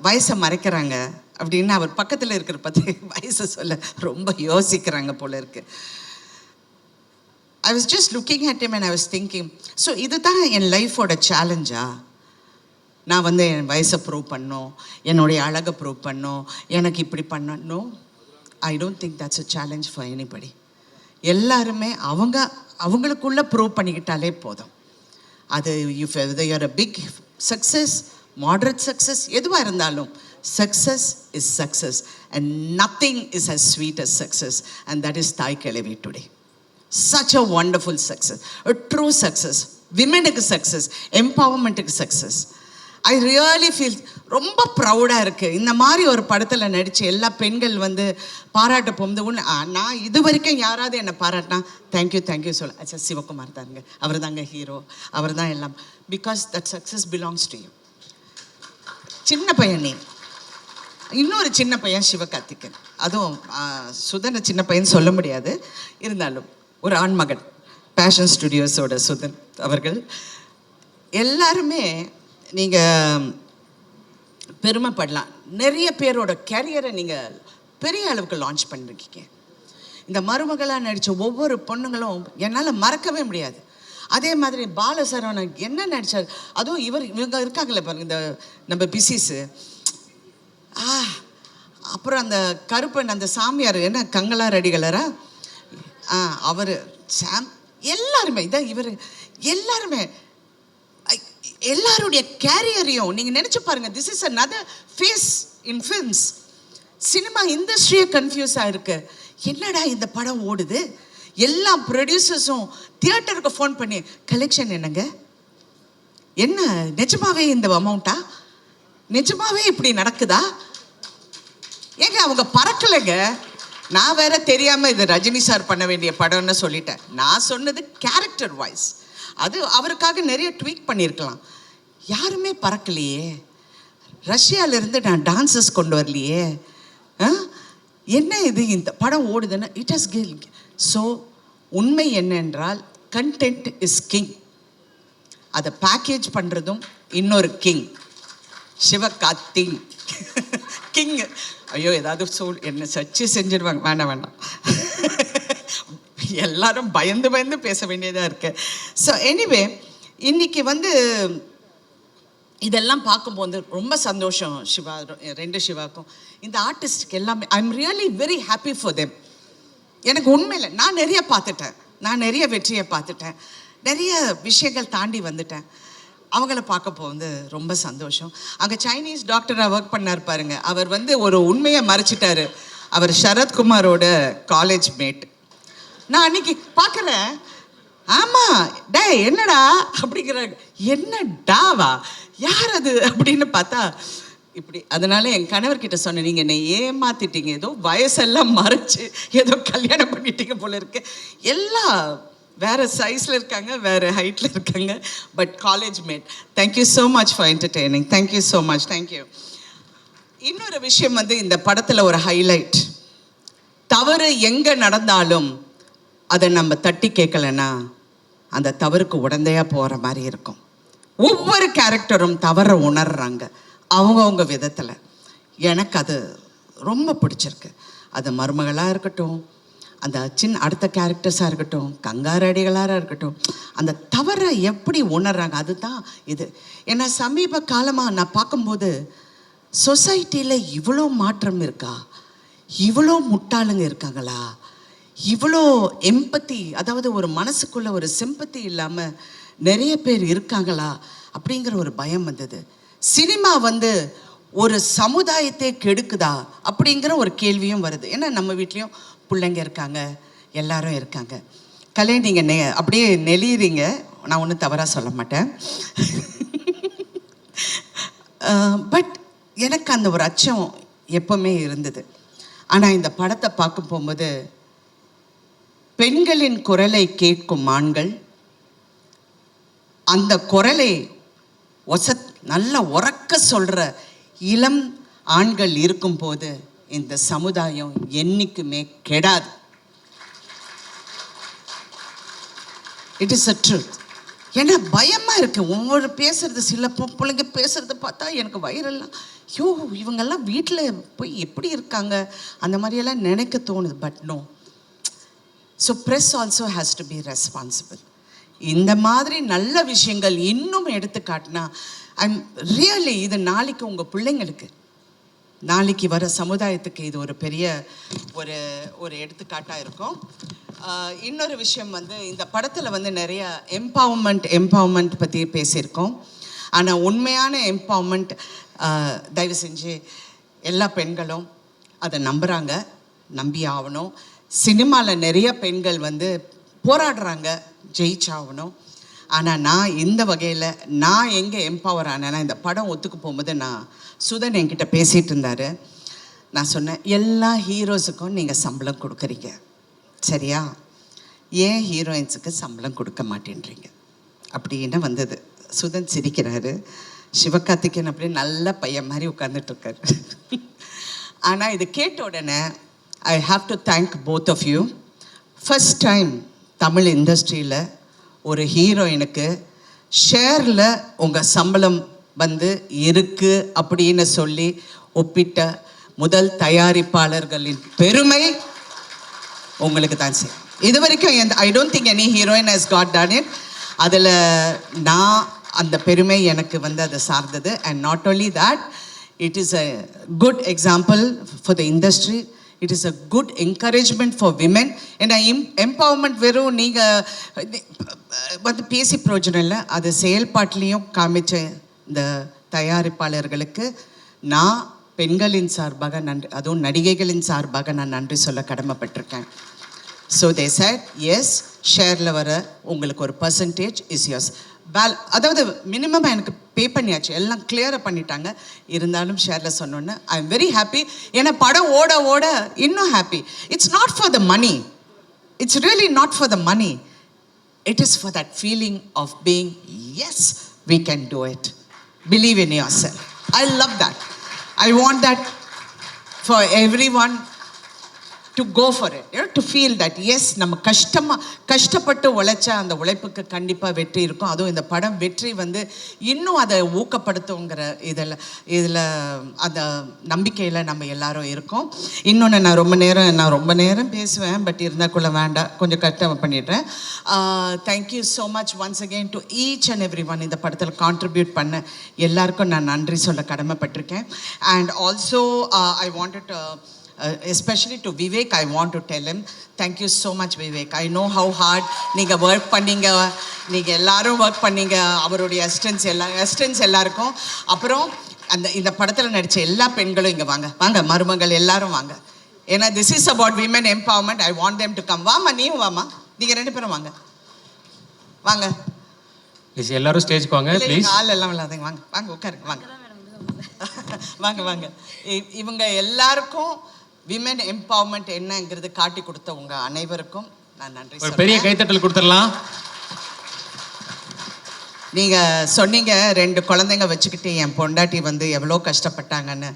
S19: வயசை மறைக்கிறாங்க அப்படின்னு. அவர் பக்கத்தில் இருக்கிற பற்றி வயசை சொல்ல ரொம்ப யோசிக்கிறாங்க போல இருக்கு. I was just looking at him and I was thinking, so இதுதான் என் லைஃபோட சேலஞ்சா? நான் வந்து என் வயசை ப்ரூவ் பண்ணோம், என்னுடைய அழகை ப்ரூவ் பண்ணோம், எனக்கு இப்படி பண்ணணும். I don't think that's a challenge for anybody. எல்லாருமே அவங்களுக்குள்ளே ப்ரூவ் பண்ணிக்கிட்டாலே போதும். அது if you're a big success, moderate success, எதுவாக இருந்தாலும் success is success and nothing is as sweet as success, and that is Thai Kelavi today. Such a wonderful success, a true success, விமெனுக்கு success, எம்பவர்மெண்ட்டுக்கு success. I really feel ரொம்ப ப்ரௌடாக இருக்குது. இந்த மாதிரி ஒரு படத்தில் நடித்து எல்லா பெண்கள் வந்து பாராட்ட போகுது. நான் இது வரைக்கும் யாராவது என்னை பாராட்டினா தேங்க்யூ சொல்ல, அச்சா சிவகுமார் தாங்க, அவர் தாங்க ஹீரோ, அவர் தான் எல்லாம். Because that success belongs to you. சின்ன பையன் நீ, இன்னொரு சின்ன பையன் சிவகார்த்திகேயன், அதுவும் சுதனை சின்ன பையன் சொல்ல முடியாது, இருந்தாலும் ஒரு ஆண்மகன், பேஷன் ஸ்டுடியோஸோட சுதன் அவர்கள். எல்லாருமே நீங்கள் பெருமைப்படலாம். நிறைய பேரோட கேரியரை நீங்கள் பெரிய அளவுக்கு லான்ச் பண்ணிருக்கீங்க. இந்த மருமகளாக நடித்த ஒவ்வொரு பொண்ணுங்களும் என்னால் மறக்கவே முடியாது. அதே மாதிரி பாலசரவணன் என்ன நடித்தார், அதுவும் இவங்க இருக்காங்களே பாருங்க, இந்த நம்ம பிசிஸு, அப்புறம் அந்த கருப்பன், அந்த சாமியார் என்ன கங்களா ரெடிகளரா, அவர் சாம், எல்லாருமே இதான் இவர், எல்லாருடைய கேரியரையும் நீங்கள் நினச்சி பாருங்கள். This is another phase in films. Cinema இண்டஸ்ட்ரியே கன்ஃபியூஸாக இருக்கு. என்னடா இந்த படம் ஓடுது, எல்லா ப்ரொடியூசர்ஸும் தியேட்டருக்கு ஃபோன் பண்ணி கலெக்ஷன் என்னங்க, என்ன நிஜமாவே இந்த அமௌண்ட்டா, நிஜமாவே இப்படி நடக்குதா? ஏங்க அவங்க பறக்கலைங்க. நான் வேற தெரியாமல் இது ரஜினி சார் பண்ண வேண்டிய படம்னு சொல்லிட்டேன். நான் சொன்னது கேரக்டர் வாய்ஸ். அது அவருக்காக நிறைய ட்வீட் பண்ணியிருக்கலாம். யாருமே பறக்கலையே. ரஷ்யாவிலேருந்து நான் டான்சஸ் கொண்டு வரலையே. என்ன இது இந்த படம் ஓடுதுன்னு இட் ஹஸ் கில். ஸோ உண்மை என்னென்றால் கண்டென்ட் இஸ் கிங். அதை பேக்கேஜ் பண்ணுறதும் இன்னொரு கிங், சிவகார்த்திக் கிங். ஐயோ ஏதாவது என்ன சர்ச்சை செஞ்சிடுவாங்க, வேண்டாம் எல்லாரும் பயந்து பேச வேண்டியதாக இருக்கு. ஸோ எனிவே இன்னைக்கு வந்து இதெல்லாம் பார்க்கும்போது ரொம்ப சந்தோஷம். சிவா, 2 சிவாக்கும் இந்த ஆர்டிஸ்டுக்கு எல்லாமே I am really very happy for them. எனக்கு உண்மையில் நான் நிறைய பார்த்துட்டேன், நான் நிறைய வெற்றியை பார்த்துட்டேன், நிறைய விஷயங்கள் தாண்டி வந்துட்டேன். அவங்கள பார்க்க போகுது ரொம்ப சந்தோஷம். அங்கே சைனீஸ் டாக்டராக ஒர்க் பண்ணார் பாருங்க, அவர் வந்து ஒரு உண்மையை மறைச்சிட்டாரு. அவர் சரத்குமாரோட காலேஜ் மேட். நான் அன்னைக்கு பார்க்குறேன், ஆமாம் டே என்னடா அப்படிங்கிறாங்க. என்ன டாவா, யார் அது அப்படின்னு பார்த்தா இப்படி. அதனால என் கணவர்கிட்ட சொன்னேன், நீங்கள் என்னை ஏமாத்திட்டீங்க, ஏதோ வயசெல்லாம் மறைச்சு ஏதோ கல்யாணம் பண்ணிட்டீங்க போல இருக்கு. எல்லாம் வேறு சைஸில் இருக்காங்க, வேறு ஹைட்டில் இருக்காங்க, but college mate. Thank you so much for entertaining. Thank you so much, thank you. இன்னொரு விஷயம் வந்து இந்த படத்தில் ஒரு ஹைலைட், தவறு எங்கே நடந்தாலும் அதை நம்ம தட்டி கேட்கலன்னா அந்த தவறுக்கு உடந்தையாக போகிற மாதிரி இருக்கும். ஒவ்வொரு கேரக்டரும் தவறை உணர்றாங்க அவங்கவுங்க விதத்தில். எனக்கு அது ரொம்ப பிடிச்சிருக்கு. அது மருமகளாக இருக்கட்டும், அந்த அடுத்த கேரக்டர்ஸாக இருக்கட்டும், கங்காரடிகளாக இருக்கட்டும், அந்த தவறை எப்படி உணர்றாங்க அதுதான் இது. ஏன்னா சமீப காலமாக நான் பார்க்கும்போது சொசைட்டியில் இவ்வளோ மாற்றம் இருக்கா, இவ்வளோ முட்டாளுங்க இருக்காங்களா இவ்வளோ எம்பத்தி, அதாவது ஒரு மனசுக்குள்ள ஒரு சிம்பத்தி இல்லாமல் நிறைய பேர் இருக்காங்களா அப்படிங்கிற ஒரு பயம் வந்தது. சினிமா வந்து ஒரு சமுதாயத்தை கெடுக்குதா அப்படிங்கிற ஒரு கேள்வியும் வருது. ஏன்னா நம்ம வீட்லேயும் பிள்ளைங்க இருக்காங்க, எல்லாரும் இருக்காங்க. கலை நீங்கள் அப்படியே நெளிறீங்க, நான் ஒன்றும் தவறாக சொல்ல மாட்டேன். பட் எனக்கு அந்த ஒரு அச்சம் எப்பவுமே இருந்தது. ஆனால் இந்த படத்தை பார்க்க போகும்போது பெண்களின் குரலை கேட்கும் ஆண்கள், அந்த குரலை நல்ல உறக்க சொல்கிற இளம் ஆண்கள் இருக்கும்போது இந்த சமுதாயம் என்னைக்குமே கெடாது. It is a truth. ஏன்னா பயமாக இருக்குது. ஒவ்வொரு பேசுறது, சில பிள்ளைங்க பேசுகிறத பார்த்தா எனக்கு வயிறெல்லாம், ஐயோ இவங்கெல்லாம் வீட்டில் போய் எப்படி இருக்காங்க அந்த மாதிரியெல்லாம் நினைக்க தோணுது. But no. So press also has to be responsible. இந்த மாதிரி நல்ல விஷயங்கள் இன்னும் எடுத்து காட்டினா ஐம் ரியலி, இது நாளைக்கு உங்கள் பிள்ளைங்களுக்கு, நாளைக்கு வர சமுதாயத்துக்கு இது ஒரு பெரிய ஒரு எடுத்துக்காட்டாக இருக்கும். இன்னொரு விஷயம் வந்து, இந்த படத்தில் வந்து நிறைய எம்பவர்மெண்ட் பற்றி பேசியிருக்கோம். ஆனால் உண்மையான எம்பவர்மெண்ட் தயவு செஞ்சு எல்லா பெண்களும் அதை நம்புகிறாங்க, நம்பி ஆகணும். சினிமாவில் நிறைய பெண்கள் வந்து போராடுறாங்க, ஜெயிச்சாகணும். ஆனால் நான் இந்த வகையில் நான் எங்கே எம்பவர் ஆனேன்னா, இந்த படம் ஒத்துக்கு போகும்போது சுதன் என்கிட்ட பேசிகிட்டு இருந்தார். நான் சொன்னேன், எல்லா ஹீரோஸுக்கும் நீங்கள் சம்பளம் கொடுக்குறீங்க, சரியா? ஏன் ஹீரோயின்ஸுக்கு சம்பளம் கொடுக்க மாட்டேன்றீங்க அப்படின்னு வந்தது. சுதன் சிரிக்கிறாரு. சிவகார்த்திகேயன் அப்படியே நல்ல பையன் மாதிரி உட்கார்ந்துட்டுருக்காரு. ஆனால் இது கேட்ட உடனே I have to thank both of you. First time Tamil இண்டஸ்ட்ரியில் ஒரு ஹீரோயினுக்கு ஷேரில் உங்கள் சம்பளம் வந்து இருக்குது அப்படின்னு சொல்லி ஒப்பிட்ட முதல் தயாரிப்பாளர்களின் பெருமை உங்களுக்கு தான் சரி. இது வரைக்கும் ஐ don't think any heroine has got done it. அதில் நான் அந்த பெருமை எனக்கு வந்து அதை சார்ந்தது. And not only that, it is a good example for the industry. It is a good encouragement for women. ஏன்னா எம்பவர்மெண்ட் வெறும் நீங்கள் வந்து பேசி பிரயோஜனம் இல்லை, அது செயல்பாட்டிலையும் காமிச்ச இந்த தயாரிப்பாளர்களுக்கு நான் பெண்களின் சார்பாக நன்றி, அதுவும் நடிகைகளின் சார்பாக நான் நன்றி சொல்ல கடமைப்பட்டிருக்கேன். ஸோ தே செட் எஸ், ஷேரில் வர உங்களுக்கு ஒரு பர்சன்டேஜ் இஸ் யோர்ஸ். அதாவது மினிமம் எனக்கு பே பண்ணியாச்சு, எல்லாம் கிளியராக பண்ணிட்டாங்க. இருந்தாலும் ஷேரில் சொன்னோன்னே ஐ எம் வெரி ஹாப்பி. ஏன்னா படம் ஓட ஓட இன்னும் happy. It's not for the money, it's really not for the money. It is for that feeling of being yes we can do it. Believe in yourself. I love that. I want that for everyone to go for it, you know, to feel that yes, நம்ம கஷ்டப்பட்டு உழைச்சா அந்த உழைப்புக்கு கண்டிப்பாக வெற்றி இருக்கும். அதுவும் இந்த படம் வெற்றி வந்து இன்னும் அதை ஊக்கப்படுத்துங்கிற இதில் அந்த நம்பிக்கையில் நம்ம எல்லாரும் இருக்கோம். இன்னொன்று, நான் ரொம்ப நேரம் பேசுவேன், பட் இருந்தாக்குள்ள வேண்டாம், கொஞ்சம் கஷ்டம் பண்ணிடுறேன். Thank you so much once again to each and every one. இந்த படத்தில் கான்ட்ரிபியூட் பண்ண எல்லாருக்கும் நான் நன்றி சொல்ல கடமைப்பட்டிருக்கேன். And also I wanted especially to Vivek, I want to tell him thank you so much Vivek. I know how hard நீங்க work பண்ணீங்க, நீங்க எல்லாரும் work பண்ணீங்க, அவருடைய assistants எல்லாருக்கும். அப்புறம் இந்த படத்தில் நடித்த எல்லா பெண்களும் இங்கே வாங்க மருமகள் எல்லாரும் வாங்க. ஏன்னா this is about women empowerment. I want them to come. வாமா, நீயும் வாமா, நீங்கள் 2 பேரும் வாங்க
S2: ப்ளீஸ். எல்லாரும் ஸ்டேஜ்க்கு வாங்க ப்ளீஸ்.
S19: ஆள் எல்லாம் இல்லாதீங்க, வாங்க உட்காருங்க, வாங்க. இவங்க எல்லாருக்கும் விமென் எம்பவர்மெண்ட் என்னங்கிறது காட்டி கொடுத்த உங்க அனைவருக்கும் நான் நன்றி சொல்றேன்.
S2: பெரிய கைத்தட்டல் கொடுத்துடலாம்.
S19: நீங்க சொன்னீங்க 2 குழந்தைங்க வச்சுக்கிட்டு என் பொண்டாட்டி வந்து எவ்வளோ கஷ்டப்பட்டாங்கன்னு.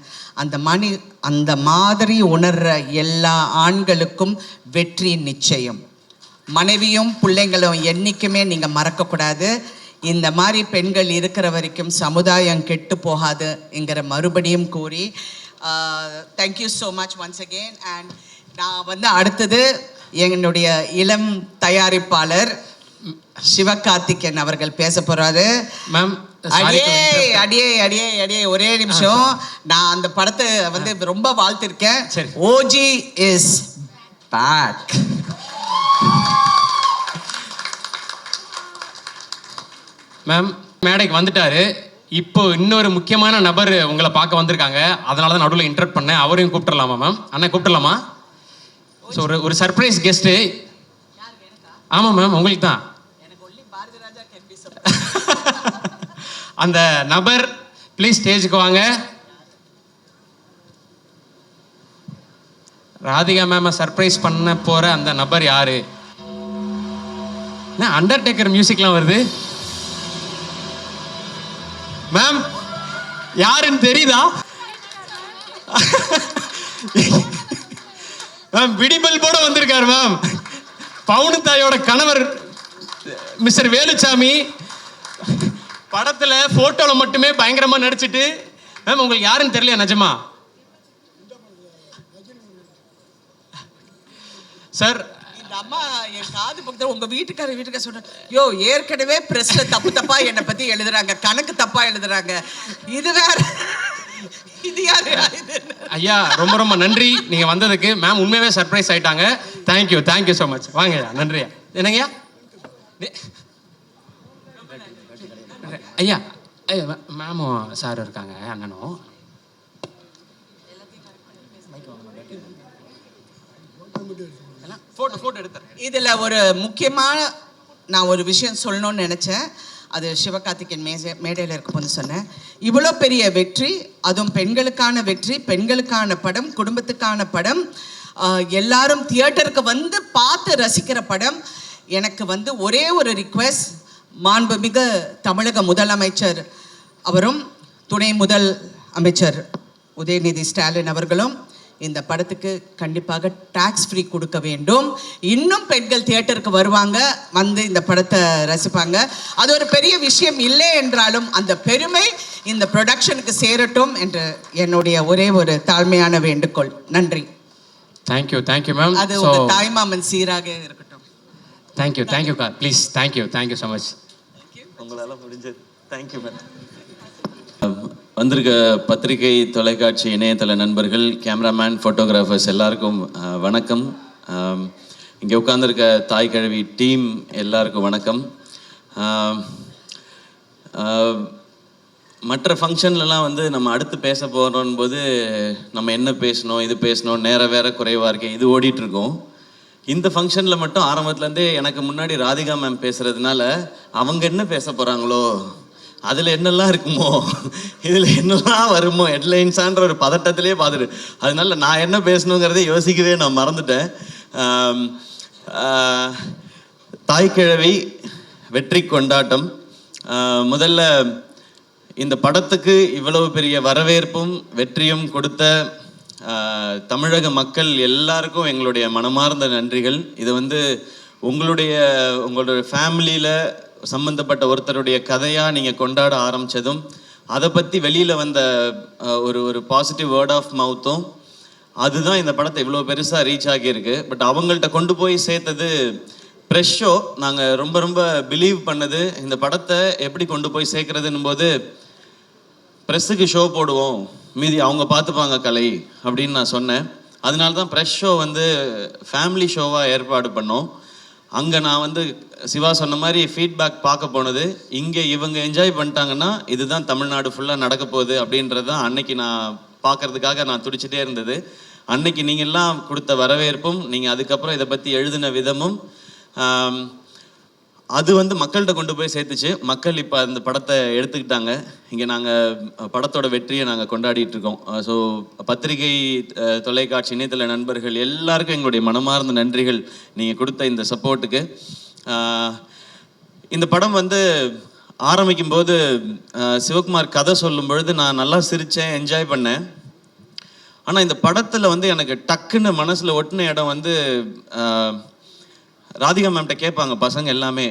S19: அந்த மாதிரி உணர்ற எல்லா ஆண்களுக்கும் வெற்றி நிச்சயம். மனைவியும் பிள்ளைங்களும் என்னைக்குமே நீங்க மறக்கக்கூடாது. இந்த மாதிரி பெண்கள் இருக்கிற வரைக்கும் சமுதாயம் கெட்டு போகாதுங்கிற மறுபடியும் கூறி thank you so much once again. And நான் வந்து அடுத்தது என்னுடைய இளம் தயாரிப்பாளர் சிவகார்த்திகேயன் அவர்கள் பேச போறாரு.
S2: மேம்,
S19: அடியே ஒரே நிமிஷம். நான் அந்த படத்தை வந்து ரொம்ப வாழ்த்திருக்கேன். OG is back.
S2: மேம் மேடைக்கு வந்துட்டாரு. இப்போ இன்னொரு முக்கியமான நபர் உங்களை பார்க்க வந்திருக்காங்க. அதனால தான் நடுவில் இன்டர்ப்ட் பண்ணேன். அவரையும் கூப்பிட்டுலாமா மேம்? அண்ணா கூப்பிட்டுலாமா? ஸோ ஒரு சர்ப்ரைஸ் கெஸ்ட்டு. ஆமாம் மேம், உங்களுக்கு தான். அந்த நபர் ப்ளீஸ் ஸ்டேஜுக்கு வாங்க. ராதிகா மேம் சர்ப்ரைஸ் பண்ண போற அந்த நபர் யாரு? அண்டர்டேக்கர் மியூசிக்லாம் வருது. மேம் யாருன்னு தெரியுதா? மேம் விடிபல் போட வந்திருக்காரு மேம். பவுனு தாயோட கணவர் மிஸ்டர் வேலுச்சாமி படத்துல போட்டோல மட்டுமே பயங்கரமா நடிச்சிட்டு. மேம் உங்களுக்கு யாருன்னு தெரியல நிஜமா? சார்
S19: இந்த அம்மா என் காது பக்கத்தில் உங்க வீட்டுக்கார சொல்றேன், யோ ஏற்கனவே பிரஸ்ல தப்பா என்னை பத்தி எழுதுறாங்க, கணக்கு தப்பா எழுதுறாங்க, இது வேற. இது யாரு?
S2: ஐயா ரொம்ப ரொம்ப நன்றி நீங்க வந்ததுக்கு. மேம் உண்மையாவே சர்ப்ரைஸ் ஆயிட்டாங்க. Thank you thank you so much. வாங்கய்யா. நன்றியா. என்னங்கய்யா? ஐயா ஐயா மேமும் சார் இருக்காங்க, அண்ணனும்.
S19: இதுல ஒரு முக்கியமான நான் ஒரு விஷயம் சொல்லணும்னு நினைச்சேன். அது சிவகார்த்திகேயன் மேடையில் இருக்கும்போது சொன்னேன். இவ்வளோ பெரிய வெற்றி, அதுவும் பெண்களுக்கான வெற்றி, பெண்களுக்கான படம், குடும்பத்துக்கான படம், எல்லாரும் தியேட்டருக்கு வந்து பார்த்து ரசிக்கிற படம். எனக்கு வந்து ஒரே ஒரு ரிக்வெஸ்ட், மாண்புமிகு தமிழக முதலமைச்சர் அவரும் துணை முதல் அமைச்சர் உதயநிதி ஸ்டாலின் அவர்களும் இந்த படத்துக்கு கண்டிப்பாக டாக்ஸ் ஃப்ரீ கொடுக்க வேண்டும். இன்னும் பெண்கள் தியேட்டருக்கு வருவாங்க, வந்து இந்த படத்தை ரசிப்பாங்க. அது ஒரு பெரிய விஷயம் இல்லை என்றாலும் அந்த பெருமை இந்த ப்ரொடக்ஷனுக்கு சேரட்டும் என்று என்னுடைய ஒரே ஒரு தாழ்மையான வேண்டுகோள். நன்றி.
S2: Thank you thank you ma'am.
S19: அது உங்க தாய்மாமன் சீராக இருக்கட்டும்.
S2: Thank you thank you car please. Thank you thank you so much.
S20: உங்களால் முடிஞ்சது. Thank you ma'am. வந்திருக்க பத்திரிகை, தொலைக்காட்சி, இணையதள நண்பர்கள், கேமராமேன், ஃபோட்டோகிராஃபர்ஸ் எல்லாருக்கும் வணக்கம். இங்கே உட்காந்துருக்க தாய் கழவி டீம் எல்லாருக்கும் வணக்கம். மற்ற ஃபங்க்ஷன்லலாம் வந்து நம்ம அடுத்து பேச போகிறோம் போது நம்ம என்ன பேசணும், இது பேசணும், நேரம் வேற குறைவாக இருக்கேன், இது ஓடிட்டுருக்கோம். இந்த ஃபங்க்ஷனில் மட்டும் ஆரம்பத்துலேருந்தே எனக்கு முன்னாடி ராதிகா மேம் பேசுகிறதுனால அவங்க என்ன பேச போகிறாங்களோ, அதில் என்னெல்லாம் இருக்குமோ, இதில் என்னெல்லாம் வருமோ, ஹெட்லைன்ஸான்ற ஒரு பதட்டத்திலே பார்த்துட்டு, அதனால நான் என்ன பேசணுங்கிறதே யோசிக்கவே நான் மறந்துட்டேன். தாய்க்கிழவி வெற்றி கொண்டாட்டம். முதல்ல இந்த படத்துக்கு இவ்வளவு பெரிய வரவேற்பும் வெற்றியும் கொடுத்த தமிழக மக்கள் எல்லாருக்கும் எங்களுடைய மனமார்ந்த நன்றிகள். இது வந்து உங்களுடைய ஃபேமிலியில் சம்மந்தப்பட்ட ஒருத்தருடைய கதையாக நீங்கள் கொண்டாட ஆரம்பித்ததும், அதை பற்றி வெளியில் வந்த ஒரு பாசிட்டிவ் வேர்ட் ஆஃப் மவுத்தும், அதுதான் இந்த படத்தை இவ்வளோ பெருசாக ரீச் ஆகியிருக்கு. பட் அவங்கள்ட்ட கொண்டு போய் சேர்த்தது ப்ரெஷ் ஷோ. நாங்கள் ரொம்ப ரொம்ப பிலீவ் பண்ணது இந்த படத்தை எப்படி கொண்டு போய் சேர்க்குறதுன்னும் போது, ப்ரெஸ்ஸுக்கு ஷோ போடுவோம், மீதி அவங்க பார்த்துப்பாங்க கலை அப்படின்னு நான் சொன்னேன். அதனால தான் ப்ரெஷ் ஷோ வந்து ஃபேமிலி ஷோவாக ஏற்பாடு பண்ணோம். அங்கே நான் வந்து சிவா சொன்ன மாதிரி ஃபீட்பேக் பார்க்க போனது, இங்கே இவங்க என்ஜாய் பண்ணிட்டாங்கன்னா இதுதான் தமிழ்நாடு ஃபுல்லாக நடக்க போகுது அப்படின்றது தான் அன்னைக்கு நான் பார்க்கறதுக்காக நான் துடிச்சிட்டே இருந்தது. அன்னைக்கு நீங்கள்லாம் கொடுத்த வரவேற்பும், நீங்கள் அதுக்கப்புறம் இதை பற்றி எழுதின விதமும், அது வந்து மக்கள்கிட்ட கொண்டு போய் சேர்த்துச்சு. மக்கள் இப்போ அந்த படத்தை எடுத்துக்கிட்டாங்க. இங்கே நாங்கள் படத்தோட வெற்றியை நாங்கள் கொண்டாடிட்டு இருக்கோம். ஸோ பத்திரிகை, தொலைக்காட்சி, இணையதள நண்பர்கள் எல்லாருக்கும் எங்களுடைய மனமார்ந்த நன்றிகள் நீங்கள் கொடுத்த இந்த சப்போர்ட்டுக்கு. இந்த படம் வந்து ஆரம்பிக்கும் போது சிவகுமார் கதை சொல்லும் பொழுது நான் நல்லா சிரித்தேன், என்ஜாய் பண்ணேன். ஆனால் இந்த படத்தில் வந்து எனக்கு டக்குன்னு மனசில் ஒட்டின இடம் வந்து, ராதிகா மேம்கிட்ட கேட்பாங்க பசங்க எல்லாமே,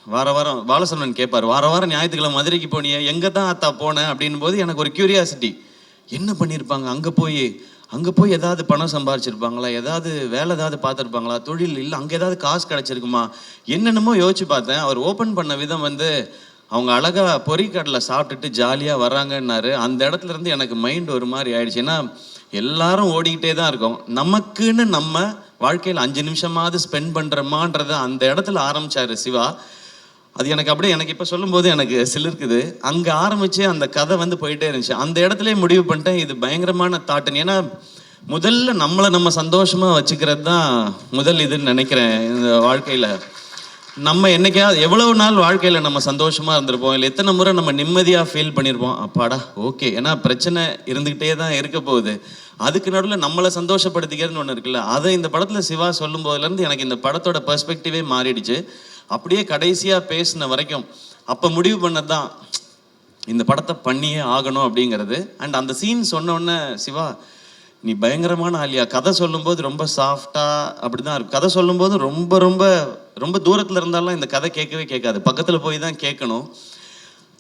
S20: வாரம் பாலசரவணன் கேட்பார், வாரம் ஞாயிற்றுக்கிழமை மதுரைக்கு போனியே, எங்கே தான் அத்தா போனேன் அப்படின் போது எனக்கு ஒரு க்யூரியாசிட்டி, என்ன பண்ணியிருப்பாங்க அங்கே போய் ஏதாவது பணம் சம்பாரிச்சிருப்பாங்களா, ஏதாவது வேலை ஏதாவது பார்த்துருப்பாங்களா, தொழில் இல்லை அங்கே ஏதாவது காசு கிடச்சிருக்குமா, என்னென்னமோ யோசிச்சு பார்த்தேன். அவர் ஓப்பன் பண்ண விதம் வந்து, அவங்க அழகாக பொறிக்கடலை சாப்பிட்டுட்டு ஜாலியாக வர்றாங்கன்னாரு. அந்த இடத்துல இருந்து எனக்கு மைண்ட் ஒரு மாதிரி ஆயிடுச்சு. ஏன்னா எல்லாரும் ஓடிக்கிட்டே தான் இருக்கோம், நமக்குன்னு நம்ம வாழ்க்கையில் 5 நிமிஷமாவது ஸ்பெண்ட் பண்ணுறோமான்றத அந்த இடத்துல ஆரம்பித்தார் சிவா. அது எனக்கு அப்படியே எனக்கு இப்போ சொல்லும்போது எனக்கு சிலிர்க்குது. அங்கே ஆரம்பித்து அந்த கதை வந்து போயிட்டே இருந்துச்சு. அந்த இடத்துலேயே முடிவு பண்ணிட்டேன், இது பயங்கரமான தாட்டுன்னு. ஏன்னா முதல்ல நம்மளை நம்ம சந்தோஷமாக வச்சுக்கிறது தான் முதல் இதுன்னு நினைக்கிறேன் இந்த வாழ்க்கையில். நம்ம என்னைக்காவது எவ்வளவு நாள் வாழ்க்கையில் நம்ம சந்தோஷமாக இருந்திருப்போம், இல்லை எத்தனை முறை நம்ம நிம்மதியாக ஃபீல் பண்ணியிருப்போம், அப்பாடா ஓகே. ஏன்னா பிரச்சனை இருந்துக்கிட்டே தான் இருக்க போகுது. அதுக்கு நடுவில் நம்மளை சந்தோஷப்படுத்திக்கிறதுன்னு ஒன்று இருக்குல்ல, அதை இந்த படத்தில் சிவா சொல்லும் போதுலேருந்து எனக்கு இந்த படத்தோட பெர்ஸ்பெக்டிவே மாறிடுச்சு. அப்படியே கடைசியாக பேசின வரைக்கும் அப்போ முடிவு பண்ணது தான் இந்த படத்தை பண்ணியே ஆகணும் அப்படிங்கிறது. அண்ட் அந்த சீன் சொன்னோடனே சிவா நீ பயங்கரமான ஆலியா, கதை சொல்லும்போது ரொம்ப சாஃப்டாக அப்படி தான் இருக்கும். கதை சொல்லும்போது ரொம்ப ரொம்ப ரொம்ப தூரத்தில் இருந்தாலும் இந்த கதை கேட்கவே கேட்காது, பக்கத்தில் போய் தான் கேட்கணும்.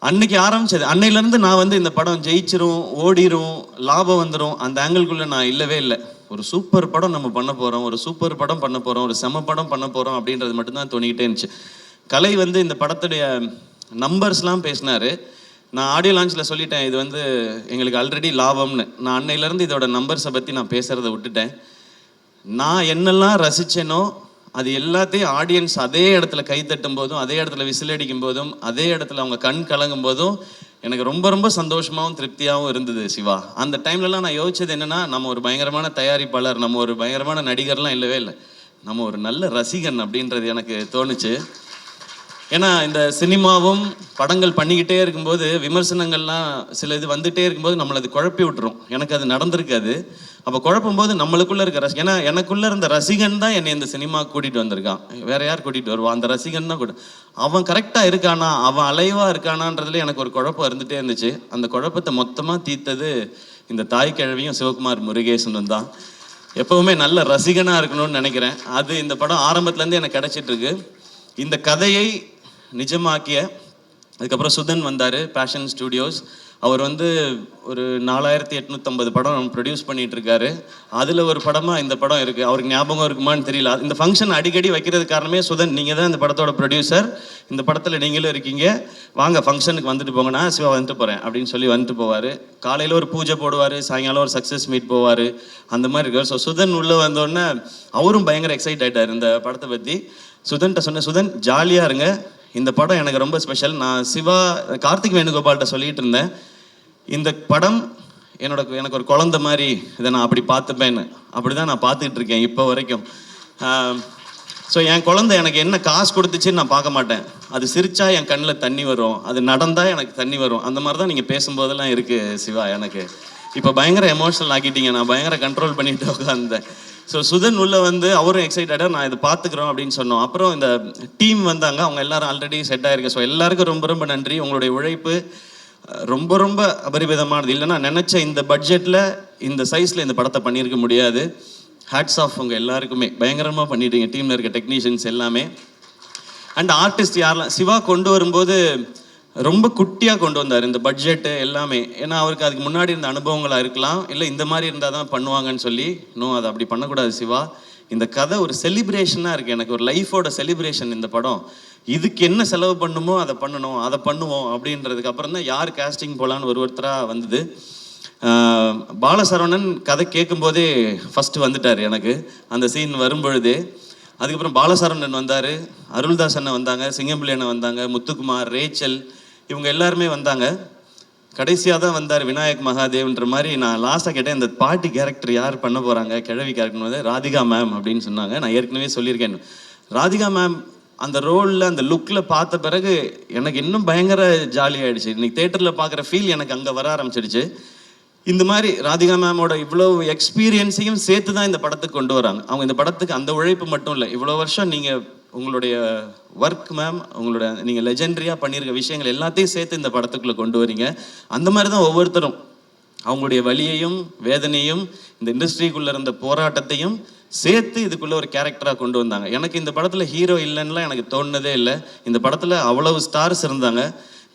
S20: அன்னைக்கு ஆரம்பிச்சது, அன்னையிலேருந்து நான் வந்து இந்த படம் ஜெயிச்சிரும், ஓடிரும், லாபம் வந்துடும் அந்த ஆங்கிள்குள்ளே நான் இல்லவே இல்லை. ஒரு சூப்பர் படம் நம்ம பண்ண போகிறோம், ஒரு சூப்பர் படம் பண்ண போகிறோம், ஒரு செம படம் பண்ண போகிறோம் அப்படின்றது மட்டும்தான் தோணிக்கிட்டே இருந்துச்சு. கலை வந்து இந்த படத்துடைய நம்பர்ஸ்லாம் பேசினார். நான் ஆடியோ லான்ச்சில் சொல்லிட்டேன், இது வந்து எங்களுக்கு ஆல்ரெடி லாபம்னு. நான் அன்னையிலேருந்து இதோட நம்பர்ஸை பற்றி நான் பேசுகிறத விட்டுட்டேன். நான் என்னெல்லாம் ரசித்தேனோ அது எல்லாத்தையும் ஆடியன்ஸ் அதே இடத்துல கைத்தட்டும் போதும், அதே இடத்துல விசில் அடிக்கும் போதும், அதே இடத்துல அவங்க கண் கலங்கும் போதும் எனக்கு ரொம்ப ரொம்ப சந்தோஷமாகவும் திருப்தியாகவும் இருந்தது சிவா. அந்த டைம்லலாம் நான் யோசிச்சது என்னென்னா, நம்ம ஒரு பயங்கரமான தயாரிப்பாளர், நம்ம ஒரு பயங்கரமான நடிகர்லாம் இல்லவே இல்லை, நம்ம ஒரு நல்ல ரசிகன் அப்படின்றது எனக்கு தோணுச்சு. ஏன்னா இந்த சினிமாவும் படங்கள் பண்ணிக்கிட்டே இருக்கும்போது விமர்சனங்கள்லாம் சில இது வந்துகிட்டே இருக்கும்போது நம்மளை அது குழப்பி விட்டுரும். எனக்கு அது நடந்திருக்காது. அப்போ குழப்பும் போது நம்மளுக்குள்ளே இருக்க ஏன்னா எனக்குள்ளே இருந்த ரசிகன் தான் என்னை இந்த சினிமாவுக்கு கூட்டிகிட்டு வந்திருக்கான். வேற யார் கூட்டிகிட்டு வருவான்? அந்த ரசிகன் தான் அவன் கரெக்டாக இருக்கானா, அவன் அலைவாக இருக்கானான்றதுல எனக்கு ஒரு குழப்பம் இருந்துகிட்டே இருந்துச்சு. அந்த குழப்பத்தை மொத்தமாக தீர்த்தது இந்த தாய் கிழவியும் சிவகுமார் முருகேசனும் தான். எப்போவுமே நல்ல ரசிகனாக இருக்கணும்னு நினைக்கிறேன். அது இந்த படம் ஆரம்பத்துலேருந்து எனக்கு கிடச்சிட்ருக்கு. இந்த கதையை நிஜமாக்கிய அதுக்கப்புறம் சுதன் வந்தார், பேஷன் ஸ்டுடியோஸ். அவர் வந்து ஒரு 4850 படம் ப்ரொடியூஸ் பண்ணிகிட்டு இருக்காரு. அதில் ஒரு படமாக இந்த படம் இருக்குது. அவருக்கு ஞாபகம் இருக்குமான்னு தெரியல. இந்த ஃபங்க்ஷன் அடிக்கடி வைக்கிறது காரணமே சுதன், நீங்கள் தான் இந்த படத்தோட ப்ரொடியூசர், இந்த படத்தில் நீங்களும் இருக்கீங்க, வாங்க ஃபங்க்ஷனுக்கு வந்துட்டு போங்க, நான் சிவா வந்துட்டு போகிறேன் அப்படின்னு சொல்லி வந்துட்டு போவார். காலையில் ஒரு பூஜை போடுவார், சாயங்காலம் ஒரு சக்ஸஸ் மீட் போவார், அந்த மாதிரி இருக்கார். ஸோ சுதன் உள்ளே வந்தோடனே அவரும் பயங்கர எக்ஸைட் ஆகிட்டார் இந்த படத்தை பற்றி. சுதன்கிட்ட சொன்னேன், சுதன் ஜாலியாக இருங்க, இந்த படம் எனக்கு ரொம்ப ஸ்பெஷல். நான் சிவா கார்த்திக் வேணுகோபால்கிட்ட சொல்லிகிட்டு இருந்தேன், இந்த படம் எனக்கு ஒரு குழந்தை மாதிரி, இதை நான் அப்படி பார்த்துப்பேன்னு. அப்படி தான் நான் பார்த்துக்கிட்டு இருக்கேன் இப்போ வரைக்கும். ஸோ என் குழந்தை எனக்கு என்ன காசு கொடுத்துச்சுன்னு நான் பார்க்க மாட்டேன், அது சிரிச்சா என் கண்ணில் தண்ணி வரும், அது நடந்தால் எனக்கு தண்ணி வரும். அந்த மாதிரி தான் நீங்கள் பேசும்போதெல்லாம் இருக்குது சிவா. எனக்கு இப்போ பயங்கர எமோஷனல் ஆக்கிட்டீங்க, நான் பயங்கர கண்ட்ரோல் பண்ணிட்டு உட்காந்தேன். ஸோ சுதன் உள்ள வந்து அவரும் எக்ஸைட்டடாக நான் இதை பார்த்துக்குறோம் அப்படின்னு சொன்னோம். அப்புறம் இந்த டீம் வந்தாங்க, அவங்க எல்லாரும் ஆல்ரெடி செட் ஆகிருக்கு. ஸோ எல்லாருக்கும் ரொம்ப ரொம்ப நன்றி. உங்களுடைய உழைப்பு ரொம்ப ரொம்ப அபரிமிதமானது. இல்லைன்னா நினச்ச இந்த பட்ஜெட்டில் இந்த சைஸில் இந்த படத்தை பண்ணியிருக்க முடியாது. ஹேட்ஸ் ஆஃப் உங்கள் எல்லாருக்குமே, பயங்கரமாக பண்ணிட்டீங்க, டீமில் இருக்க டெக்னீஷியன்ஸ் எல்லாமே. அண்ட் ஆர்டிஸ்ட் யாரெல்லாம் சிவா கொண்டு வரும்போது ரொம்ப குட்டியாக கொண்டு வந்தார் இந்த பட்ஜெட்டு எல்லாமே. ஏன்னா அவருக்கு அதுக்கு முன்னாடி இருந்த அனுபவங்களாக இருக்கலாம், இல்லை இந்த மாதிரி இருந்தால் தான் பண்ணுவாங்கன்னு சொல்லி. இன்னும் அதை அப்படி பண்ணக்கூடாது சிவா. இந்த கதை ஒரு செலிப்ரேஷனாக இருக்குது, எனக்கு ஒரு லைஃபோட செலிப்ரேஷன் இந்த படம். இதுக்கு என்ன செலவு பண்ணுமோ அதை பண்ணணும், அதை பண்ணுவோம் அப்படின்றதுக்கு அப்புறம் தான் யார் கேஸ்டிங் போகலான்னு ஒருத்தராக வந்தது. பாலசரவணன் கதை கேட்கும்போதே ஃபஸ்ட்டு வந்துட்டார் எனக்கு அந்த சீன் வரும்பொழுதே. அதுக்கப்புறம் பாலசரவணன் வந்தார், அருள்தாஸ் அண்ணன் வந்தாங்க, சிங்கம்பிள்ளி அண்ணன் வந்தாங்க, முத்துக்குமார், ரேச்சல், இவங்க எல்லாருமே வந்தாங்க. கடைசியாக தான் வந்தார் விநாயக் மகாதேவ்ன்ற மாதிரி. நான் லாஸ்ட்டாக கேட்டேன், இந்த பாட்டி கேரக்டர் யார் பண்ண போகிறாங்க, கிழவி கேரக்டர் வந்து ராதிகா மேம் அப்படின்னு சொன்னாங்க. நான் ஏற்கனவே சொல்லியிருக்கேன், ராதிகா மேம் அந்த ரோலில் அந்த லுக்கில் பார்த்த பிறகு எனக்கு இன்னும் பயங்கர ஜாலியாகிடுச்சு. இன்றைக்கி தேட்டரில் பார்க்குற ஃபீல் எனக்கு அங்கே வர ஆரம்பிச்சிடுச்சு. இந்த மாதிரி ராதிகா மேமோட இவ்வளோ எக்ஸ்பீரியன்ஸையும் சேர்த்து தான் இந்த படத்துக்கு கொண்டு வராங்க. அவங்க இந்த படத்துக்கு அந்த உழைப்பு மட்டும் இல்லை, இவ்வளோ வருஷம் நீங்கள் உங்களுடைய ஒர்க் மேம், உங்களோட நீங்கள் லெஜெண்டரியாக பண்ணியிருக்க விஷயங்கள் எல்லாத்தையும் சேர்த்து இந்த படத்துக்குள்ளே கொண்டு வரீங்க. அந்த மாதிரி தான் ஒவ்வொருத்தரும் அவங்களுடைய வலியையும் வேதனையும் இந்த இண்டஸ்ட்ரிக்குள்ளே இருந்த போராட்டத்தையும் சேர்த்து இதுக்குள்ளே ஒரு கேரக்டராக கொண்டு வந்தாங்க. எனக்கு இந்த படத்தில் ஹீரோ இல்லைன்னுலாம் எனக்கு தோணுனதே இல்லை. இந்த படத்தில் அவ்வளவு ஸ்டார்ஸ் இருந்தாங்க.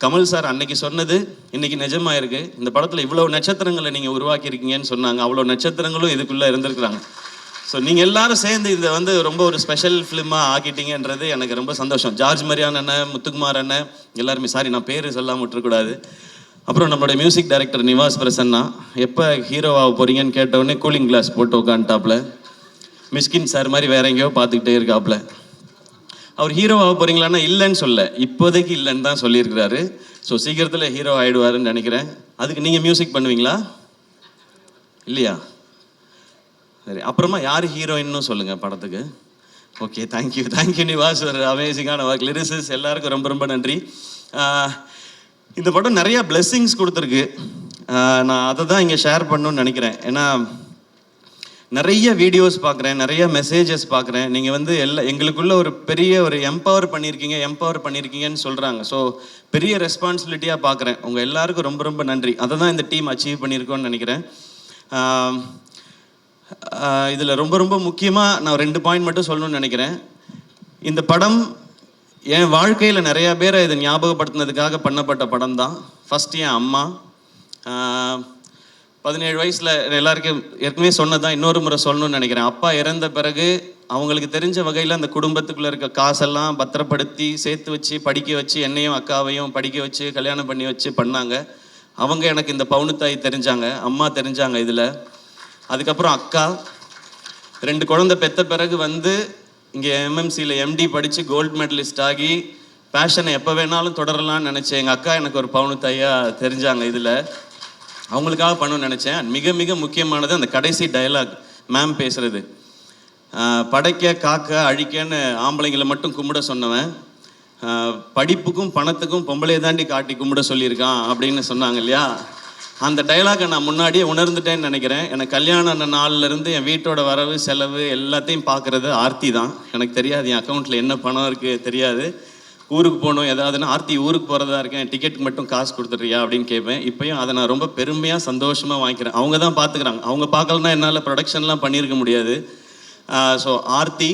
S20: கமல் சார் அன்னைக்கு சொன்னது இன்னைக்கு நிஜமாக இருக்குது. இந்த படத்தில் இவ்வளோ நட்சத்திரங்களை நீங்கள் உருவாக்கியிருக்கீங்கன்னு சொன்னாங்க. அவ்வளோ நட்சத்திரங்களும் இதுக்குள்ளே இருந்திருக்கிறாங்க. ஸோ நீங்கள் எல்லாரும் சேர்ந்து இதை வந்து ரொம்ப ஒரு ஸ்பெஷல் ஃபிலிமாக ஆக்கிட்டீங்கன்றது எனக்கு ரொம்ப சந்தோஷம். ஜார்ஜ் மரியான் அண்ணன், முத்துக்குமார் அண்ணன் எல்லாருமே, சாரி நான் பேர் சொல்லாமல் விட்டுறக்கூடாது. அப்புறம் நம்மளோட மியூசிக் டைரக்டர் நிவாஸ் பிரசன்னா, எப்போ ஹீரோவாக போகிறீங்கன்னு கேட்டவுடனே கூலிங் கிளாஸ் போட்டு உட்காந்துட்டாப்புல, மிஸ்கின் சார் மாதிரி வேற எங்கேயோ பார்த்துக்கிட்டே இருக்காப்புல. அவர் ஹீரோ ஆக போகிறீங்களான்னா இல்லைன்னு சொல்ல, இப்போதைக்கு இல்லைன்னு தான் சொல்லியிருக்கிறாரு. ஸோ சீக்கிரத்தில் ஹீரோ ஆகிடுவாருன்னு நினைக்கிறேன். அதுக்கு நீங்கள் மியூசிக் பண்ணுவீங்களா இல்லையா? சரி, அப்புறமா யார் ஹீரோயின்னு சொல்லுங்கள் படத்துக்கு. ஓகே, தேங்க்யூ நிவாஸ், ஒரு அமேசிங்கான ஒர்க். லிரிசிஸ் எல்லாருக்கும் ரொம்ப ரொம்ப நன்றி. இந்த படம் நிறையா பிளெஸ்ஸிங்ஸ் கொடுத்துருக்கு. நான் அதை தான் இங்கே ஷேர் பண்ணணும்னு நினைக்கிறேன். ஏன்னா நிறைய வீடியோஸ் பார்க்குறேன், நிறைய மெசேஜஸ் பார்க்குறேன். நீங்கள் வந்து எங்களுக்குள்ள ஒரு பெரிய ஒரு எம்பவர் பண்ணியிருக்கீங்கன்னு சொல்கிறாங்க. ஸோ பெரிய ரெஸ்பான்சிபிலிட்டியாக பார்க்குறேன். உங்கள் எல்லாருக்கும் ரொம்ப ரொம்ப நன்றி. அதை தான் இந்த டீம் அச்சீவ் பண்ணியிருக்கோன்னு நினைக்கிறேன். இதில் ரொம்ப ரொம்ப முக்கியமாக நான் 2 பாயிண்ட் மட்டும் சொல்லணும்னு நினைக்கிறேன். இந்த படம் என் வாழ்க்கையில் நிறையா பேரை இதை ஞாபகப்படுத்தினதுக்காக பண்ணப்பட்ட படம் தான். ஃபஸ்ட்டு என் அம்மா. 17 வயசில் எல்லாருக்கும் ஏற்கனவே சொன்னதான் இன்னொரு முறை சொல்லணும்னு நினைக்கிறேன். அப்பா இறந்த பிறகு அவங்களுக்கு தெரிஞ்ச வகையில் அந்த குடும்பத்துக்குள்ளே இருக்க காசெல்லாம் பத்திரப்படுத்தி சேர்த்து வச்சு படிக்க வச்சு என்னையும் அக்காவையும் படிக்க வச்சு கல்யாணம் பண்ணி வச்சு பண்ணாங்க. அவங்க எனக்கு இந்த பவுனுத்தாய் தெரிஞ்சாங்க, அம்மா தெரிஞ்சாங்க இதில். அதுக்கப்புறம் அக்கா 2 குழந்தை பெற்ற பிறகு வந்து இங்கே எம்எம்சியில் எம்டி படித்து கோல்டு மெடலிஸ்ட் ஆகி பேஷனை எப்போ வேணாலும் தொடரலாம்னு நினச்சேன். எங்கள் அக்கா எனக்கு ஒரு பவுனுத்தாயாக தெரிஞ்சாங்க இதில். அவங்களுக்காக பண்ணணும்னு நினச்சேன். மிக மிக முக்கியமானது அந்த கடைசி டயலாக் மேம் பேசுகிறது. படைக்க காக்க அழிக்கன்னு ஆம்பளைங்களை மட்டும் கும்பிட சொன்னவன் படிப்புக்கும் பணத்துக்கும் பொம்பளையை தாண்டி காட்டி கும்பிட சொல்லியிருக்கான் அப்படின்னு சொன்னாங்க இல்லையா? அந்த டைலாகை நான் முன்னாடியே உணர்ந்துட்டேன்னு நினைக்கிறேன். எனக்கு கல்யாணம் நாள்லேருந்து என் வீட்டோட வரவு செலவு எல்லாத்தையும் பார்க்குறது ஆர்த்தி தான். எனக்கு தெரியாது என் அக்கௌண்ட்டில் என்ன பணம் இருக்குது தெரியாது. ஊருக்கு போகணும் ஏதாவதுன்னா, ஆர்த்தி ஊருக்கு போகிறதா இருக்கேன், டிக்கெட்டுக்கு மட்டும் காசு கொடுத்துட்றியா அப்படின்னு கேட்பேன். இப்போயும் அதை நான் ரொம்ப பெருமையாக சந்தோஷமாக வாங்கிக்கிறேன். அவங்க தான் பார்த்துக்கிறாங்க. அவங்க பார்க்கலன்னா என்னால் ப்ரொடக்ஷன்லாம் பண்ணியிருக்க முடியாது. ஸோ ஆர்த்தி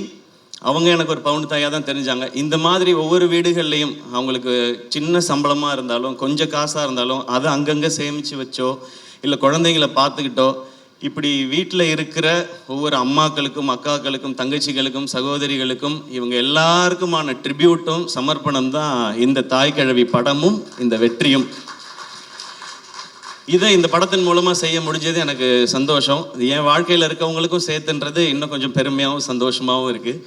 S20: அவங்க எனக்கு ஒரு பவுண்டு தாயாக தான் தெரிஞ்சாங்க. இந்த மாதிரி ஒவ்வொரு வீடுகள்லையும் அவங்களுக்கு சின்ன சம்பளமாக இருந்தாலும் கொஞ்சம் காசாக இருந்தாலும் அதை அங்கங்கே சேமித்து வச்சோ இல்லை குழந்தைங்களை பார்த்துக்கிட்டோ இப்படி வீட்டில் இருக்கிற ஒவ்வொரு அம்மாக்களுக்கும் அக்காக்களுக்கும் தங்கச்சிகளுக்கும் சகோதரிகளுக்கும் இவங்க எல்லாருக்குமான ட்ரிபியூட்டும் சமர்ப்பணம் தான் இந்த தாய்க்கிழவி படமும் இந்த வெற்றியும். இதை இந்த படத்தின் மூலமாக செய்ய முடிஞ்சது எனக்கு சந்தோஷம். இது என் வாழ்க்கையில் இருக்கவங்களுக்கும் சேர்த்துன்றது இன்னும் கொஞ்சம் பெருமையாகவும் சந்தோஷமாகவும் இருக்குது.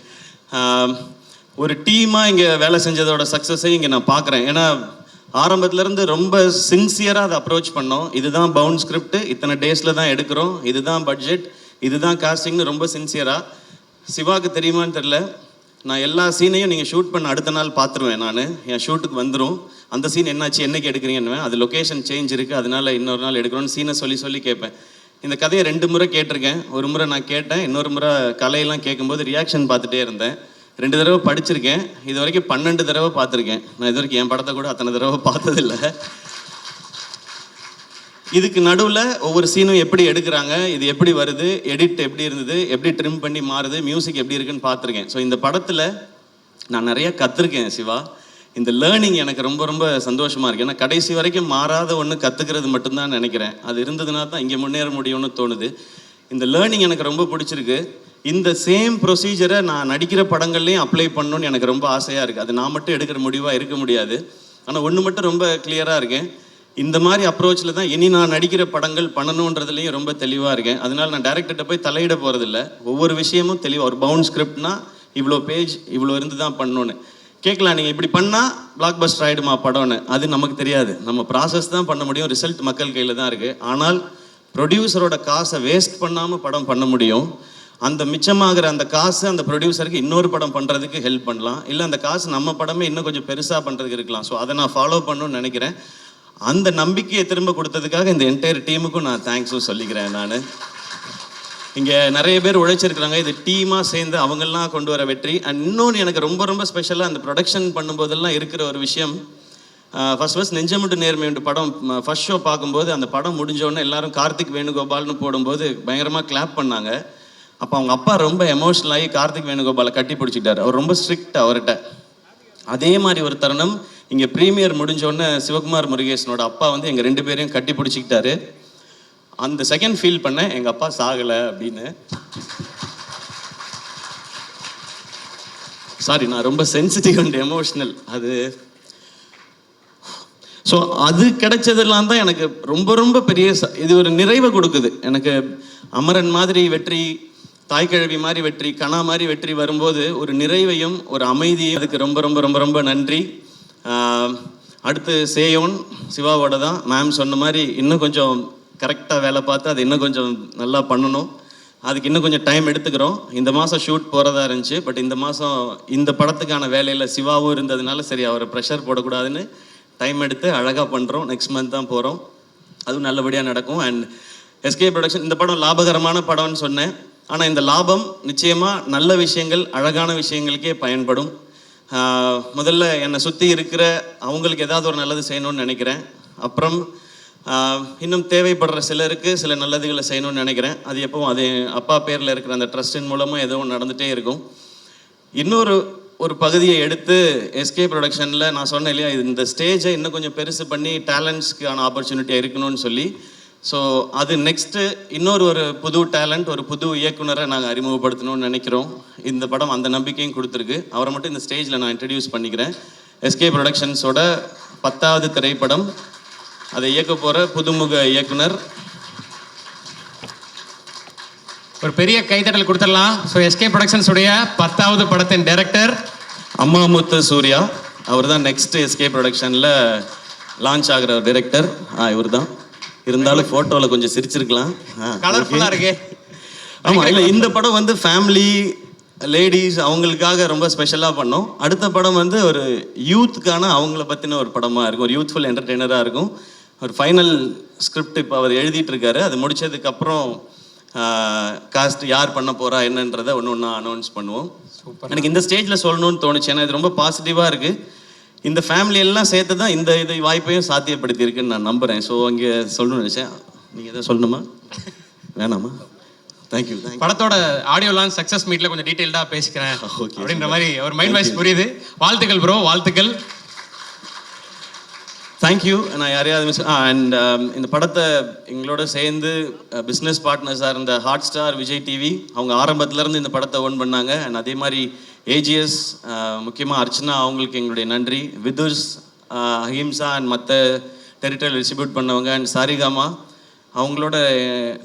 S20: ஒரு டீமாக இங்கே வேலை செஞ்சதோட சக்ஸஸை இங்கே நான் பார்க்குறேன். ஏன்னா ஆரம்பத்துலேருந்து ரொம்ப சின்சியராக அதை அப்ரோச் பண்ணோம். இதுதான் பவுண்ட் ஸ்கிரிப்ட், இத்தனை டேஸில் தான் எடுக்கிறோம், இதுதான் பட்ஜெட், இதுதான் காஸ்டிங்னு ரொம்ப சின்சியராக. சிவாவுக்கு தெரியுமான்னு தெரில, நான் எல்லா சீனையும் நீங்கள் ஷூட் பண்ண அடுத்த நாள் பார்த்துருவேன். நான் என் ஷூட்டுக்கு வந்துடும், அந்த சீன் என்னாச்சு என்னைக்கு எடுக்கிறீங்கன்னு, அது லொக்கேஷன் சேஞ்ச் இருக்குது அதனால் இன்னொரு நாள் எடுக்கிறோன்னு சீனை சொல்லி கேட்பேன். இந்த கதையை 2 முறை கேட்டிருக்கேன். ஒரு முறை நான் கேட்டேன், இன்னொரு முறை கலையெல்லாம் கேட்கும்போது ரியாக்ஷன் பார்த்துட்டே இருந்தேன். 2 தடவை படிச்சிருக்கேன். இது வரைக்கும் 12 தடவை பார்த்துருக்கேன். நான் இது வரைக்கும் என் படத்தை கூட அத்தனை தடவை பார்த்ததில்லை. இதுக்கு நடுவில் ஒவ்வொரு சீனும் எப்படி எடுக்கிறாங்க, இது எப்படி வருது, எடிட் எப்படி இருந்தது, எப்படி ட்ரிம் பண்ணி மாறுது, மியூசிக் எப்படி இருக்குன்னு பார்த்துருக்கேன். ஸோ இந்த படத்தில் நான் நிறைய கற்றுருக்கேன் சிவா. இந்த லேர்னிங் எனக்கு ரொம்ப ரொம்ப சந்தோஷமாக இருக்குது. ஏன்னா கடைசி வரைக்கும் மாறாத ஒன்று கற்றுக்கிறது மட்டும்தான் நினைக்கிறேன். அது இருந்ததுனா தான் இங்கே முன்னேற முடியும்னு தோணுது. இந்த லேர்னிங் எனக்கு ரொம்ப பிடிச்சிருக்கு. இந்த சேம் ப்ரொசீஜரை நான் நடிக்கிற படங்கள்லேயும் அப்ளை பண்ணணும்னு எனக்கு ரொம்ப ஆசையாக இருக்குது. அது நான் மட்டும் எடுக்கிற முடிவாக இருக்க முடியாது. ஆனால் ஒன்று மட்டும் ரொம்ப கிளியராக இருக்கேன், இந்த மாதிரி அப்ரோச்சில் தான் இனி நான் நடிக்கிற படங்கள் பண்ணணுன்றதுலேயும் ரொம்ப தெளிவாக இருக்கேன். அதனால் நான் டேரக்டர்கிட்ட போய் தலையிட போகிறதில்ல. ஒவ்வொரு விஷயமும் தெளிவாக, ஒரு பவுண்ட் ஸ்கிரிப்ட்னா இவ்வளோ பேஜ் இவ்வளோ இருந்து தான் பண்ணணுன்னு கேட்கலாம். நீங்கள் இப்படி பண்ணால் பிளாக் பஸ்டர் ஆகிடுமா படம்னு, அது நமக்கு தெரியாது. நம்ம ப்ராசஸ் தான் பண்ண முடியும், ரிசல்ட் மக்கள் கையில் தான் இருக்குது. ஆனால் ப்ரொடியூசரோட காசை வேஸ்ட் பண்ணாமல் படம் பண்ண முடியும். அந்த மிச்சமாகிற அந்த காசு அந்த ப்ரொடியூசருக்கு இன்னொரு படம் பண்ணுறதுக்கு ஹெல்ப் பண்ணலாம், இல்லை அந்த காசு நம்ம படமே இன்னும் கொஞ்சம் பெருசாக பண்ணுறதுக்கு இருக்கலாம். ஸோ அதை நான் ஃபாலோ பண்ணணும்னு நினைக்கிறேன். அந்த நம்பிக்கையை திரும்ப கொடுத்ததுக்காக இந்த என்டையர் டீமுக்கும் நான் தேங்க்ஸும் சொல்லிக்கிறேன். நான் இங்கே நிறைய பேர் உழைச்சிருக்கிறாங்க. இது டீமாக சேர்ந்து அவங்கெல்லாம் கொண்டு வர வெற்றி. அண்ட் இன்னொன்று எனக்கு ரொம்ப ரொம்ப ஸ்பெஷலாக அந்த ப்ரொடக்ஷன் பண்ணும்போதெல்லாம் இருக்கிற ஒரு விஷயம், ஃபர்ஸ்ட் நெஞ்சமுட்டு நேர்மையுண்டு படம் ஃபர்ஸ்ட் ஷோ பார்க்கும்போது அந்த படம் முடிஞ்சோடனே எல்லாரும் கார்த்திக் வேணுகோபால்னு போடும்போது பயங்கரமாக கிளாப் பண்ணாங்க. அப்போ அவங்க அப்பா ரொம்ப எமோஷனல் ஆகி கார்த்திக் வேணுகோபாலை கட்டி பிடிச்சிட்டார். அவர் ரொம்ப ஸ்ட்ரிக்ட் அவர்கிட்ட. அதே மாதிரி ஒரு தருணம் இங்கே ப்ரீமியர் முடிஞ்சோடனே சிவகுமார் முருகேசனோட அப்பா வந்து எங்கள் 2 பேரையும் கட்டி பிடிச்சிக்கிட்டாரு. அந்த செகண்ட் ஃபீல் பண்ணேன், எங்கள் அப்பா சாகலை அப்படின்னு. சாரி, நான் ரொம்ப சென்சிட்டிவ் அண்ட் எமோஷ்னல். அது ஸோ அது கிடைச்சதெல்லாம் தான் எனக்கு ரொம்ப ரொம்ப பெரிய இது ஒரு நிறைவை கொடுக்குது. எனக்கு அமரன் மாதிரி வெற்றி, தாய்க்கிழவி மாதிரி வெற்றி, கணா மாதிரி வெற்றி வரும்போது ஒரு நிறைவையும் ஒரு அமைதியும், அதுக்கு ரொம்ப ரொம்ப ரொம்ப ரொம்ப நன்றி. அடுத்து சேயோன் சிவாவோட தான். மேம் சொன்ன மாதிரி இன்னும் கொஞ்சம் கரெக்டாக வேலை பார்த்து அதை இன்னும் கொஞ்சம் நல்லா பண்ணணும். அதுக்கு இன்னும் கொஞ்சம் டைம் எடுத்துக்கிறோம். இந்த மாதம் ஷூட் போகிறதா இருந்துச்சு, பட் இந்த மாதம் இந்த படத்துக்கான வேலையில் சிவாவும் இருந்ததுனால சரி அவரை ப்ரெஷர் போடக்கூடாதுன்னு டைம் எடுத்து அழகாக பண்ணுறோம். நெக்ஸ்ட் மந்த் தான் போகிறோம், அதுவும் நல்லபடியாக நடக்கும். அண்ட் எஸ்கே ப்ரொடக்ஷன், இந்த படம் லாபகரமான படம்னு சொன்னேன், ஆனால் இந்த லாபம் நிச்சயமாக நல்ல விஷயங்கள், அழகான விஷயங்களுக்கே பயன்படும். முதல்ல என்னை சுற்றி இருக்கிற அவங்களுக்கு ஏதாவது ஒரு நல்லது செய்யணும்னு நினைக்கிறேன். அப்புறம் இன்னும் தேவைப்படுற சிலருக்கு சில நல்லதுகளை செய்யணும்னு நினைக்கிறேன். அது எப்பவும் அது அப்பா பேரில் இருக்கிற அந்த ட்ரஸ்டின் மூலமாக எதுவும் நடந்துகிட்டே இருக்கும். ஒரு பகுதியை எடுத்து எஸ்கே ப்ரொடக்ஷனில் நான் சொன்னேன் இல்லையா, இந்த ஸ்டேஜை இன்னும் கொஞ்சம் பெருசு பண்ணி டேலண்ட்ஸ்க்கான ஆப்பர்ச்சுனிட்டியாக இருக்கணும்னு சொல்லி. ஸோ அது நெக்ஸ்ட்டு ஒரு புது டேலண்ட், ஒரு புது இயக்குனரை நாங்கள் அறிமுகப்படுத்தணும்னு நினைக்கிறோம். இந்த படம் அந்த நம்பிக்கையும் கொடுத்துருக்கு. அவரை மட்டும் இந்த ஸ்டேஜில் நான் இன்ட்ரடியூஸ் பண்ணிக்கிறேன். எஸ்கே ப்ரொடக்ஷன்ஸோட 10வது திரைப்படம், அதை இயக்க போகிற புதுமுக இயக்குனர்.
S2: ஒரு பெரிய கைத்தட்டல் கொடுத்துடலாம். ஸோ எஸ்கே ப்ரொடக்ஷன்ஸுடைய 10வது படத்தின் டைரக்டர்
S20: அம்மாமுத்து சூர்யா. அவர் தான் நெக்ஸ்ட் எஸ்கே ப்ரொடக்ஷனில் லான்ச் ஆகிற டைரக்டர். இவர் தான். இருந்தாலும் ஃபோட்டோவில் கொஞ்சம் சிரிச்சிருக்கலாம்.
S2: கலர்ஃபுல்லாக இருக்கே.
S20: ஆமாம், இல்லை இந்த படம் வந்து ஃபேமிலி லேடிஸ் அவங்களுக்காக ரொம்ப ஸ்பெஷலாக பண்ணோம். அடுத்த படம் வந்து ஒரு யூத்துக்கான அவங்கள பற்றின ஒரு படமாக இருக்கும், ஒரு யூத்ஃபுல் என்டர்டெய்னராக இருக்கும். ஒரு ஃபைனல் ஸ்கிரிப்ட் இப்போ அவர் எழுதிட்டு இருக்காரு. அது முடிச்சதுக்கப்புறம் காஸ்ட் யார் பண்ண போகிறா என்னன்றதை ஒன்று ஒன்றா அனௌன்ஸ் பண்ணுவோம். எனக்கு இந்த ஸ்டேஜில் சொல்லணும்னு தோணுச்சு, ஏன்னா இது ரொம்ப பாசிட்டிவாக இருக்குது. இந்த ஃபேமிலி எல்லாம் சேர்த்து தான் இந்த வாய்ப்பையும் சாத்தியப்படுத்தியிருக்குன்னு நான் நம்புகிறேன். ஸோ அங்கே சொல்லணும்னு நினச்சேன். நீங்கள் எதாவது சொல்லணுமா? வேணாமா? தேங்க்யூ.
S2: படத்தோட ஆடியோ லான்ச் சக்ஸஸ் மீட்டில் கொஞ்சம் டீட்டெயில்டாக பேசிக்கிறேன் அப்படின்ற மாதிரி ஒரு மைண்ட் வாய்ஸ் புரியுது. வாழ்த்துக்கள் ப்ரோ, வாழ்த்துக்கள்.
S20: தேங்க்யூ. நான் யாரையாவது அண்ட் இந்த படத்தை எங்களோட சேர்ந்து பிஸ்னஸ் பார்ட்னர்ஸாக இருந்த ஹாட் ஸ்டார், விஜய் டிவி, அவங்க ஆரம்பத்துலேருந்து இந்த படத்தை ஓன் பண்ணாங்க. அண்ட் அதே மாதிரி ஏஜிஎஸ், முக்கியமாக அர்ச்சனா, அவங்களுக்கு எங்களுடைய நன்றி. விதுர்ஸ், அஹிம்சா அண்ட் மற்ற டெரிட்டரி டிஸ்ட்ரிபியூட் பண்ணவங்க, அண்ட் சாரிகாமா, அவங்களோட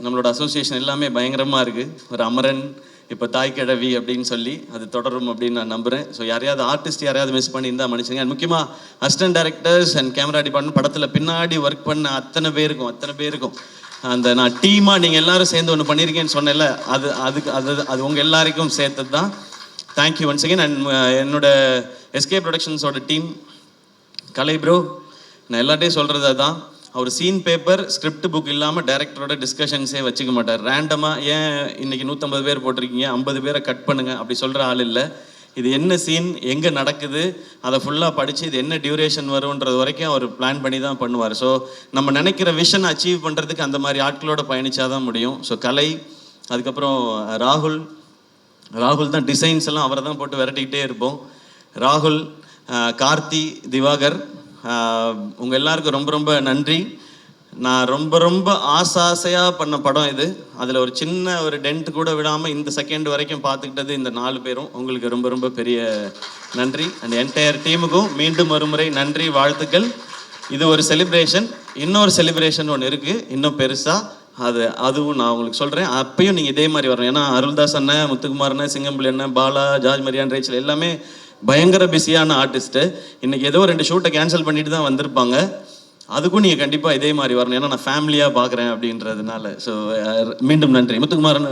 S20: நம்மளோட அசோசியேஷன் எல்லாமே பயங்கரமாக இருக்குது. ஒரு அமரன், இப்போ தாய்க்கிழவி அப்படின்னு சொல்லி அது தொடரும் அப்படின்னு நான் நம்புகிறேன். ஸோ யாரையாவது ஆர்டிஸ்ட் யாரையாவது மிஸ் பண்ணியிருந்தால் மன்னிச்சுங்க. அண்ட் முக்கியமாக assistant directors and camera department, படத்தில் பின்னாடி ஒர்க் பண்ண அத்தனை பேருக்கும் அந்த நான் டீமாக நீங்கள் எல்லோரும் சேர்ந்து ஒன்று பண்ணியிருக்கேன்னு சொன்னேன்ல, அது உங்கள் எல்லாருக்கும் சேர்த்தது தான். Thank you once again. அண்ட் என்னோட எஸ்கே ப்ரொடக்ஷன்ஸோட டீம், கலை ப்ரோ, நான் எல்லாட்டையும் சொல்கிறது அதுதான். அவர் சீன் பேப்பர், ஸ்கிரிப்ட் புக் இல்லாமல் டைரக்டரோட டிஸ்கஷன்ஸே வச்சுக்க மாட்டார். ரேண்டமாக ஏன் இன்றைக்கி 150 பேர் போட்டிருக்கீங்க, 50 பேரை கட் பண்ணுங்கள் அப்படி சொல்கிற ஆள் இல்லை. இது என்ன சீன், எங்கே நடக்குது, அதை ஃபுல்லாக படித்து இது என்ன டியூரேஷன் வரும்ன்றது வரைக்கும் அவர் பிளான் பண்ணி தான் பண்ணுவார். ஸோ நம்ம நினைக்கிற விஷன் அச்சீவ் பண்ணுறதுக்கு அந்த மாதிரி ஆட்களோட பயணிச்சா தான் முடியும். ஸோ கலை, அதுக்கப்புறம் ராகுல் தான் டிசைன்ஸ் எல்லாம் அவரை தான் போட்டு விரட்டிக்கிட்டே இருப்போம். ராகுல், கார்த்தி, திவாகர், உங்கள் எல்லாருக்கும் ரொம்ப ரொம்ப நன்றி. நான் ரொம்ப ஆசையாக பண்ண படம் இது. அதில் ஒரு சின்ன ஒரு டென்ட் கூட விடாமல் இந்த செகண்ட் வரைக்கும் பார்த்துக்கிட்டது இந்த 4 பேரும். உங்களுக்கு ரொம்ப பெரிய நன்றி. அண்ட் என்டையர் டீமுக்கும் மீண்டும் ஒருமுறை நன்றி, வாழ்த்துக்கள். இது ஒரு செலிப்ரேஷன். இன்னொரு செலிப்ரேஷன் ஒன்று இருக்குது, இன்னும் பெருசாக. அதுவும் நான் உங்களுக்கு சொல்கிறேன். அப்பயும் நீங்கள் இதே மாதிரி வரணும். ஏன்னா அருள்தாஸ் அண்ணன், முத்துக்குமார் அண்ணன், சிங்கம்பிள்ளை அண்ணன், பாலா, ஜார்ஜ் மரியான், ரேச்சல் எல்லாமே பயங்கர பிஸியான ஆர்டிஸ்ட்டு. இன்றைக்கி ஏதோ 2 ஷூட்டை கேன்சல் பண்ணிட்டு தான் வந்திருப்பாங்க. அதுக்கும் நீங்கள் கண்டிப்பாக இதே மாதிரி வரணும், ஏன்னா நான் ஃபேமிலியாக பார்க்குறேன் அப்படின்றதுனால. ஸோ மீண்டும் நன்றி. முத்துக்குமாரன்,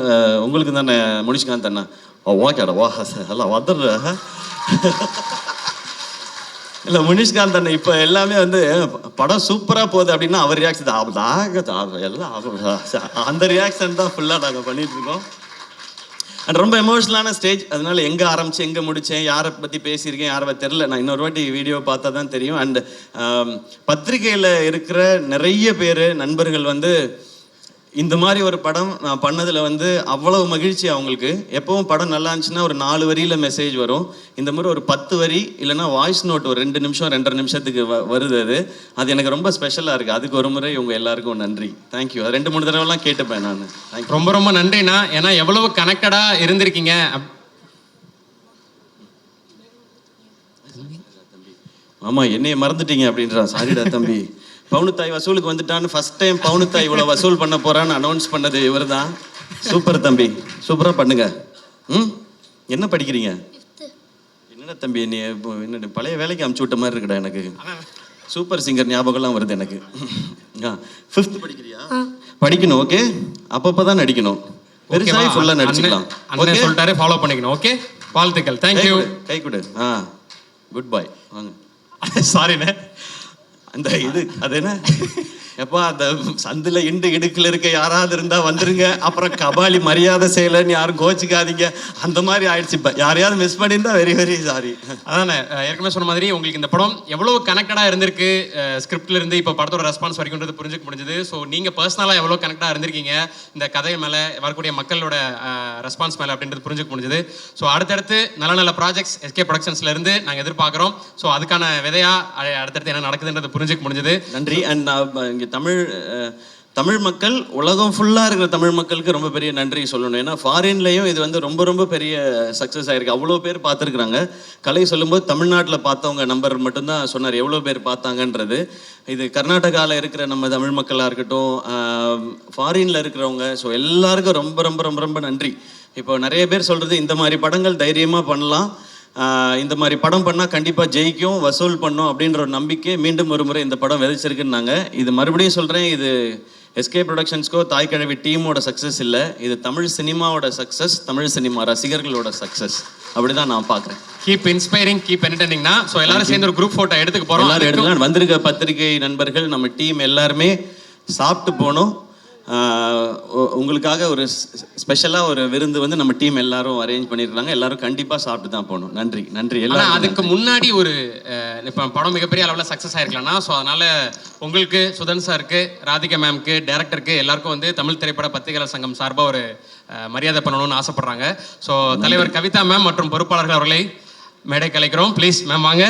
S20: உங்களுக்கு தானே முனிஷ்காந்த் அண்ணா? ஓகேடா, வா எல்லாம் வந்துடுற. இல்லை, முனிஷ்காந்த் அண்ணன் இப்போ எல்லாமே வந்து படம் சூப்பராக போகுது அப்படின்னா அவர் ரியாக்ஷன் எல்லாம் அந்த ரியாக்ஷன் தான் ஃபுல்லாக நாங்கள் பண்ணிகிட்ருக்கோம். அண்ட் ரொம்ப எமோஷ்னலான ஸ்டேஜ். அதனால எங்கே ஆரம்பித்து எங்கே முடித்தேன், யாரை பற்றி பேசியிருக்கேன், யாரை தெரில. நான் இன்னொரு வாட்டி வீடியோ பார்த்தா தான் தெரியும். அண்ட் பத்திரிகையில் இருக்கிற நிறைய பேர் நண்பர்கள் வந்து இந்த மாதிரி ஒரு படம் நான் பண்ணதில் வந்து அவ்வளவு மகிழ்ச்சி அவங்களுக்கு. எப்பவும் படம் நல்லா இருந்துச்சுன்னா ஒரு 4 வரியில் மெசேஜ் வரும். இந்த மாதிரி ஒரு 10 வரி இல்லைனா வாய்ஸ் நோட் ஒரு 2 நிமிஷம் 2.5 நிமிஷத்துக்கு வருது. அது எனக்கு ரொம்ப ஸ்பெஷலாக இருக்குது. அதுக்கு ஒரு முறை உங்கள் எல்லாருக்கும் நன்றி. தேங்க்யூ. 2-3 தடவைலாம் கேட்டுப்பேன் நான்.
S2: ரொம்ப நன்றிண்ணா. ஏன்னா எவ்வளவு கனெக்டடாக இருந்திருக்கீங்க.
S20: ஆமாம், என்னையை மறந்துட்டீங்க அப்படின்றான். சாரிடா தம்பி. பவுனுத்தாய் வசூலுக்கு வந்துட்டான்னு ஃபஸ்ட் டைம் பவுனுத்தாய் இவ்வளோ வசூல் பண்ண போகிறான்னு அனௌன்ஸ் பண்ணது இவர் தான். சூப்பர் தம்பி, சூப்பராக பண்ணுங்க. ம், என்ன படிக்கிறீங்க? என்னடா தம்பி, நீ என்ன பழைய வேலைக்கு அமுச்சு விட்ட மாதிரி இருக்குடா எனக்கு. சூப்பர் சிங்கர் ஞாபகம்லாம் வருது எனக்கு. 5th படிக்கிறியா? படிக்கணும், ஓகே. அப்பப்போ தான் நடிக்கணும், பெருசாகி ஃபுல்லாக நடிச்சுக்கலாம்.
S2: அண்ணன் சொல்லிட்டாரு, ஃபாலோ பண்ணிக்கணும். ஓகே, வாழ்த்துக்கள், தேங்க்யூ.
S20: கை கொடு. குட் பாய். வாங்க.
S2: சாரிண்ணே,
S20: அந்த இது அது என்ன எப்போ அந்த சந்தில் இடுக்கில் இருக்க யாராவது இருந்தால் வந்துருங்க. அப்புறம் கபாலி மரியாதை செய்யலைன்னு யாரும் கோச்சிக்காதீங்க. அந்த மாதிரி ஆயிடுச்சு. இப்போ யாரையாவது மிஸ் பண்ணியிருந்தா வெரி வெரி சாரி.
S2: அதானே ஏற்கனவே சொன்ன மாதிரி உங்களுக்கு இந்த படம் எவ்வளோ கனெக்டடாக இருந்திருக்கு, ஸ்கிரிப்ட்ல இருந்து இப்போ படத்தோட ரெஸ்பான்ஸ் வரைக்கும்ன்றது புரிஞ்சுக்க முடிஞ்சது. ஸோ நீங்கள் பர்சனலாக எவ்வளோ கனெக்டாக இருந்திருக்கீங்க இந்த கதை மேலே, வரக்கூடிய மக்களோட ரெஸ்பான்ஸ் மேலே அப்படின்றது புரிஞ்சுக்க முடிஞ்சது. ஸோ அடுத்தடுத்து நல்ல நல்ல ப்ராஜெக்ட்ஸ் எஸ்கே ப்ரொடக்ஷன்ஸ்லேருந்து நாங்கள் எதிர்பார்க்குறோம். ஸோ அதுக்கான விதையாக அடுத்தடுத்து என்ன நடக்குதுன்றது புரிஞ்சுக்க முடிஞ்சது.
S20: நன்றி. அண்ட் இங்கே தமிழ் மக்கள், உலகம் ஃபுல்லாக இருக்கிற தமிழ் மக்களுக்கு ரொம்ப பெரிய நன்றி சொல்லணும். ஏன்னா ஃபாரின்லேயும் இது வந்து ரொம்ப ரொம்ப பெரிய சக்ஸஸ் ஆகிருக்கு. அவ்வளோ பேர் பார்த்துருக்குறாங்க. கலை சொல்லும்போது தமிழ்நாட்டில் பார்த்தவங்க நம்பர் மட்டும்தான் சொன்னார் எவ்வளோ பேர் பார்த்தாங்கன்றது. இது கர்நாடகாவில் இருக்கிற நம்ம தமிழ் மக்களாக இருக்கட்டும், ஃபாரினில் இருக்கிறவங்க, ஸோ எல்லாருக்கும் ரொம்ப ரொம்ப ரொம்ப ரொம்ப நன்றி. இப்போ நிறைய பேர் சொல்கிறது இந்த மாதிரி படங்கள் தைரியமாக பண்ணலாம், இந்த மாதிரி படம் பண்ணால் கண்டிப்பாக ஜெயிக்கும், வசூல் பண்ணும் அப்படின்ற ஒரு நம்பிக்கை மீண்டும் ஒரு முறை இந்த படம் விதைச்சிருக்குன்னாங்க. இது மறுபடியும் சொல்கிறேன், இது எஸ்கே ப்ரொடக்ஷன்ஸ்க்கோ தாய் கிழவி டீமோட சக்ஸஸ் இல்லை, இது தமிழ் சினிமாவோட சக்ஸஸ், தமிழ் சினிமா ரசிகர்களோட சக்ஸஸ். அப்படி தான் நான் பார்க்குறேன்.
S2: கீப் இன்ஸ்பைரிங், கீப் என்டர்டெய்னிங்னா. ஸோ எல்லாரும் சேர்ந்து ஒரு குரூப் ஃபோட்டோ எடுத்துக்க போகிறோம்.
S20: எல்லாரும் எடுத்துக்கலாம். வந்திருக்க பத்திரிகை நண்பர்கள், நம்ம டீம் எல்லாருமே சாப்பிட்டு போகணும். உங்களுக்காக ஒரு ஸ்பெஷலாக ஒரு விருந்து வந்து நம்ம டீம் எல்லாரும் அரேஞ்ச் பண்ணியிருக்காங்க. எல்லாரும் கண்டிப்பாக சாப்பிட்டு தான் போகணும். நன்றி நன்றி.
S2: எல்லாம் அதுக்கு முன்னாடி ஒரு இப்போ படம் மிகப்பெரிய அளவில் சக்ஸஸ் ஆயிருக்கலாம்னா, ஸோ அதனால் உங்களுக்கு, சுதன் சாருக்கு, ராதிகா மேம்க்கு, டேரக்டருக்கு எல்லாருக்கும் வந்து தமிழ் திரைப்பட பத்திரிகையாளர் சங்கம் சார்பாக ஒரு மரியாதை பண்ணணும்னு ஆசைப்படுறாங்க. ஸோ தலைவர் கவிதா மேம் மற்றும் பொறுப்பாளர்கள் அவர்களை மேடை கலைக்கிறோம். ப்ளீஸ் மேம் வாங்க.